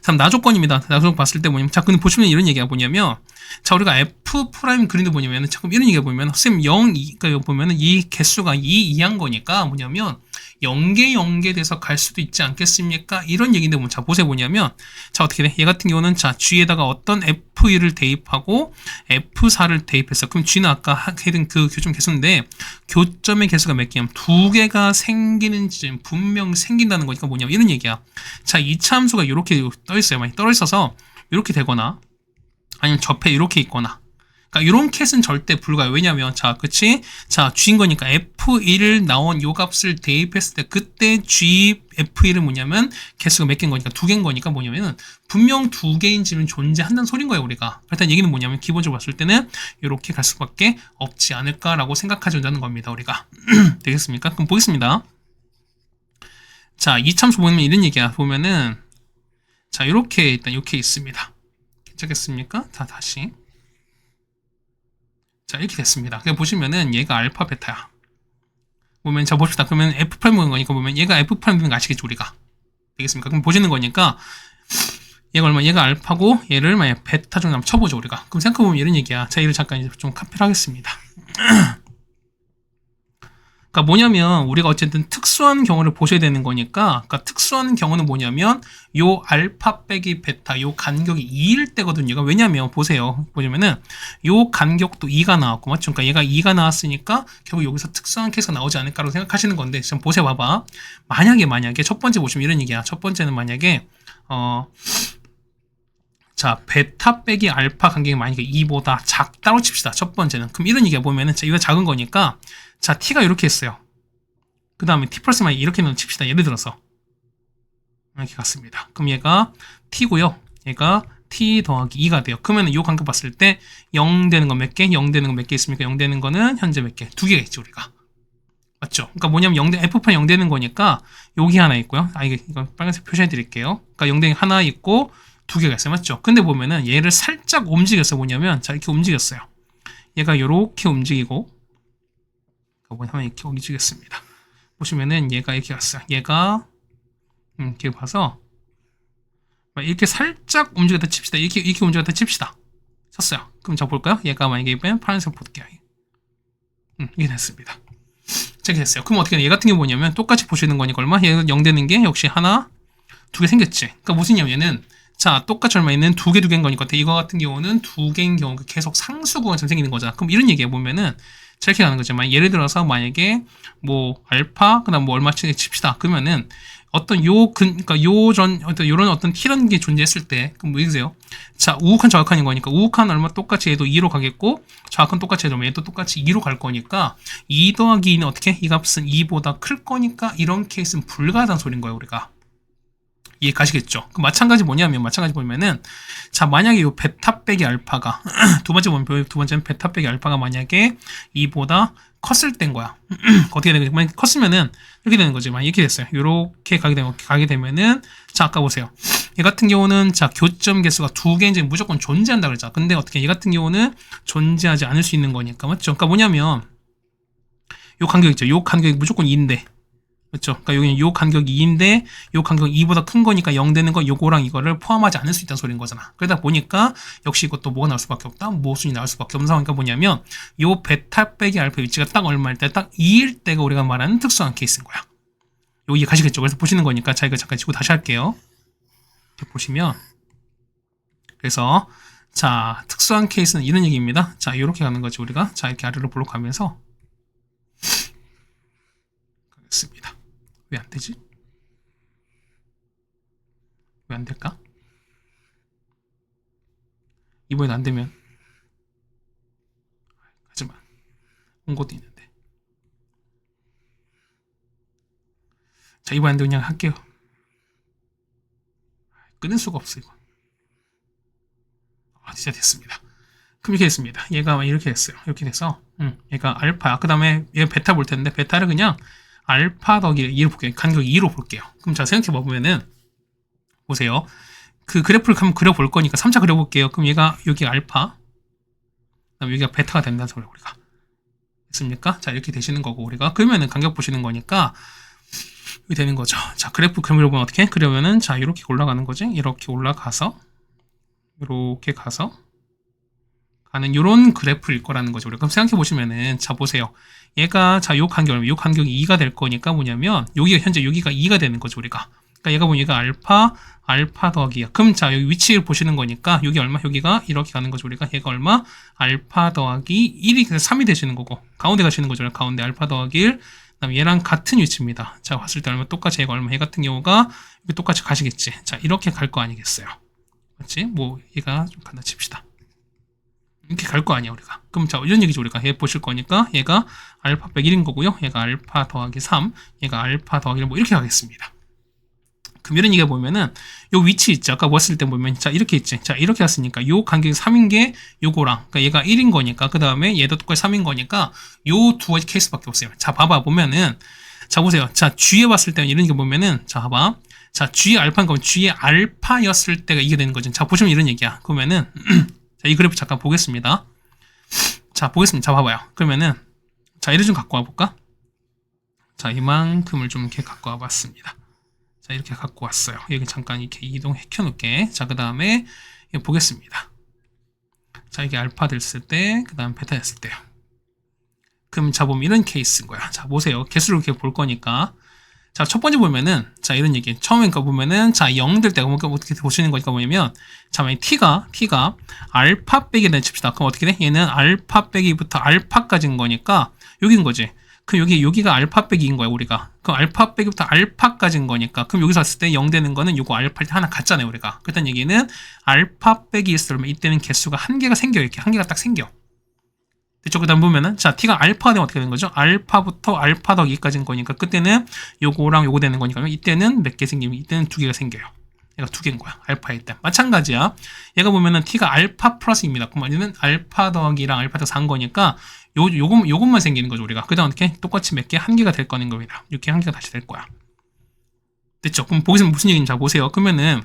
다음 나조건입니다. 나조건 봤을 때 뭐냐면, 자, 근데 보시면 이런 얘기가 뭐냐면, 자, 우리가 F 프라임 그린을 보냐면, 자꾸 이런 얘기가 보면, 선생님 0, 2, 그러니까 보면은 이 개수가 2한 거니까 뭐냐면, 0개 돼서 갈 수도 있지 않겠습니까? 이런 얘기인데, 자, 보세요 뭐냐면, 자, 어떻게 돼? 얘 같은 경우는, 자, G에다가 어떤 F1을 대입하고, F4를 대입했어. 그럼 G는 아까 해둔 그 교점 개수인데, 교점의 개수가 몇 개냐면, 2개가 생기는 지점, 분명 생긴다는 거니까 뭐냐면, 이런 얘기야. 자, 2차 함수가 이렇게 떠있어요. 많이 떠있어서, 이렇게 되거나, 아니면 접해 이렇게 있거나, 그러니까 이런 캣은 절대 불가요. 왜냐면 자, 그치? 자, G인 거니까 F1을 나온 요 값을 대입했을 때 그때 G F1은 뭐냐면 개수가 몇 개인 거니까 2개인 거니까 뭐냐면은 분명 2개인 집은 존재한다는 소린 거예요, 우리가. 일단 얘기는 뭐냐면 기본적으로 봤을 때는 이렇게 갈 수밖에 없지 않을까라고 생각하자는 겁니다, 우리가. 되겠습니까? 그럼 보겠습니다. 자, 이참수 보면 이런 얘기야. 보면은 자, 이렇게 일단 이렇게 있습니다. 괜찮겠습니까? 다시. 자, 이렇게 됐습니다. 그냥 보시면은 얘가 알파 베타야. 보면 자 봅시다. 그러면 F 프라임인 거니까 보면 얘가 F 프라임인 거 아시겠죠, 우리가? 되겠습니까? 그럼 보시는 거니까 얘가 알파고 얘를 만약 베타 정도 한번 쳐보죠, 우리가. 그럼 생각해보면 이런 얘기야. 자, 얘를 잠깐 이제 좀 카피를 하겠습니다. 그러니까 뭐냐면 우리가 어쨌든 특수한 경우를 보셔야 되는 거니까, 그러니까 특수한 경우는 뭐냐면 요 알파 빼기 베타 요 간격이 2일 때거든요. 그러니까 왜냐면 보시면은 요 간격도 2가 나왔고, 맞죠? 그러니까 얘가 2가 나왔으니까 결국 여기서 특수한 케이스가 나오지 않을까라고 생각하시는 건데, 지금 보세요, 봐봐. 만약에 첫 번째 보시면 이런 얘기야. 첫 번째는 만약에 자, 베타 빼기 알파 간격이 만약에 2보다 작다고 칩시다. 첫 번째는. 그럼 이런 얘기가 보면은, 자, 이거 작은 거니까, 자, t가 이렇게 했어요. 그 다음에 t 플러스 만약에 이렇게 칩시다. 예를 들어서. 이렇게 갔습니다. 그럼 얘가 t고요. 얘가 t 더하기 2가 돼요. 그러면 이 간격 봤을 때 0 되는 건 몇 개? 0 되는 건 몇 개 있습니까? 0 되는 거는 현재 몇 개? 2개가 있죠, 우리가. 맞죠? 그러니까 뭐냐면 F판 0 되는 거니까 여기 하나 있고요. 이거 빨간색 표시해 드릴게요. 그러니까 0 되는 게 하나 있고 2개가 있어요. 맞죠? 근데 보면은 얘를 살짝 움직였어. 뭐냐면, 자, 이렇게 움직였어요. 얘가 이렇게 움직이고, 한번 이렇게 움직였습니다. 보시면은 얘가 이렇게 갔어요. 얘가, 이렇게 봐서, 이렇게 살짝 움직였다 칩시다. 이렇게 움직였다 칩시다. 쳤어요. 그럼 자, 볼까요? 얘가 만약에 파란색 볼게요. 이게 됐습니다. 자, 이렇게 됐어요. 그럼 어떻게 얘 같은 경우 뭐냐면 똑같이 보시는 거니까 얼마? 얘가 0 되는 게 역시 하나, 두 개 생겼지. 그러니까 무슨 얘는 자, 똑같이 얼마 있는 두 개인 거니까 이거 같은 경우는 두 개인 경우 계속 상수구가 좀 생기는 거잖아. 그럼 이런 얘기해 보면은 자, 이렇게 가는 거죠. 예를 들어서 만약에 뭐 알파 그다음 뭐 얼마치 칩시다. 그러면은 어떤 그러니까 요런 어떤 t라는 게 존재했을 때 그럼 뭐 이러세요? 자, 우극한 좌극한인 거니까 우극한 얼마 똑같이 얘도 2로 가겠고 좌극한 똑같이 해도 얘도 똑같이 2로 갈 거니까 2 더하기 2는 어떻게? 이 값은 2보다 클 거니까 이런 케이스는 불가하다는 소린 거예요, 우리가. 이해 가시겠죠? 그 마찬가지 뭐냐면 마찬가지 보면은 자, 만약에 요 베타 빼기 알파가 두 번째는 베타 빼기 알파가 만약에 2보다 컸을 땐 거야. 어떻게 되는 거지? 만약 컸으면은 이렇게 되는 거지. 만약 이렇게 됐어요. 이렇게 가게 되면은 자, 아까 보세요. 얘 같은 경우는 자, 교점 개수가 두 개 이제 무조건 존재한다 그랬잖아. 근데 어떻게 얘 같은 경우는 존재하지 않을 수 있는 거니까 맞죠? 그러니까 뭐냐면 요 간격 있죠. 요 간격이 무조건 2인데 그렇죠. 그러니까 여기는 요 간격이 2인데 요 간격이 2보다 큰 거니까 0 되는 거 요거랑 이거를 포함하지 않을 수 있다는 소리인 거잖아. 그러다 보니까 역시 이것도 뭐가 나올 수밖에 없다. 모순이 나올 수밖에 없는 상황이니까 뭐냐면 요 베타 빼기 알파 위치가 딱 얼마일 때 딱 2일 때가 우리가 말하는 특수한 케이스인 거야. 요 이해 가시겠죠? 그래서 보시는 거니까 자, 이거 잠깐 지고 다시 할게요. 이렇게 보시면 그래서 자, 특수한 케이스는 이런 얘기입니다. 자, 이렇게 가는 거지 우리가. 자, 이렇게 아래로 볼록하면서 가겠습니다. 왜 안 되지? 왜 안 될까? 이번에도 안 되면 하지만 온 것도 있는데 자, 이번에도 그냥 할게요. 끊을 수가 없어 이거. 아, 진짜 됐습니다. 그럼 이렇게 됐습니다. 얘가 이렇게 됐어요. 이렇게 돼서 얘가 알파야. 그 다음에 얘 베타 볼 텐데 베타를 그냥 알파 더하기 2로 볼게요. 간격 2로 볼게요. 그럼 자, 생각해 보면은 보세요. 그 그래프를 한번 그려볼 거니까 3차 그려볼게요. 그럼 얘가 여기 알파 그다음 여기가 베타가 된다는 소리 우리가 됐습니까? 자, 이렇게 되시는 거고 우리가 그러면은 간격 보시는 거니까 이렇게 되는 거죠. 자, 그래프 그려보면 어떻게? 그러면은 자, 이렇게 올라가는 거지. 이렇게 올라가서 이렇게 가서 가는 요런 그래프일 거라는 거죠. 그럼 생각해 보시면은 자, 보세요. 얘가 자, 요 간격이 2가 될 거니까 뭐냐면 여기가 현재 여기가 2가 되는 거죠, 우리가. 그러니까 얘가 보면 얘가 알파 더하기야. 그럼 자, 여기 위치를 보시는 거니까 여기 얼마? 여기가 이렇게 가는 거죠, 우리가. 얘가 얼마? 알파 더하기 1이 그래서 3이 되시는 거고 가운데 가시는 거죠. 가운데 알파 더하기 1. 그다음에 얘랑 같은 위치입니다. 자, 봤을 때 얼마? 똑같이 얘가 얼마? 얘 같은 경우가 여기 똑같이 가시겠지. 자, 이렇게 갈 거 아니겠어요. 맞지? 뭐 얘가 좀 간다 칩시다. 이렇게 갈 거 아니야 우리가. 그럼 자, 이런 얘기죠 우리가. 얘 보실 거니까 얘가 알파 빼기 1인 거고요. 얘가 알파 더하기 3, 얘가 알파 더하기 1 뭐 이렇게 가겠습니다. 그럼 이런 얘기가 보면은 요 위치 있죠. 아까 봤을 때 보면 자, 이렇게 있지. 자, 이렇게 왔으니까 요 간격이 3인 게 요거랑 그러니까 얘가 1인 거니까 그 다음에 얘도 똑같이 3인 거니까 요 두 가지 케이스밖에 없어요. 자, 봐봐 보면은 자, 보세요. 자, G에 봤을 때는 이런 게 보면은 자, 봐봐. 자, G의 알파인 거면 G의 알파였을 때가 이게 되는 거죠. 자, 보시면 이런 얘기야. 그러면은 자, 이 그래프 잠깐 보겠습니다. 자, 보겠습니다. 자, 봐봐요. 그러면은 자, 얘를 좀 갖고 와볼까? 자, 이만큼을 좀 이렇게 갖고 와봤습니다. 자, 이렇게 갖고 왔어요. 여기 잠깐 이렇게 이동해 켜놓을게. 자, 그 다음에 보겠습니다. 자, 이게 알파 됐을 때, 그 다음 베타 됐을 때요. 그럼 자, 보면 이런 케이스인 거야. 자, 보세요. 개수를 이렇게 볼 거니까. 자, 첫 번째 보면은, 자, 이런 얘기. 처음에 거 보면은, 자, 0 될 때가 어떻게 보시는 거니까 뭐냐면, 자, 만약 t가 알파 빼기를 칩시다. 그럼 어떻게 돼? 얘는 알파 빼기부터 알파까지인 거니까, 여기인 거지. 그럼 여기가 알파 빼기인 거야, 우리가. 그럼 알파 빼기부터 알파까지인 거니까. 그럼 여기서 봤을 때 0 되는 거는 요거 알파일 때 하나 같잖아요, 우리가. 그랬던 얘기는 알파 빼기 있으면 이때는 개수가 한 개가 생겨요. 이렇게 한 개가 딱 생겨. 됐죠? 그 다음 보면은, 자, t가 알파가 되면 어떻게 되는 거죠? 알파부터 알파 더하기 2까지인 거니까, 그때는 요거랑 요거 되는 거니까, 이때는 몇 개 생기면, 이때는 두 개가 생겨요. 얘가 두 개인 거야. 알파일 때. 마찬가지야. 얘가 보면은 t가 알파 플러스입니다. 그럼 얘는 알파 더하기랑 알파 더하기 4인 거니까, 요것만 생기는 거죠, 우리가. 그 다음 어떻게? 똑같이 몇 개? 한 개가 될 거는 겁니다. 이렇게 한 개가 다시 될 거야. 됐죠? 그럼 보시면 무슨 얘기인지 잘 보세요. 그러면은,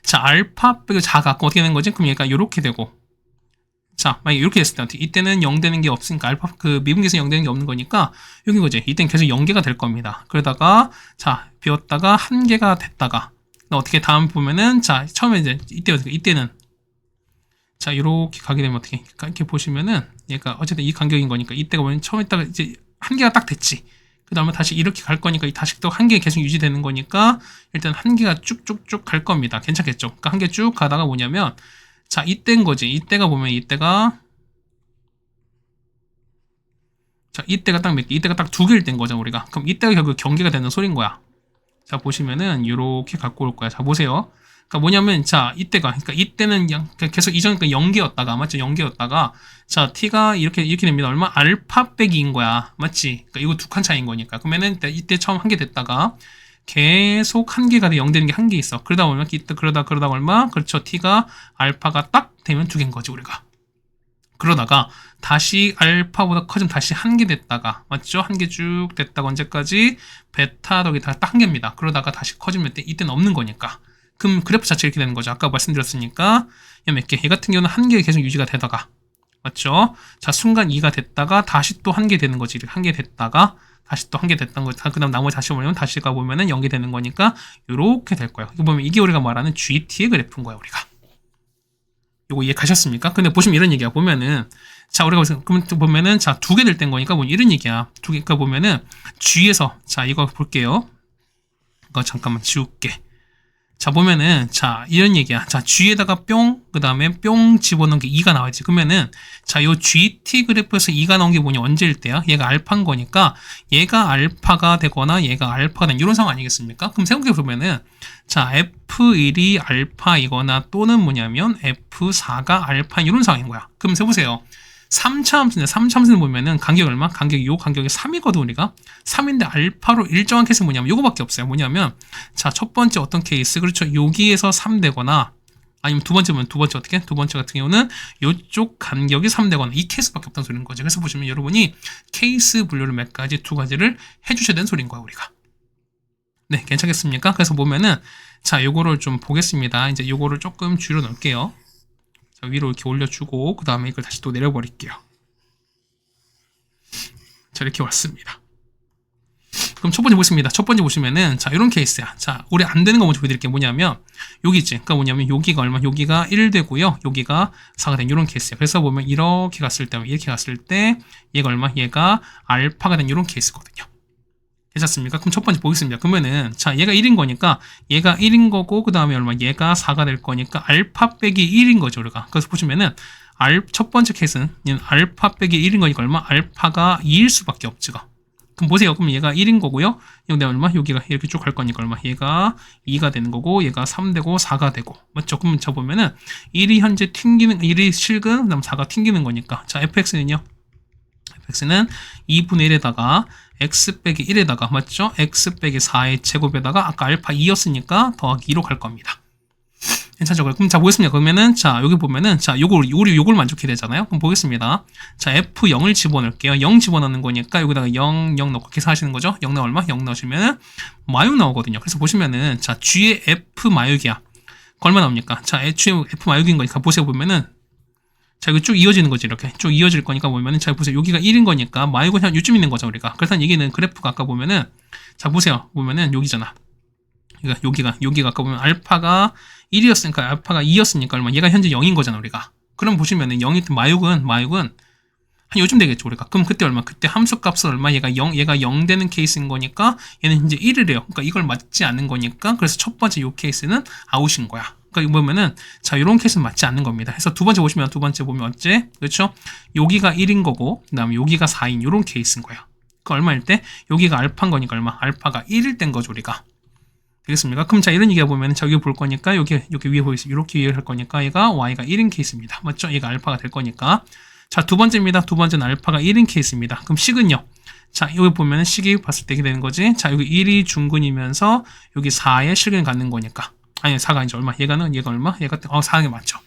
자, 알파 빼기 작아. 그럼 어떻게 되는 거지? 그럼 얘가 요렇게 되고, 자, 만약에 이렇게 됐을 때, 이때는 0 되는 게 없으니까, 알파, 미분계에서 0 되는 게 없는 거니까, 여긴 거지. 이때는 계속 0개가 될 겁니다. 그러다가, 자, 비웠다가, 1개가 됐다가, 어떻게 다음 보면은, 자, 처음에 이때는, 자, 이렇게 가게 되면 어떻게, 이렇게 보시면은, 얘가 어쨌든 이 간격인 거니까, 이때가 보면 처음에다가 이제 한 개가 딱 됐지. 그 다음에 다시 이렇게 갈 거니까 다시 또 한 개 계속 유지되는 거니까 일단 한 개가 쭉쭉쭉 갈 겁니다. 괜찮겠죠? 그러니까 한 개 쭉 가다가 뭐냐면 자 이때인 거지. 이때가 보면 이때가 자 이때가 딱 몇 개? 이때가 딱 두 개일 땐 거죠 우리가. 그럼 이때가 결국 경계가 되는 소린 거야. 자 보시면은 이렇게 갖고 올 거야. 자 보세요. 그러니까 뭐냐면 자 이때가 그러니까 이때는 계속 이전 그러니까 0개였다가 맞죠? 0개였다가 자 t가 이렇게 됩니다. 얼마? 알파 빼기 2인 거야. 맞지? 그러니까 이거 두 칸 차이인 거니까. 그러면은 이때 처음 한 개 됐다가 계속 한 개가 돼 0 되는 게 한 개 있어. 그러다 보면 이때 그러다 얼마? 그렇죠. t가 알파가 딱 되면 두 개인 거지 우리가. 그러다가 다시 알파보다 커지면 다시 한 개 됐다가 맞죠? 한 개 쭉 됐다가 언제까지? 베타 더하기 딱 한 개입니다. 그러다가 다시 커지면 이때는 없는 거니까. 그럼 그래프 자체 이렇게 되는 거죠. 아까 말씀드렸으니까 몇 개? 얘 같은 경우는 한 개 계속 유지가 되다가 맞죠? 자 순간 2가 됐다가 다시 또 한 개 되는 거지. 한 개 됐다가 다시 또 한 개 됐던 거. 그 다음 나머지 다시 보면 다시 가보면은 0개 되는 거니까 요렇게 될 거예요. 이거 보면 이게 우리가 말하는 GT의 그래프인 거야 우리가. 요거 이해 가셨습니까? 근데 보시면 이런 얘기야. 보면은 자 우리가 보면은 자 두 개 될 땐 거니까 뭐 이런 얘기야. 두 개가 보면은 G에서 자 이거 볼게요. 이거 잠깐만 지울게. 자 보면은 자 이런 얘기야. 자 G에다가 뿅 그 다음에 뿅 집어넣은 게 2가 나와야지. 그러면은 자 요 GT 그래프에서 2가 나온 게 뭐냐 언제일 때야? 얘가 알파인 거니까 얘가 알파가 되거나 얘가 알파가 되는 이런 상황 아니겠습니까? 그럼 생각해 보면은 자 F1이 알파이거나 또는 뭐냐면 F4가 알파 이런 상황인 거야. 그럼 해보세요. 3차 함수인데 3차 함수는 보면은 간격이 얼마? 간격이 요 간격이 3이거든 우리가. 3인데 알파로 일정한 케이스는 뭐냐면 요거밖에 없어요. 뭐냐면 자 첫 번째 어떤 케이스 그렇죠. 여기에서 3 되거나 아니면 두 번째 어떻게? 두 번째 같은 경우는 요쪽 간격이 3 되거나 이 케이스밖에 없다는 소리인 거죠. 그래서 보시면 여러분이 케이스 분류를 몇 가지 두 가지를 해주셔야 되는 소리인 거야 우리가. 네 괜찮겠습니까? 그래서 보면은 자 요거를 좀 보겠습니다. 이제 요거를 조금 줄여 놓을게요. 자, 위로 이렇게 올려주고 그 다음에 이걸 다시 또 내려버릴게요. 자 이렇게 왔습니다. 그럼 첫 번째 보겠습니다. 첫 번째 보시면은 자 이런 케이스야. 자 우리 안 되는 거 먼저 보여드릴게요. 뭐냐면 여기지. 그러니까 뭐냐면 여기가 얼마? 여기가 1 되고요. 여기가 4가 된 이런 케이스야. 그래서 보면 이렇게 갔을 때 이렇게 갔을 때 얘가 얼마? 얘가 알파가 된 이런 케이스거든요. 괜찮습니까? 그럼 첫 번째 보겠습니다. 그러면은 자 얘가 1인 거니까 얘가 1인 거고 그 다음에 얼마? 얘가 4가 될 거니까 알파 빼기 1인 거죠 우리가. 그래서 보시면은 첫 번째 케이스는 얘는 알파 빼기 1인 거니까 얼마? 알파가 2일 수밖에 없지. 그럼 보세요. 그럼 얘가 1인 거고요. 여기 얼마? 여기가 이렇게 쭉 갈 거니까 얼마? 얘가 2가 되는 거고 얘가 3 되고 4가 되고 맞죠? 그럼 저 보면은 1이 현재 튕기는 1이 실근 그다음 4가 튕기는 거니까 자 fx는요. fx는 2분의 1에다가 x 빼기 1에다가 맞죠? x 빼기 4의 제곱에다가 아까 알파 2였으니까 더하기 2로 갈 겁니다. 괜찮죠? 그럼 자 보겠습니다. 그러면은 자 여기 보면은 자 우리 요걸 만족해야 되잖아요. 그럼 보겠습니다. 자 F0을 집어넣을게요. 0 집어넣는 거니까 여기다가 0 넣고 계산하시는 거죠. 0 넣으면 얼마? 0 넣으시면 마육 나오거든요. 그래서 보시면은 자 G의 F 마육이야. 얼마 나옵니까? 자 G의 F 마육인 거니까 보세요. 보면은 자 이거 쭉 이어지는 거지. 이렇게 쭉 이어질 거니까 보면은 자 보세요. 여기가 1인 거니까 마육은 한 요쯤 있는 거죠 우리가. 그래서 얘기는 그래프가 아까 보면은 자 보세요. 보면은 여기잖아. 여기가 아까 보면 알파가 1이었으니까 알파가 2였으니까 얼마? 얘가 현재 0인 거잖아 우리가. 그럼 보시면은 0이 마육은 한 요즘 되겠죠 우리가. 그럼 그때 얼마? 그때 함수 값은 얼마? 얘가 0 되는 케이스인 거니까 얘는 이제 1이래요. 그러니까 이걸 맞지 않는 거니까 그래서 첫 번째 요 케이스는 아웃인 거야. 그러니까 이거 보면은 자 이런 케이스는 맞지 않는 겁니다. 그래서 두 번째 보면 어째? 그렇죠? 여기가 1인 거고 그다음에 여기가 4인 요런 케이스인 거야. 그 얼마일 때? 여기가 알파인 거니까 얼마? 알파가 1일 땐 거죠 우리가. 되겠습니까? 그럼 자 이런 얘기가 보면 자 여기 볼 거니까 여기 위에 보이시죠? 이렇게 이해를 할 거니까 얘가 y가 1인 케이스입니다. 맞죠? 얘가 알파가 될 거니까. 자 두 번째입니다. 두 번째는 알파가 1인 케이스입니다. 그럼 식은요? 자 여기 보면은 식이 봤을 때 이렇게 되는 거지. 자 여기 1이 중근이면서 여기 4의 실근을 갖는 거니까. 아니 4가 아니죠. 얼마? 얘가 얼마? 얘가 4가 맞죠.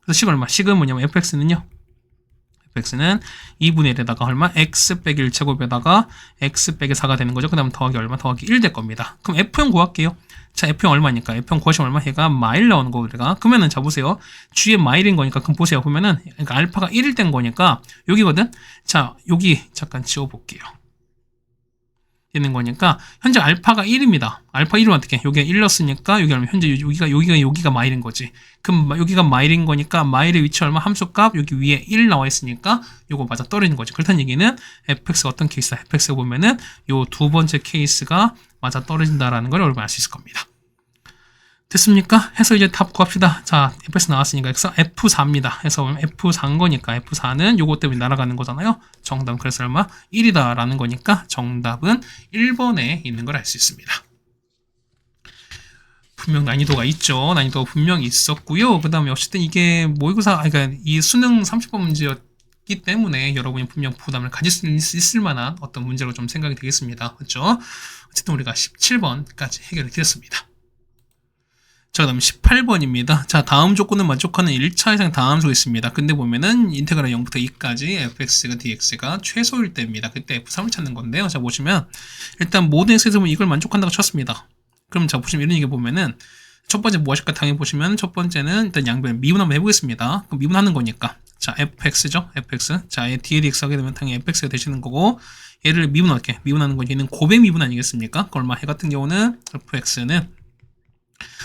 그래서 식 얼마? 식은 뭐냐면 fx는요. fx는 2분의 1에다가 얼마? x 빼기 1제곱에다가 x 빼기 4가 되는 거죠. 그 다음 더하기 얼마? 더하기 1 될 겁니다. 그럼 f형 구할게요. 자 f형 얼마니까? f형 구하시면 얼마? 얘가 마일 나오는 거 우리가. 그러면은 자 보세요. g의 마일인 거니까 그럼 보세요. 보면은 그러니까 알파가 1일 된 거니까 여기거든. 자 여기 잠깐 지워볼게요. 되는 거니까 현재 알파가 1입니다. 알파 1이면 어떻게? 여기가 1 넣었으니까 여기 얼마? 현재 여기가 마일인 거지. 그럼 여기가 마일인 거니까 마일의 위치 얼마? 함수값 여기 위에 1 나와 있으니까 요거 맞아 떨어지는 거지. 그렇다는 얘기는 fx가 어떤 케이스다? fx가 보면은 요 두 번째 케이스가 맞아 떨어진다라는 걸 여러분 알 수 있을 겁니다. 됐습니까? 해서 이제 답 구합시다. 자, fx 나왔으니까 f4입니다. 해서 f4인 거니까 f4는 요거 때문에 날아가는 거잖아요. 정답은 그래서 얼마? 1이다 라는 거니까 정답은 1번에 있는 걸 알 수 있습니다. 분명 난이도가 있죠. 난이도가 분명히 있었고요. 그 다음에 어쨌든 이게 모의고사, 그러니까 이 수능 30번 문제였기 때문에 여러분이 분명 부담을 가질 수 있을 만한 어떤 문제로 좀 생각이 되겠습니다. 그렇죠? 어쨌든 우리가 17번까지 해결이 되었습니다. 자, 그 다음 18번입니다. 자, 다음 조건은 만족하는 1차 이상 다함수가 있습니다. 근데 보면은 인테그랄 0부터 2까지 fx가 dx가 최소일 때입니다. 그때 f3을 찾는 건데요. 자, 보시면 일단 모든 x에서 보면 이걸 만족한다고 쳤습니다. 그럼 자, 보시면 이런 얘기 보면은 첫 번째 뭐 하실까? 당연히 보시면 첫 번째는 일단 양변 미분 한번 해보겠습니다. 그럼 미분하는 거니까 자, fx죠? fx. 자, 얘 dx 하게 되면 당연히 fx가 되시는 거고 얘를 미분할게. 미분하는 거 얘는 곱의 미분 아니겠습니까? 그 얼마? 해 같은 경우는 fx는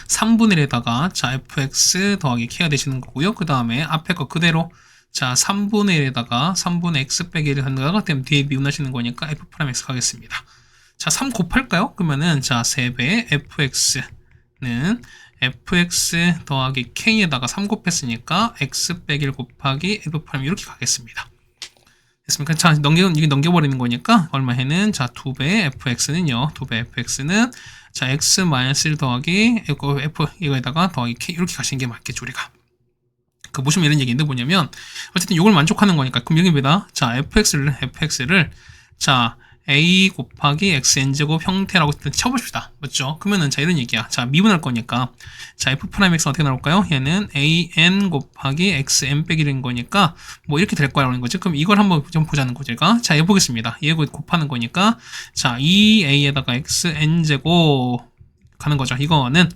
3분의 1에다가 자 fx 더하기 k가 되시는 거고요. 그 다음에 앞에 거 그대로 자 3분의 1에다가 3분의 x 빼기 1을 한다가 그다음 뒤에 미분하시는 거니까 f'(x) 하겠습니다. 자 3 곱할까요? 그러면은 자 3배의 fx는 fx 더하기 k에다가 3 곱했으니까 x 빼기 1 곱하기 f' 이렇게 가겠습니다. 됐습니까? 자, 이게 넘겨버리는 거니까, 얼마 해는, 자, 2배의 fx는요, 2배의 fx는, 자, x-1 더하기, 이거에다가 더하기 k, 이렇게 가시는 게 맞겠죠, 우리가. 그, 보시면 이런 얘기인데 뭐냐면, 어쨌든 이걸 만족하는 거니까, 그럼 여기입니다. 자, fx를, 자, a 곱하기 xn제곱 형태라고 쳐봅시다. 맞죠? 그러면은, 자, 이런 얘기야. 자, 미분할 거니까, 자, f'(x) 어떻게 나올까요? 얘는 an 곱하기 xn 빼기 1인 거니까, 뭐, 이렇게 될 거라는 거지. 그럼 이걸 한번 좀 보자는 거죠, 제가. 자, 해보겠습니다. 얘 곱하는 거니까, 자, 2a에다가 xn제곱 가는 거죠. 이거는,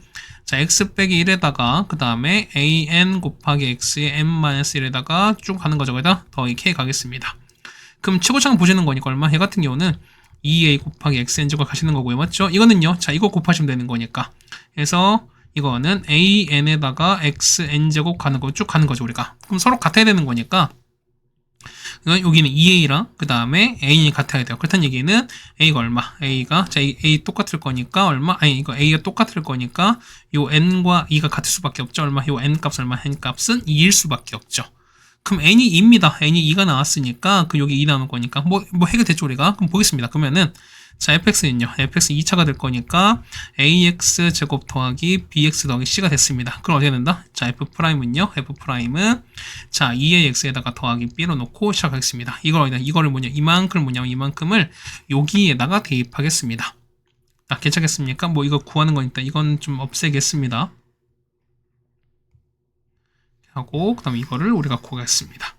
자, x 빼기 1에다가, 그 다음에 an 곱하기 x의 n-1에다가 쭉 가는 거죠. 거기다 더하기 k 가겠습니다. 그럼 최고차항 보시는 거니까 얼마? 얘 같은 경우는 2a 곱하기 xn제곱 가시는 거고요. 맞죠? 이거는요. 자, 이거 곱하시면 되는 거니까. 그래서 이거는 an에다가 xn제곱 가는 거 쭉 가는 거죠, 우리가. 그럼 서로 같아야 되는 거니까 여기는 2a랑 그 다음에 a이 같아야 돼요. 그렇다는 얘기는 a가 얼마? a가 자, a 똑같을 거니까 얼마? 아니, 이거 a가 똑같을 거니까 요 n과 2가 같을 수밖에 없죠. 얼마? 요 n 값은 얼마? n 값은 2일 수밖에 없죠. 그럼 n이 2입니다. n이 2가 나왔으니까 그 여기 2 나오는 거니까 뭐 해결됐죠 우리가? 그럼 보겠습니다. 그러면은 자 fx는요. fx 2차가 될 거니까 ax 제곱 더하기 bx 더하기 c가 됐습니다. 그럼 어떻게 된다? 자 f'은요. f'은 자 2ax에다가 더하기 b로 놓고 시작하겠습니다. 이거를 뭐냐? 이만큼을 여기에다가 대입하겠습니다. 아, 괜찮겠습니까? 뭐 이거 구하는 거니까 이건 좀 없애겠습니다. 하고 그다음에 이거를 우리가 구하겠습니다.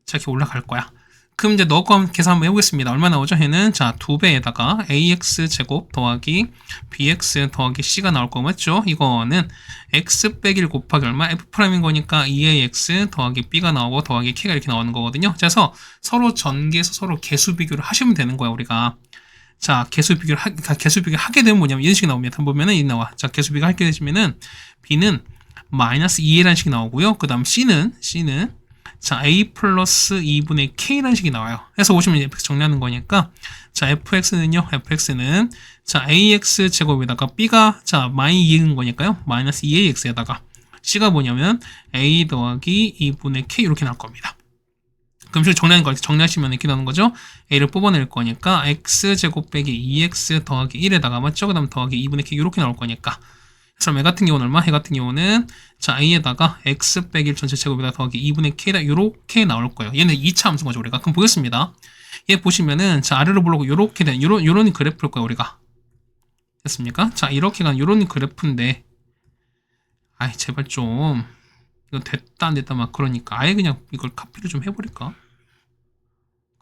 자 이렇게 올라갈 거야. 그럼 이제 넣고 계산 한번 해보겠습니다. 얼마 나오죠? 얘는 자 2배에다가 ax 제곱 더하기 bx 더하기 c가 나올 거 맞죠? 이거는 x 빼기 1 곱하기 얼마? f'인 거니까 2ax 더하기 b가 나오고 더하기 k가 이렇게 나오는 거거든요. 그래서 서로 전개해서 서로 개수 비교를 하시면 되는 거야 우리가. 자 개수 비교를 하게 되면 뭐냐면 이런 식이 나옵니다. 보면은 이 나와. 자 개수 비교 하게 되시면은 b는 마이너스 2a라는 식이 나오고요. 그 다음 C는 자 a 플러스 2분의 k라는 식이 나와요. 그래서 보시면 fx 정리하는 거니까 자 fx는요. fx는 자 ax 제곱에다가 b가 자 마이 2인 거니까요. 마이너스 2ax에다가 c가 뭐냐면 a 더하기 2분의 k 이렇게 나올 겁니다. 그럼 정리하는 거 정리하시면 이렇게 나오는 거죠. a를 뽑아낼 거니까 x 제곱 빼기 2x 더하기 1에다가 맞죠? 그 다음 더하기 2분의 k 이렇게 나올 거니까 그럼 해 같은 경우는 얼마? 해 같은 경우는 자 a에다가 x 빼기 1 전체 제곱에다 더하기 2분의 k다 이렇게 나올 거예요. 얘는 2차 함수인 거죠 우리가. 그럼 보겠습니다. 얘 보시면은 자 아래로 보려고 요렇게 된 요런 그래프일 거예요 우리가. 됐습니까? 자 이렇게 간 요런 그래프인데 아이 제발 좀 이거 됐다 안 됐다 막 그러니까 아예 그냥 이걸 카피를 좀 해버릴까?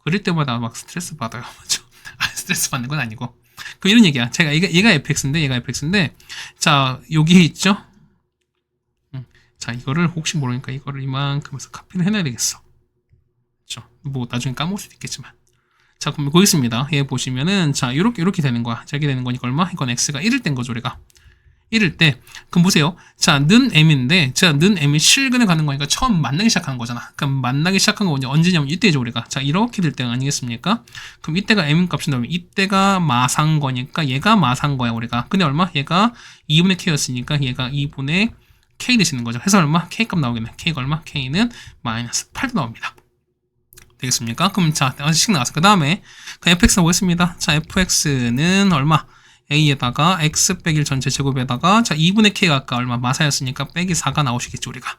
그릴 때마다 막 스트레스 받아요. 맞죠? 아 스트레스 받는 건 아니고. 그 이런 얘기야. 제가 얘가 fx인데 자 여기 있죠. 자 이거를 혹시 모르니까 이거를 이만큼에서 카피를 해놔야 되겠어. 그렇죠? 뭐 나중에 까먹을 수도 있겠지만 자, 그럼 보겠습니다. 얘 보시면은, 자, 이렇게 되는 거야. 자, 이렇게 되는 거니까 얼마? 이건 x가 1일 땐 거죠, 우리가. 1일 때. 그럼 보세요. 자, 는 m인데, 자, 는 m이 실근에 가는 거니까 처음 만나기 시작하는 거잖아. 그럼 만나기 시작한 거 언제냐면 이때죠, 우리가. 자, 이렇게 될 때가 아니겠습니까? 그럼 이때가 m 값이 나오면 이때가 마산 거니까 얘가 마산 거야, 우리가. 근데 얼마? 얘가 2분의 k였으니까 얘가 2분의 k 되시는 거죠. 해서 얼마? k 값 나오겠네. k가 얼마? k는 마이너스 8도 나옵니다. 되겠습니까? 그럼 자, 식 나왔어. 그 다음에 fx 보겠습니다. 자, fx는 얼마? a에다가 x 빼기 1 전체 제곱에다가 자 2분의 k가 아까 얼마? 마사였으니까 빼기 4가 나오시겠죠, 우리가.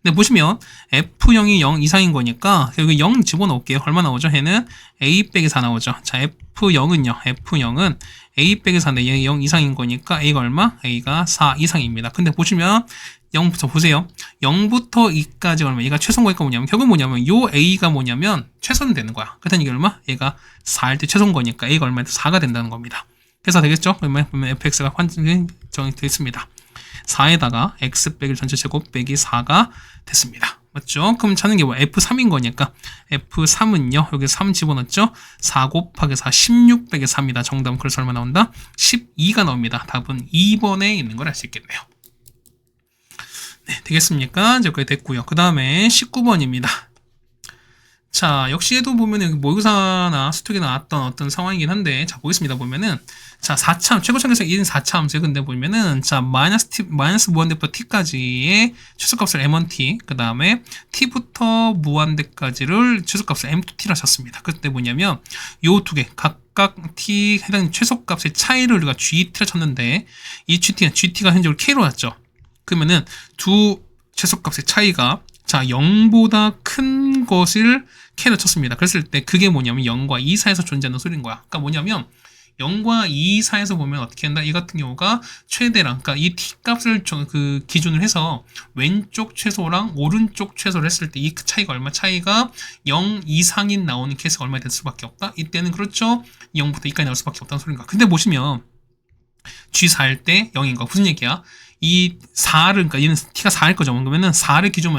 근데 보시면 f0이 0 이상인 거니까 여기 0 집어넣을게요. 얼마 나오죠? 얘는 a 빼기 4 나오죠. 자, f0은 a 빼기 4인데 얘 0 이상인 거니까 a가 얼마? a가 4 이상입니다. 근데 보시면 0부터 보세요. 0부터 2까지 얼마? 얘가 최소인 거니까 뭐냐면 결국 뭐냐면 요 a가 뭐냐면 최소는 되는 거야. 그렇다는 이게 얼마? 얘가 4일 때 최소인 거니까 a가 얼마에도 4가 된다는 겁니다. 그래서 되겠죠? 그러면 fx가 환경이 정해있습니다. 4에다가 x 빼기 전체 제곱 빼기 4가 됐습니다. 맞죠? 그럼 찾는 게 뭐 f3인 거니까 f3은요. 여기 3 집어넣었죠? 4 곱하기 4 16 빼기 4입니다. 정답은 그래서 얼마 나온다? 12가 나옵니다. 답은 2번에 있는 걸 알 수 있겠네요. 네, 되겠습니까? 이제 여기까지 됐고요. 그 다음에 19번입니다. 자, 역시 얘도 보면 여기 모의고사나 수특에 나왔던 어떤 상황이긴 한데, 자, 보겠습니다. 보면은, 자, 4차, 최고차계에서 1인 4차 함수. 근데 보면은, 자, 마이너스 무한대부터 t까지의 최소값을 m1t, 그 다음에 t부터 무한대까지를 최소값을 m2t라 쳤습니다. 그때 뭐냐면, 요 두 개, 각각 t 해당 최소값의 차이를 우리가 gt라 쳤는데, 이 gt가 현재로 k로 났죠. 그러면은, 두 최소값의 차이가 자, 0보다 큰 것을 k로 쳤습니다. 그랬을 때 그게 뭐냐면 0과 2 사이에서 존재하는 소리인 거야. 그러니까 뭐냐면 0과 2 사이에서 보면 어떻게 한다? 이 같은 경우가 최대랑, 그러니까 이 t 값을 그 기준으로 해서 왼쪽 최소랑 오른쪽 최소를 했을 때 이 차이가 얼마? 차이가 0 이상인 나오는 케이스가 얼마 될 수밖에 없다? 이때는 그렇죠. 0부터 2까지 나올 수밖에 없다는 소리인가. 근데 보시면 G4일 때 0인 거. 무슨 얘기야? 이 4를, 그러니까 얘는 t가 4일 거죠. 그러면은 4를 기준으로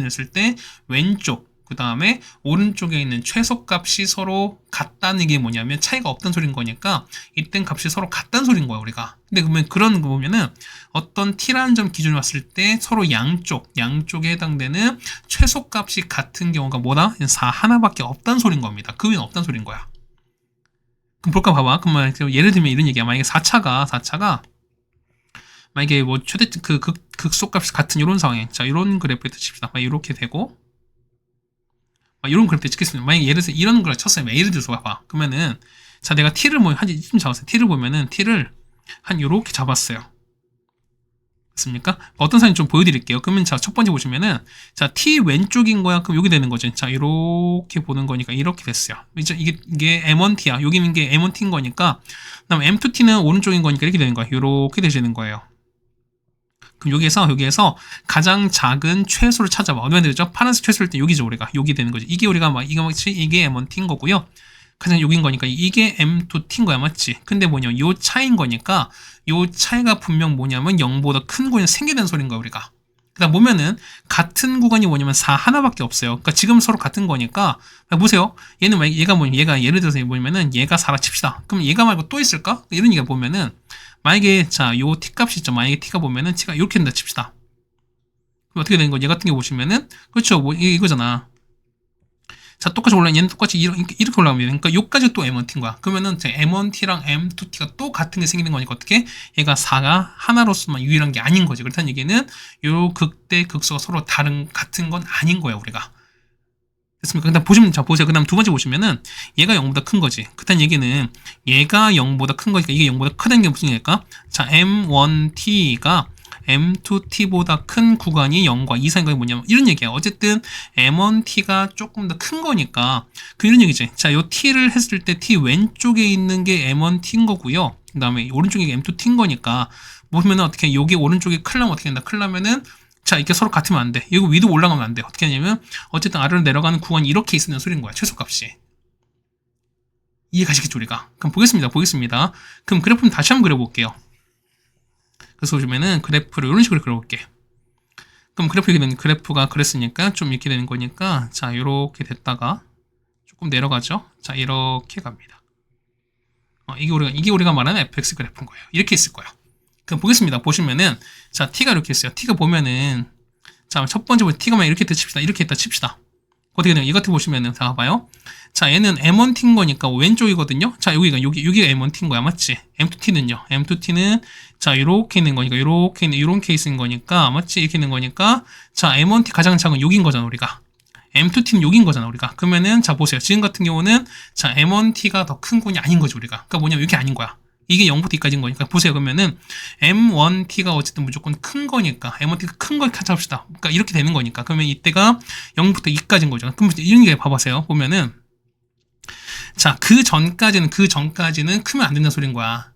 했을 때 왼쪽, 그 다음에 오른쪽에 있는 최소값이 서로 같다는 게 뭐냐면 차이가 없다는 소리인 거니까 이땐 값이 서로 같다는 소리인 거야, 우리가. 근데 그러면 그런 거 보면은 어떤 t라는 점 기준으로 봤을 때 서로 양쪽에 해당되는 최소값이 같은 경우가 뭐다? 4 하나밖에 없다는 소리인 겁니다. 그 위는 없다는 소리인 거야. 그럼 볼까 봐봐. 그러면 예를 들면 이런 얘기야. 만약에 4차가 만약에 뭐 최대 극소값이 같은 이런 상황에 자 이런 그래프에 칩시다. 이렇게 되고 이런 그래프에 찍겠습니다. 만약에 예를 들어서 이런 걸 쳤어요. 예를 들어서 봐봐. 그러면은 자 내가 t를 뭐 한 좀 잡았어요. t를 보면은 t를 한 요렇게 잡았어요. 맞습니까? 어떤 사진 좀 보여드릴게요. 그러면 자 첫 번째 보시면은 자 t 왼쪽인 거야. 그럼 여기 되는 거죠. 자 이렇게 보는 거니까 이렇게 됐어요. 이게 m1t야. 여기 있는 게 m1t인 거니까 그다음 m2t는 오른쪽인 거니까 이렇게 되는 거야. 이렇게 되시는 거예요. 그럼 여기에서 가장 작은 최소를 찾아봐. 어디가 되죠? 파란색 최소일 때 여기죠, 우리가. 여기 되는 거죠. 이게 우리가 이게 m1t인 거고요. 가장 여기인 거니까 이게 m2t인 거야, 맞지? 근데 뭐냐, 요 차이인 거니까 요 차이가 분명 뭐냐면 0보다 큰 구간이 생기는 소리인 거야, 우리가. 그다음 보면은 같은 구간이 뭐냐면 4 하나밖에 없어요. 그러니까 지금 서로 같은 거니까 보세요. 얘가 예를 들어서 뭐냐면은 얘가 4라 칩시다. 그럼 얘가 말고 또 있을까? 이런 얘기가 보면은 만약에 자 요 t 값이 있죠. 만약에 t가 보면은 t가 이렇게 된다 칩시다. 그럼 어떻게 되는 거냐? 얘 같은 게 보시면은 그렇죠. 뭐 이거잖아. 자 똑같이 올라가면 얘는 똑같이 이렇게 올라가면 그러니까 요까지 또 m1t인 거야. 그러면은 m1t랑 m2t가 또 같은 게 생기는 거니까 어떻게? 얘가 4가 하나로서만 유일한 게 아닌 거지. 그렇다는 얘기는 요 극대 극소가 서로 같은 건 아닌 거야, 우리가. 됐습니까? 그다음 보시면 자 보세요. 그다음 두 번째 보시면은 얘가 0보다 큰 거지. 그렇다는 얘기는 얘가 0보다 큰 거니까 이게 0보다 크다는 게 무슨 얘기일까? 자 m1t가 m2t보다 큰 구간이 0과 2 사이인 게 뭐냐면 이런 얘기야. 어쨌든 m1t가 조금 더 큰 거니까 이런 얘기지. 자 요 t를 했을 때 t 왼쪽에 있는 게 m1t인 거고요. 그 다음에 오른쪽에 m2t인 거니까 보면은 어떻게 여기 오른쪽에 클 나면 어떻게 된다? 클 나면은 자, 이게 서로 같으면 안 돼. 이거 위로 올라가면 안 돼. 어떻게 하냐면, 어쨌든 아래로 내려가는 구간이 이렇게 있는 소리인 거야. 최소값이. 이해 가시겠죠, 우리가? 그럼 보겠습니다. 그럼 그래프는 다시 한번 그려볼게요. 그래서 보시면은 그래프를 이런 식으로 그려볼게. 그럼 그래프가 그랬으니까 좀 이렇게 되는 거니까, 자, 이렇게 됐다가, 조금 내려가죠. 자, 이렇게 갑니다. 이게 우리가 말하는 fx 그래프인 거예요. 이렇게 있을 거예요. 그럼 보겠습니다. 보시면은, 자, t가 이렇게 있어요. t가 보면은, 자, 첫 번째 t가 만 이렇게 있다 칩시다. 이렇게 있다 칩시다. 어떻게 되냐? 이 같은 보시면은, 자, 봐봐요. 자, 얘는 M1T인 거니까 왼쪽이거든요. 자, 여기가 M1T인 거야. 맞지? M2T는요. M2T는, 자, 요렇게 있는 거니까, 요런 케이스인 거니까, 맞지? 이렇게 있는 거니까, 자, M1T 가장 작은 여기인 거잖아, 우리가. M2T는 여기인 거잖아, 우리가. 그러면은, 자, 보세요. 지금 같은 경우는, 자, M1T가 더 큰 건이 아닌 거죠, 우리가. 그러니까 뭐냐면, 이게 아닌 거야. 이게 0부터 2까지인 거니까. 보세요. 그러면은, M1T가 어쨌든 무조건 큰 거니까, M1T가 큰 걸 찾아봅시다. 그러니까 이렇게 되는 거니까. 그러면 이때가 0부터 2까지인 거죠. 그럼 이런 게 봐보세요. 보면은, 자, 그 전까지는 크면 안 된다는 소리인 거야.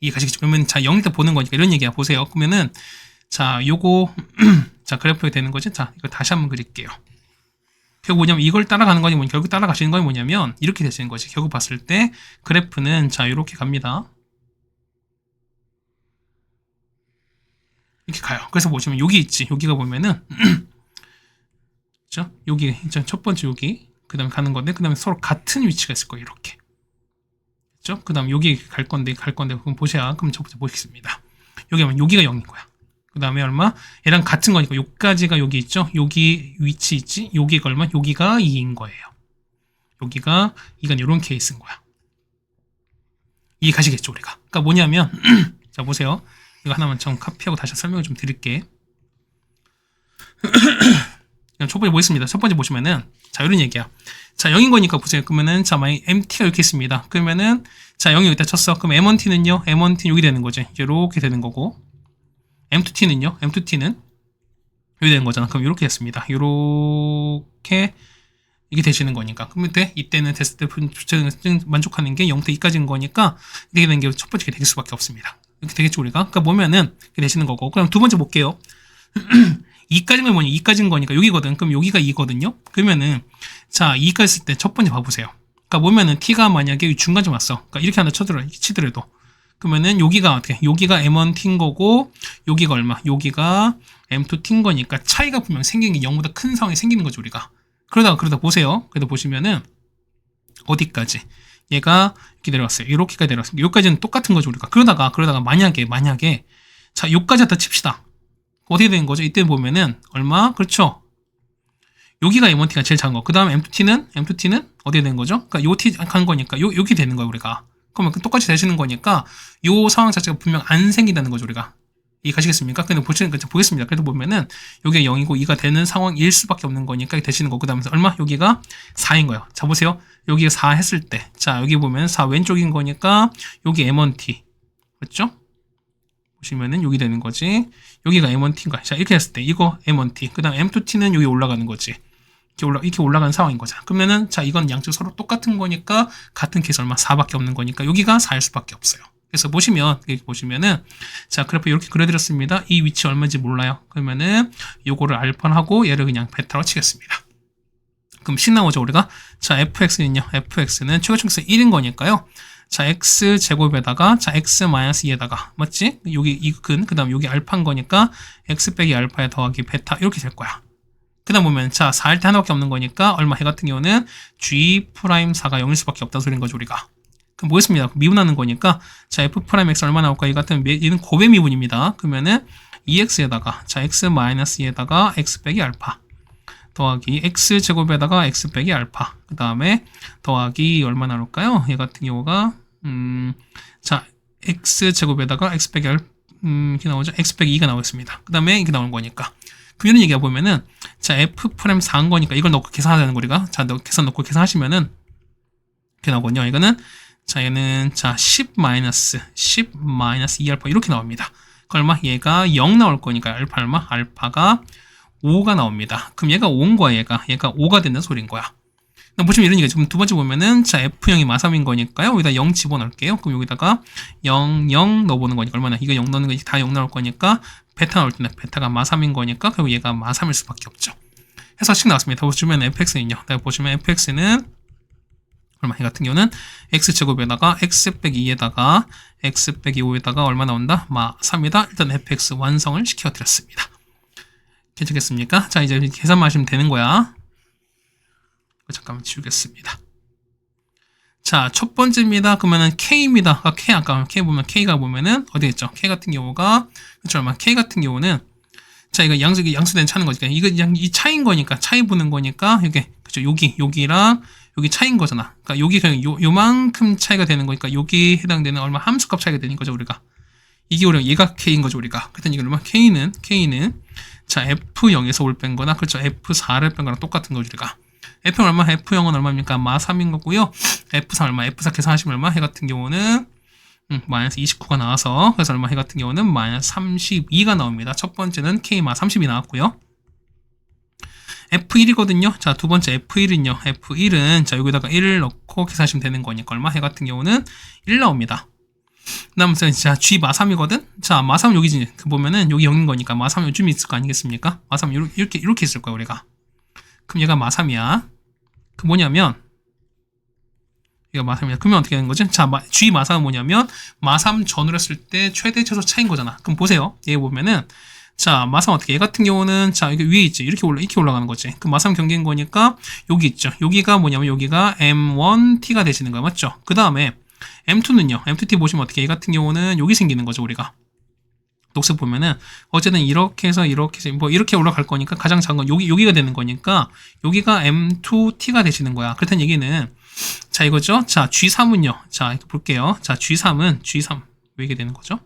이해 가시겠죠? 그러면, 자, 0일 때 보는 거니까 이런 얘기야. 보세요. 그러면은, 자, 요거, 자, 그래프에 되는 거지? 자, 이거 다시 한번 그릴게요. 결국 뭐냐면 이걸 따라가는 거니 뭐냐, 결국 따라가시는 건 뭐냐면 이렇게 되시는 거지. 결국 봤을 때 그래프는 자, 이렇게 갑니다. 이렇게 가요. 그래서 보시면 여기 있지. 여기가 보면은 그죠? 여기 첫 번째 여기 그 다음에 가는 건데 그 다음에 서로 같은 위치가 있을 거예요. 이렇게. 그죠? 그 다음 여기 갈 건데 그럼 보셔야. 그럼 첫 번째 보시겠습니다. 여기 하면 여기가 0인 거야. 그 다음에 얼마? 얘랑 같은 거니까 요까지가 여기 있죠? 여기 위치 있지? 여기가 얼마? 여기가 2인 거예요. 여기가 이건 이런 케이스인 거야. 이해 가시겠죠, 우리가? 그러니까 뭐냐면 자, 보세요. 이거 하나만 좀 카피하고 다시 설명을 좀 드릴게. 첫 번째 보겠습니다. 첫 번째 보시면은 자, 이런 얘기야. 자, 0인 거니까 보세요. 그러면은 자, 만약 MT가 이렇게 있습니다. 그러면은 자, 0이 여기다 쳤어. 그럼 M1T는요? M1T는 여기 되는 거지. 이렇게 되는 거고. M2T는요? M2T는 여기 되는 거잖아. 그럼 이렇게 됐습니다. 이렇게 이게 되시는 거니까. 그럼 이때는 됐을 때 만족하는 게 0부터 2까지인 거니까 이렇게 되는 게 첫 번째 게 될 수밖에 없습니다. 이렇게 되겠죠, 우리가? 그러니까 보면은 이렇게 되시는 거고. 그럼 두 번째 볼게요. 2까지는 뭐냐? 2까지인 거니까 여기거든. 그럼 여기가 2거든요. 그러면은 자, 2까지 있을 때 첫 번째 봐보세요. 그러니까 보면은 t가 만약에 중간쯤 왔어. 그러니까 이렇게 하나 치더라도 그러면은 여기가 어떻게? 여기가 M1T인 거고 여기가 얼마? 여기가 M2T인 거니까 차이가 분명 생기는 게 0보다 큰 상황이 생기는 거죠, 우리가. 그러다 보세요. 그러다 보시면은 어디까지? 얘가 이렇게 내려왔어요. 이렇게까지 내려왔어요. 여기까지는 똑같은 거죠, 우리가. 그러다가 만약에 자, 여기까지 갖다 칩시다. 어떻게 되는 거죠? 이때 보면은 얼마? 그렇죠. 여기가 M1T가 제일 작은 거. 그 다음 M2T는 어떻게 되는 거죠? 그러니까 요 T 간 거니까 여기 되는 거예요, 우리가. 그러면 똑같이 되시는 거니까 요 상황 자체가 분명 안 생긴다는 거죠, 우리가. 이해 가시겠습니까? 근데 보겠습니다. 그래도 보면은 여기가 0이고 2가 되는 상황일 수밖에 없는 거니까 되시는 거고, 그 다음에 얼마? 여기가 4인 거예요. 자, 보세요. 여기가 4 했을 때, 자, 여기 보면 4 왼쪽인 거니까 여기 M1T. 그렇죠? 보시면은 여기 되는 거지. 여기가 M1T인가. 자, 이렇게 했을 때 이거 M1T. 그 다음 M2T는 여기 올라가는 거지. 이렇게 올라가는 상황인 거잖아. 그러면은 자, 이건 양쪽 서로 똑같은 거니까 같은 케이스 얼마? 4밖에 없는 거니까 여기가 4일 수밖에 없어요. 그래서 보시면은 자, 그래프 이렇게 그려드렸습니다. 이 위치 얼마인지 몰라요. 그러면은 요거를 알파를 하고 얘를 그냥 베타로 치겠습니다. 그럼 식 나오죠, 우리가? 자, fx는 최고층수 1인 거니까요. 자, x 제곱에다가 자, x 마이너스 2에다가 맞지? 여기 이 근, 그 다음 여기 알파인 거니까 x 빼기 알파에 더하기 베타 이렇게 될 거야. 그 다음 보면 자, 4할 때 하나밖에 없는 거니까 얼마? 해 같은 경우는 g'4가 0일 수밖에 없다는 소리인 거죠, 우리가. 그럼 뭐겠습니다. 미분하는 거니까 자, f'x 얼마 나올까? 이 같은 얘는 곱의 미분입니다. 그러면은 2x에다가 자, x 마이너스 2에다가 x 빼기 알파 더하기 x 제곱에다가 x 빼기 알파 그 다음에 더하기 얼마 나올까요? 얘 같은 경우가 자, x 제곱에다가 x 빼기 이렇게 나오죠? x 빼기 2가 나오겠습니다. 그 다음에 이게 나오는 거니까. 그럼 이런 얘기가 보면은 자, f'4인 거니까 이걸 넣고 계산하자는 거, 우리가. 자, 계산 넣고 계산하시면은 이렇게 나오거든요. 이거는 자, 얘는 자, 10 마이너스 2알파 이렇게 나옵니다. 그 얼마? 얘가 0 나올 거니까 알파 얼마? 알파가 5가 나옵니다. 그럼 얘가 5인 거야, 얘가 5가 된다는 소리인 거야. 보시면 이런 얘기죠. 그럼 두 번째 보면은 자, F0이 마3인 거니까요. 여기다 0 집어넣을게요. 그럼 여기다가 0, 0 넣어보는 거니까 얼마나? 이거 0 넣는 거 다 0 나올 거니까 베타 나올 때는 베타가 마3인 거니까 결국 얘가 마3일 수밖에 없죠. 해서 식 나왔습니다. 보시면 fx는요. 보시면 fx는 얼마? 이 같은 경우는 x제곱에다가 x 빼기 2에다가 x 빼기 5에다가 얼마 나온다? 마3이다. 일단 fx 완성을 시켜드렸습니다. 괜찮겠습니까? 자, 이제 계산만 하시면 되는 거야. 잠깐만 지우겠습니다. 자, 첫 번째입니다. 그러면은 K입니다. 아까 K 보면 K가 보면은 어디 있죠? K 같은 경우가 그렇죠. K 같은 경우는 자, 이거 양수된 차는 거니까 이거 이 차인 거니까 차이 보는 거니까 이게 그죠? 여기랑 여기 차인 거잖아. 그러니까 여기 그냥 요만큼 차이가 되는 거니까 여기 해당되는 얼마 함수값 차이가 되는 거죠, 우리가. 이게 우리가 얘가 K인 거죠, 우리가. 그랬더니 이거 얼마? K는 자, F0에서 올 뺀 거나 그렇죠. F4를 뺀 거랑 똑같은 거죠, 우리가. F0 얼마? F0은 얼마입니까? 마 3인 거고요. F4 얼마? F4 계산하시면 얼마? 해 같은 경우는 마이너스 29가 나와서 그래서 얼마 해 같은 경우는 마이너스 32가 나옵니다. 첫 번째는 K 마 30이 나왔고요. F1이거든요. 자, 두 번째 F1은요. F1은 자, 여기다가 1을 넣고 계산하시면 되는 거니까 얼마 해 같은 경우는 1 나옵니다. 그다음에 자, G 마 3이거든. 자, 마 3 여기지. 그 보면은 여기 0인 거니까 마 3 요즘에 있을 거 아니겠습니까? 마 3 이렇게 있을 거야, 우리가. 그럼 얘가 마 3이야. 그 뭐냐면 얘가 마 3이야. 그러면 어떻게 되는 거지? 자, G 마 3은 뭐냐면 마 3 전후로 했을 때 최대 최소 차인 거잖아. 그럼 보세요. 얘 보면은 자, 마 3 어떻게? 얘 같은 경우는 자, 여기 위에 있지. 이렇게 올라가는 거지. 그럼 마 3 경계인 거니까 여기 있죠. 여기가 뭐냐면 여기가 M1T가 되시는 거야. 맞죠? 그 다음에 M2는요. M2T 보시면 어떻게? 얘 같은 경우는 여기 생기는 거죠, 우리가. 녹색 보면은 어쨌든 이렇게 해서 뭐 이렇게 올라갈 거니까 가장 작은 건 여기가 되는 거니까 여기가 M2T가 되시는 거야. 그렇다는 얘기는 자, 이거죠. 자, G3은요. 자, 이렇게 볼게요. 자, G3 왜 이게 되는 거죠?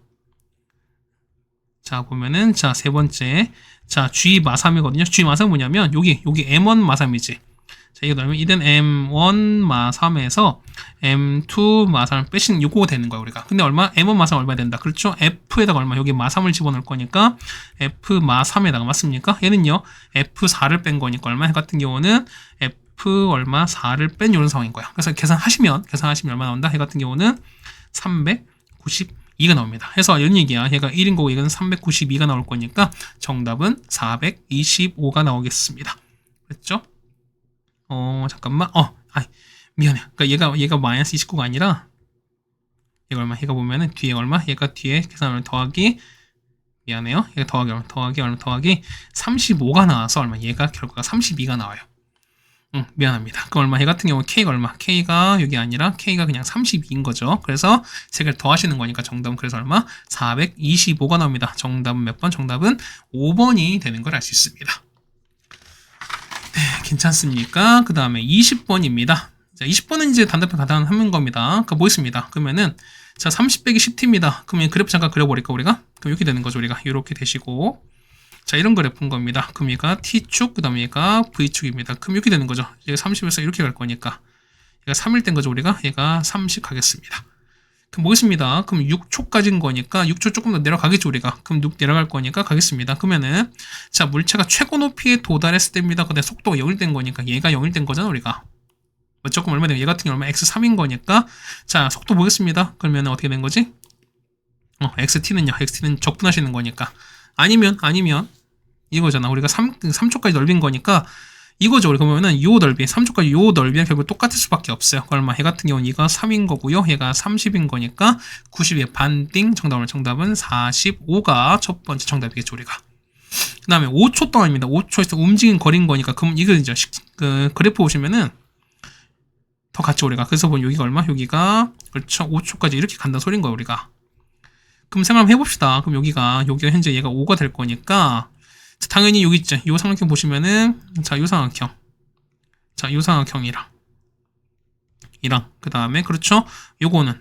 자, 보면은 자, 세 번째. 자, G 마3이거든요. G 마3은 뭐냐면 여기 M1 마3이지. 자, 이거 넣으면 이든 M1 마3에서 M2 마3을 빼신 요거 되는 거야, 우리가. 근데 얼마? M1 마3 얼마 된다? 그렇죠? F에다가 얼마? 여기 마3을 집어넣을 거니까 F 마3에다가 맞습니까? 얘는요. F4를 뺀 거니까 얼마? 같은 경우는 F 얼마? 4를 뺀 이런 상황인 거야. 그래서 계산하시면 얼마 나온다? 해 같은 경우는 392가 나옵니다. 해서 이런 얘기야. 얘가 1인 거고 이건 392가 나올 거니까 정답은 425가 나오겠습니다. 그랬죠? 잠깐만. 미안해. 그러니까 얘가 마이너스 29가 아니라 얘가 얼마? 얘가 보면은 뒤에 얼마? 얘가 뒤에 계산하면 더하기 미안해요. 얘가 더하기 35가 나와서 얼마? 얘가 결과가 32가 나와요. 미안합니다. 그 얼마? 얘 같은 경우 K가 얼마? K가 여기 아니라 K가 그냥 32인 거죠. 그래서 세 개를 더하시는 거니까 정답은 그래서 얼마? 425가 나옵니다. 정답은 몇 번? 정답은 5번이 되는 걸 알 수 있습니다. 네, 괜찮습니까? 그 다음에 20번입니다. 자, 20번은 이제 단답형 가능한 겁니다. 그러니까 뭐 있습니다. 그러면은 자, 30 빼기 10t입니다. 그러면 그래프 잠깐 그려버릴까 우리가? 그럼 이렇게 되는 거죠, 우리가. 이렇게 되시고 자, 이런 그래프인 겁니다. 그럼 얘가 T축, 그 다음에 얘가 V축입니다. 그럼 이렇게 되는 거죠. 얘가 30에서 이렇게 갈 거니까 얘가 3일 된 거죠, 우리가. 얘가 30 가겠습니다. 그럼 뭐겠습니다. 그럼 6초까지인 거니까 6초 조금 더 내려가겠죠, 우리가. 그럼 6 내려갈 거니까 가겠습니다. 그러면은 자, 물체가 최고 높이에 도달했을 때입니다. 근데 속도가 0일 된 거니까 얘가 0일 된 거잖아, 우리가. 조금 얼마 되면 얘 같은 경우 얼마? x3인 거니까 자, 속도 보겠습니다. 그러면 어떻게 된 거지? xt는요. xt는 적분하시는 거니까 아니면 이거잖아. 우리가 3초까지 넓인 거니까 이거죠. 우리 그러면은 요 넓이 3초까지 요 넓이랑 결국 똑같을 수밖에 없어요. 얼마? 얘 같은 경우는 얘가 3인 거고요. 얘가 30인 거니까 90의 반띵 정답은 45가 첫 번째 정답이겠죠, 우리가. 그 다음에 5초 동안입니다. 5초에서 움직인 거리인 거니까 그럼 이거 이제 그 그래프 보시면은 더 같죠, 우리가. 그래서 보면 여기가 얼마? 여기가 그렇죠. 5초까지 이렇게 간다는 소리인 거예요, 우리가. 그럼 생각 한번 해봅시다. 그럼 여기가 현재 얘가 5가 될 거니까 당연히 여기 있죠. 요 삼각형 보시면은 자, 요 삼각형이랑 그 다음에 그렇죠. 요거는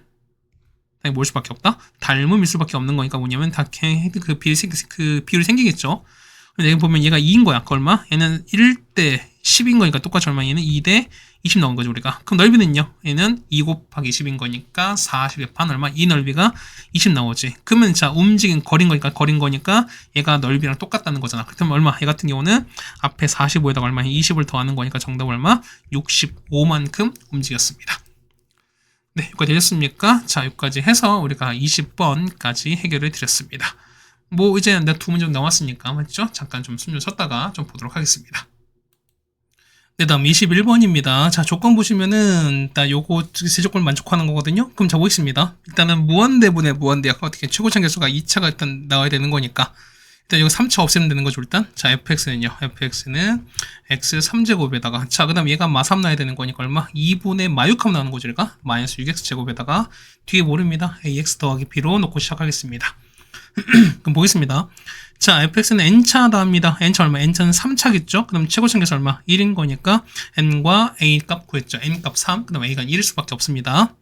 당연히 뭘 수밖에 없다. 닮음일 수밖에 없는 거니까 뭐냐면 다 그 비율이 생기겠죠. 근데 여기 보면 얘가 2인 거야. 그 얼마? 얘는 1대 10인 거니까 똑같이 얼마? 얘는 2대 20 나온 거죠, 우리가. 그럼 넓이는요? 얘는 2 곱하기 10인 거니까 40의 반 얼마? 이 넓이가 20 나오지. 그러면 자, 움직인 거린 거니까 얘가 넓이랑 똑같다는 거잖아. 그러면 얼마? 얘 같은 경우는 앞에 45에다가 얼마? 20을 더하는 거니까 정답 얼마? 65만큼 움직였습니다. 네, 여기까지 되셨습니까? 자, 여기까지 해서 우리가 20번까지 해결을 드렸습니다. 뭐 이제 내가 두 문제 나왔으니까 맞죠? 잠깐 좀 숨 좀 쉬었다가 좀 보도록 하겠습니다. 네, 다음 21번입니다. 자, 조건 보시면은 일단 요거 세 조건을 만족하는 거거든요. 그럼 자, 보겠습니다. 일단은 무한대분의 무한대역 어떻게 최고차 개수가 2차가 일단 나와야 되는 거니까 일단 여기 3차 없애면 되는 거죠, 일단. 자, fx는요. fx는 x 3제곱에다가, 자, 그 다음 얘가 마3 나야 되는 거니까 얼마? 2분의 마6하면 나오는 거죠, 얘가. 마이너스 6x 제곱에다가, 뒤에 모릅니다. ax 더하기 b로 놓고 시작하겠습니다. 그럼 보겠습니다. 자, fx는 n차 나옵니다. n차 얼마? n차는 3차겠죠? 그럼 최고층계수 얼마? 1인 거니까, n과 a 값 구했죠. n 값 3, 그 다음 a가 1일 수밖에 없습니다.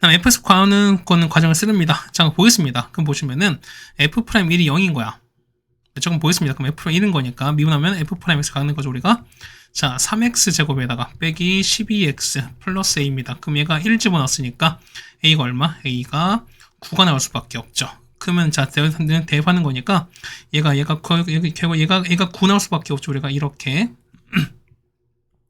다음 fx 구하는 거는 과정을 쓰릅니다. 자, 보겠습니다. 그럼 보시면은 f'1이 0인 거야. 조금 보겠습니다. 그럼 f'1인 거니까 미분하면 f'x 가는 거죠, 우리가. 자, 3x 제곱에다가 빼기 12x 플러스 a입니다. 그럼 얘가 1 집어넣었으니까 a가 얼마? a가 9가 나올 수밖에 없죠. 그러면 자, 대입하는 거니까 얘가 9 나올 수밖에 없죠. 우리가 이렇게.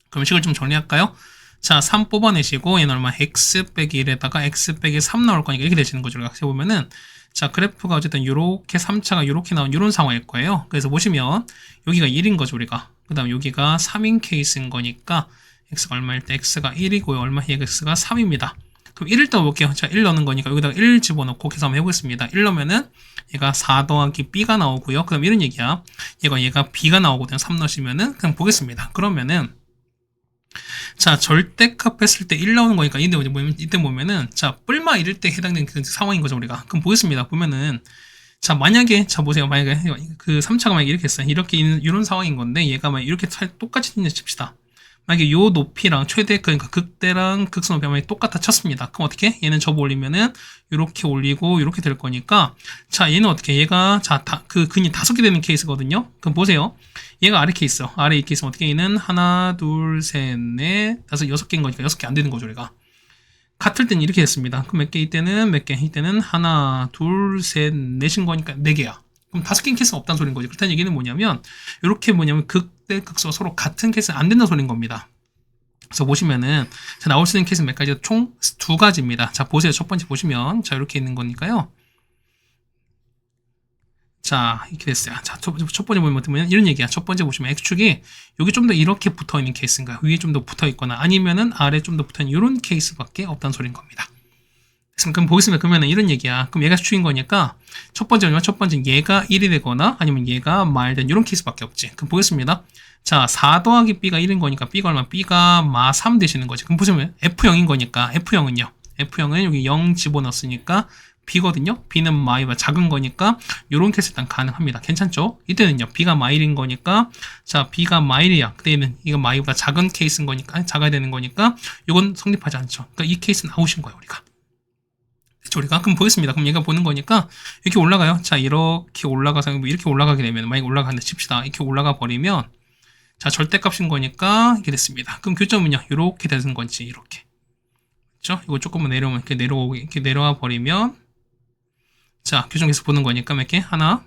그럼 식을 좀 정리할까요? 자, 3 뽑아내시고 얘는 얼마? x 빼기 1에다가 x 빼기 3 나올 거니까 이렇게 되시는 거죠. 우리가 보면은 자, 그래프가 어쨌든 요렇게 3차가 요렇게 나온 요런 상황일 거예요. 그래서 보시면 여기가 1인 거죠, 우리가. 그 다음 여기가 3인 케이스인 거니까 x가 얼마일 때 x가 1이고요. 얼마? 얘가 x가 3입니다. 그럼 1을 떠볼게요. 자, 1 넣는 거니까 여기다가 1 집어넣고 계산 한번 해보겠습니다. 1 넣으면은 얘가 4 더하기 b가 나오고요. 그럼 이런 얘기야. 얘가 b가 나오거든요. 3 넣으시면은 그냥 보겠습니다. 그러면은 자, 절대값 했을 때 1 나오는 거니까 이때 보면은 자, 뿔마 1일 때 해당되는 그 상황인 거죠, 우리가. 그럼 보겠습니다. 보면은 자, 만약에 자 보세요. 만약에 그 3차가 만약에 이렇게 했어요. 이렇게 이런 상황인 건데 얘가 만약 이렇게 똑같이 있는 칩시다. 만약에 요 높이랑 최대 그러니까 극대랑 극소 높이가 만약에 똑같아 쳤습니다. 그럼 어떻게? 얘는 접어 올리면은 이렇게 올리고 이렇게 될 거니까 자, 얘는 어떻게? 얘가 자, 그 근이 5개 되는 케이스거든요. 그럼 보세요. 얘가 아래 케이스. 아래 이 케이스는 어떻게? 얘는 하나, 둘, 셋, 넷, 다섯, 6개인 거니까 6개 안 되는 거죠, 우리가. 같을 때는 이렇게 됐습니다. 그럼 몇 개? 이때는 몇 개? 이때는 하나, 둘, 셋, 넷인 거니까 4개야. 그럼 5개인 케이스는 없다는 소리인 거죠. 그렇다는 얘기는 뭐냐면 이렇게 뭐냐면 극대, 극소 서로 같은 케이스는 안 된다는 소리인 겁니다. 그래서 보시면은 자, 나올 수 있는 케이스는 몇 가지죠? 총 2가지입니다. 자, 보세요. 첫 번째 보시면 자, 이렇게 있는 거니까요. 자, 이렇게 됐어요. 자, 첫 번째 보면 이런 얘기야. 첫 번째 보시면 X축이 여기 좀 더 이렇게 붙어 있는 케이스인가요? 위에 좀 더 붙어 있거나 아니면은 아래 좀 더 붙어 있는 이런 케이스밖에 없다는 소리인 겁니다. 그럼 보겠습니다. 그러면은 이런 얘기야. 그럼 얘가 수축인 거니까 첫 번째는 얘가 1이 되거나 아니면 얘가 말된 이런 케이스밖에 없지. 그럼 보겠습니다. 자, 4 더하기 b가 1인 거니까 b가 얼마? b가 마 3 되시는 거지. 그럼 보시면 F0인 거니까 F0은 여기 0 집어넣었으니까 b거든요. b는 마이가 작은 거니까 요런 케이스 일단 가능합니다. 괜찮죠? 이때는요. b가 마일인 거니까 자, b가 마일이야. 그때는 이거 마이보다 작은 케이스인 거니까 작아야 되는 거니까 이건 성립하지 않죠. 그러니까 이 케이스 나오신 거예요, 우리가. 그렇죠, 우리가. 그럼 보겠습니다. 그럼 얘가 보는 거니까 이렇게 올라가요. 자, 이렇게 올라가서 이렇게 올라가게 되면 만약에 올라간다 칩시다. 이렇게 올라가 버리면 자, 절대값인 거니까 이렇게 됐습니다. 그럼 교점은요. 이렇게 되는 건지 이렇게. 그렇죠? 이거 조금만 내려오면 이렇게 내려와 버리면 자, 교정계수 보는 거니까 몇 개? 하나,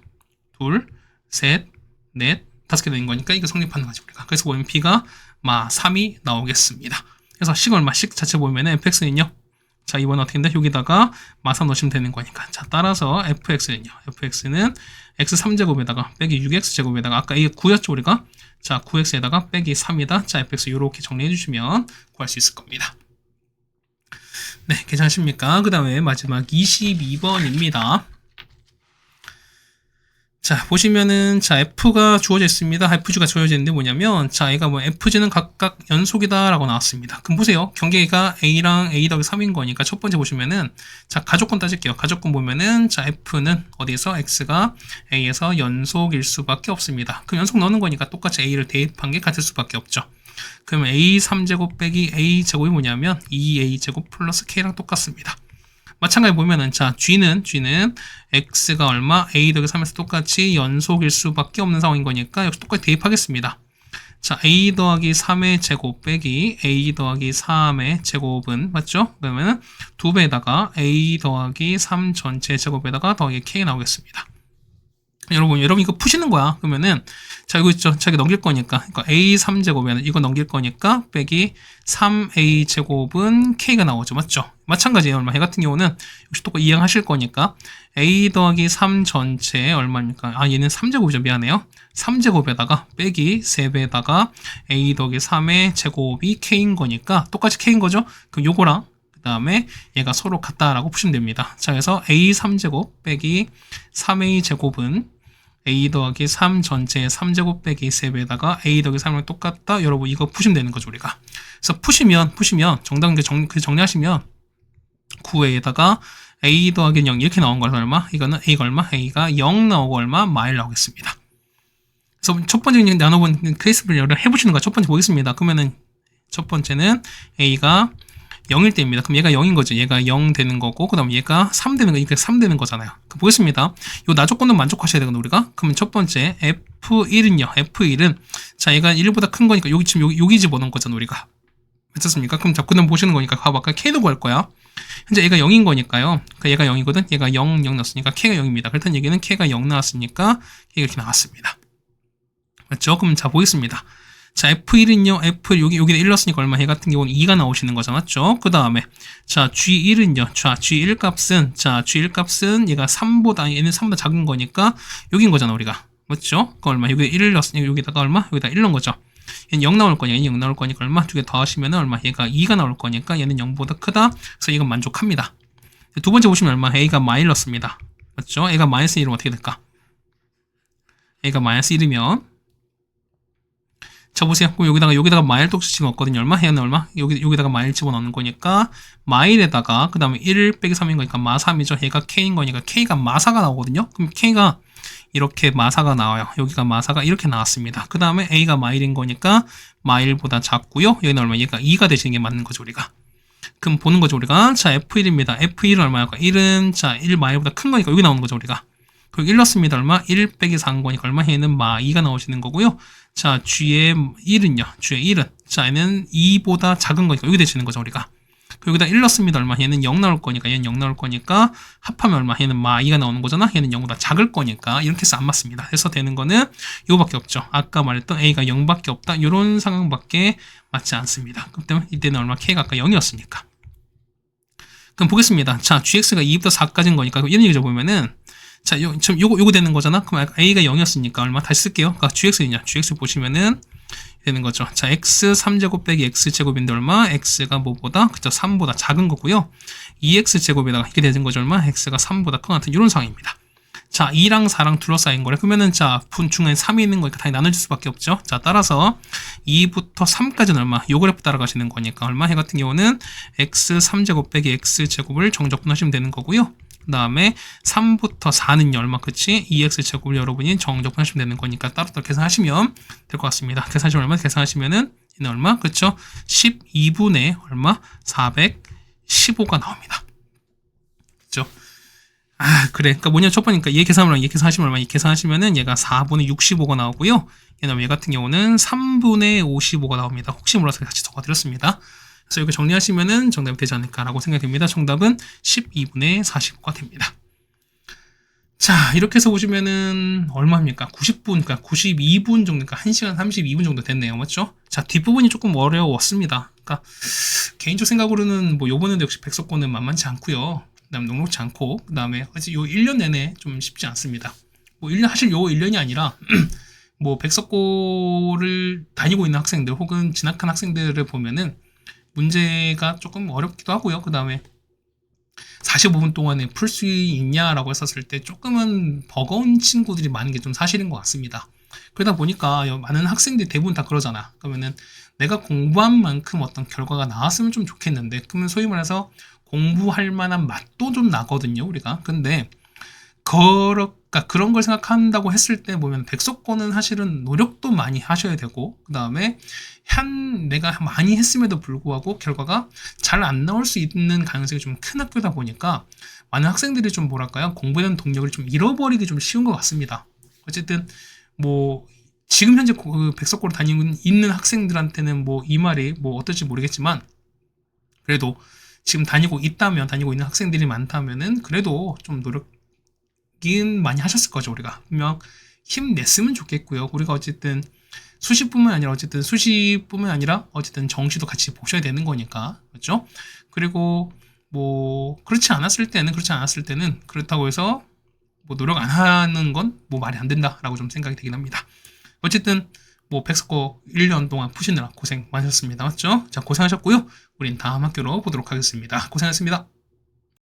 둘, 셋, 넷, 5개 되는 거니까 이거 성립하는 거죠, 우리가. 그래서 보면 b가 마 3이 나오겠습니다. 그래서 식 얼마씩 자체 보면은 fx는요. 자, 이번에 어떻게 된다? 여기다가 마 3 넣으시면 되는 거니까. 자, 따라서 fx는요. fx는 x 3제곱에다가 빼기 6x 제곱에다가 아까 이게 9였죠, 우리가? 자, 9x에다가 빼기 3이다. 자, fx 이렇게 정리해 주시면 구할 수 있을 겁니다. 네, 괜찮으십니까? 그 다음에 마지막 22번입니다. 자, 보시면은, 자, F가 주어져 있습니다. FG가 주어져 있는데 뭐냐면, 자, 얘가 뭐, FG는 각각 연속이다 라고 나왔습니다. 그럼 보세요. 경계가 A랑 A 더하기 3인 거니까 첫 번째 보시면은, 자, 가족권 따질게요. 가족권 보면은, 자, F는 어디에서 X가 A에서 연속일 수밖에 없습니다. 그럼 연속 넣는 거니까 똑같이 A를 대입한 게 같을 수밖에 없죠. 그러면 A 3제곱 빼기 A 제곱이 뭐냐면, 2A 제곱 플러스 K랑 똑같습니다. 마찬가지로 보면은 자, G는 X가 얼마? A 더하기 3에서 똑같이 연속일 수밖에 없는 상황인 거니까 역시 똑같이 대입하겠습니다. 자, A 더하기 3의 제곱 빼기 A 더하기 3의 제곱은 맞죠? 그러면은 2배에다가 A 더하기 3 전체 제곱에다가 더하기 K 나오겠습니다. 여러분 이거 푸시는 거야. 그러면은 자, 이거 있죠. 자기 넘길 거니까. 그러니까 A 3제곱에는 이거 넘길 거니까 빼기 3A 제곱은 K가 나오죠. 맞죠? 마찬가지예요. 얼마? 얘 같은 경우는 역시 똑같이 이행하실 거니까 A 더하기 3 전체 얼마입니까? 아, 얘는 3제곱이죠. 미안해요. 3제곱에다가 빼기 3배에다가 A 더하기 3의 제곱이 K인 거니까 똑같이 K인 거죠. 그럼 요거랑 그 다음에 얘가 서로 같다라고 푸시면 됩니다. 자, 그래서 a 3제곱 빼기 3a 제곱은 a 더하기 3 전체의 3제곱 빼기 3배에다가 a 더하기 3이랑 똑같다. 여러분 이거 푸시면 되는 거죠 우리가. 그래서 푸시면 정답 정리하시면 9a에다가 a 더하기 0 이렇게 나온 거라서 얼마? 이거는 a가 얼마? a가 0 나오고 얼마? 마일 나오겠습니다. 그래서 첫 번째 나눠본 케이스를 해보시는 거 첫 번째 보겠습니다. 그러면은 첫 번째는 a가 0일 때입니다. 그럼 얘가 0인 거죠. 얘가 0 되는 거고, 그 다음에 얘가 3 되는 거, 이게 3 되는 거잖아요. 보겠습니다. 요 나조건도 만족하셔야 되거든요, 우리가. 그러면 첫 번째, F1은요, F1은, 자, 얘가 1보다 큰 거니까, 여기 지금 여기 집어넣은 거잖아, 우리가. 맞습니까? 그럼 자, 그 다음 보시는 거니까, 봐봐. 아까 K도 구할 거야. 현재 얘가 0인 거니까요. 그러니까 얘가 0이거든? 얘가 0 나왔으니까, K가 0입니다. 그렇다는 얘기는 K가 0 나왔으니까, K가 이렇게 나왔습니다. 맞죠? 그럼 자, 보겠습니다. 자, F1은요, F1, 여기다 1 넣었으니까 얼마? 얘 같은 경우는 2가 나오시는 거죠. 맞죠? 그 다음에, 자, G1은요, 자, G1 값은 얘가 3보다, 얘는 3보다 작은 거니까, 여긴 거잖아, 우리가. 맞죠? 그 얼마? 여기다 1을 넣었으니까, 여기다가 얼마? 여기다 1 넣은 거죠. 얘는 0 나올 거니까, 얘는 0 나올 거니까, 얼마? 두 개 더하시면 얼마? 얘가 2가 나올 거니까, 얘는 0보다 크다. 그래서 이건 만족합니다. 두 번째 보시면 얼마? A가 마이너스입니다. 맞죠? A가 마이너스 1이면 어떻게 될까? A가 마이너스 1이면, 자, 보세요. 여기다가 마일 똑같이 집어넣었거든요. 얼마? 얘는 얼마? 여기다가 마일 집어넣는 거니까, 마일에다가, 그 다음에 1 빼기 3인 거니까, 마3이죠. 얘가 K인 거니까, K가 마사가 나오거든요. 그럼 K가 이렇게 마사가 나와요. 여기가 마사가 이렇게 나왔습니다. 그 다음에 A가 마일인 거니까, 마일보다 작고요. 여기는 얼마? 얘가 2가 되시는 게 맞는 거죠, 우리가. 그럼 보는 거죠, 우리가. 자, F1입니다. F1은 얼마일까? 1은, 자, 1 마일보다 큰 거니까, 여기 나오는 거죠, 우리가. 그리고 1 넣습니다. 얼마? 1 빼기 4인 거니까 얼마? 얘는 마 2가 나오시는 거고요. 자, G의 1은요. G의 1은. 자, 얘는 2보다 작은 거니까 여기 되시는 거죠, 우리가. 그리고 여기다 1 넣습니다. 얼마? 얘는 0 나올 거니까, 얘는 0 나올 거니까, 합하면 얼마? 얘는 마 2가 나오는 거잖아? 얘는 0보다 작을 거니까, 이렇게 해서 안 맞습니다. 그래서 되는 거는 이거밖에 없죠. 아까 말했던 A가 0밖에 없다. 이런 상황밖에 맞지 않습니다. 그렇기 때문에 이때는 얼마? K가 아까 0이었으니까. 그럼 보겠습니다. 자, GX가 2부터 4까지인 거니까, 이런 얘기죠, 보면은. 자, 지금 요거 되는 거잖아? 그럼 A가 0이었으니까 얼마? 다시 쓸게요. 그러니까 GX는요. GX 보시면은 되는 거죠. 자, X 3제곱 빼기 X제곱인데 얼마? X가 뭐보다? 그쵸, 3보다 작은 거고요. 2X제곱에다가 이렇게 되는 거죠. 얼마? X가 3보다 큰 것 같은 이런 상황입니다. 자, 2랑 4랑 둘러싸인 거래. 그러면은 자, 분중에 3이 있는 거니까 당연히 나눠질 수밖에 없죠. 자, 따라서 2부터 3까지는 얼마? 요 그래프 따라가시는 거니까 얼마? 해 같은 경우는 X 3제곱 빼기 X제곱을 정적분하시면 되는 거고요. 그 다음에 3부터 4는요, 얼마? 그치? 2x제곱을 여러분이 정적분하시면 되는 거니까 따로따로 계산하시면 될 것 같습니다. 계산하시면 얼마? 계산하시면은 얘는 얼마? 그쵸? 12분의 얼마? 415가 나옵니다. 그쵸? 아, 그래. 그러니까 뭐냐, 첫 번이니까 얘 계산하면 얘 계산하시면 얼마? 얘 계산하시면은 얘가 4분의 65가 나오고요. 얘 같은 경우는 3분의 55가 나옵니다. 혹시 몰라서 같이 적어드렸습니다. 그래서 이렇게 정리하시면은 정답이 되지 않을까라고 생각이 듭니다. 정답은 12분의 45가 됩니다. 자, 이렇게 해서 보시면은 얼마입니까? 90분, 그러니까 92분 정도, 그러니까 1시간 32분 정도 됐네요. 맞죠? 자, 뒷부분이 조금 어려웠습니다. 그러니까 개인적 생각으로는 뭐 요번에도 역시 백석권은 만만치 않고요. 그다음 녹록지 않고, 그다음에 요 1년 내내 좀 쉽지 않습니다. 뭐 1년 사실 요 1년이 아니라 뭐 백석고를 다니고 있는 학생들 혹은 진학한 학생들을 보면은 문제가 조금 어렵기도 하고요. 그 다음에 45분 동안에 풀 수 있냐라고 했었을 때 조금은 버거운 친구들이 많은 게 좀 사실인 것 같습니다. 그러다 보니까 많은 학생들이 대부분 다 그러잖아. 그러면은 내가 공부한 만큼 어떤 결과가 나왔으면 좀 좋겠는데, 그러면 소위 말해서 공부할 만한 맛도 좀 나거든요, 우리가. 근데 그런 걸 생각한다고 했을 때 보면 백석권은 사실은 노력도 많이 하셔야 되고, 그 다음에 내가 많이 했음에도 불구하고 결과가 잘 안 나올 수 있는 가능성이 좀 큰 학교다 보니까 많은 학생들이 좀 뭐랄까요, 공부에 대한 동력을 좀 잃어버리기 좀 쉬운 것 같습니다. 어쨌든 뭐 지금 현재 그 백석고를 다니고 있는 학생들한테는 뭐 이 말이 뭐 어떨지 모르겠지만, 그래도 지금 다니고 있는 학생들이 많다면은 그래도 좀 노력은 많이 하셨을 거죠. 우리가 분명 힘냈으면 좋겠고요. 우리가 어쨌든 수시뿐만 아니라 어쨌든 정시도 같이 보셔야 되는 거니까, 그렇죠? 그리고 뭐 그렇지 않았을 때는 그렇다고 해서 뭐 노력 안 하는 건 뭐 말이 안 된다라고 좀 생각이 되긴 합니다. 어쨌든 뭐 백석고 1년 동안 푸시느라 고생 많으셨습니다. 맞죠? 자, 고생하셨고요. 우린 다음 학교로 보도록 하겠습니다. 고생하셨습니다.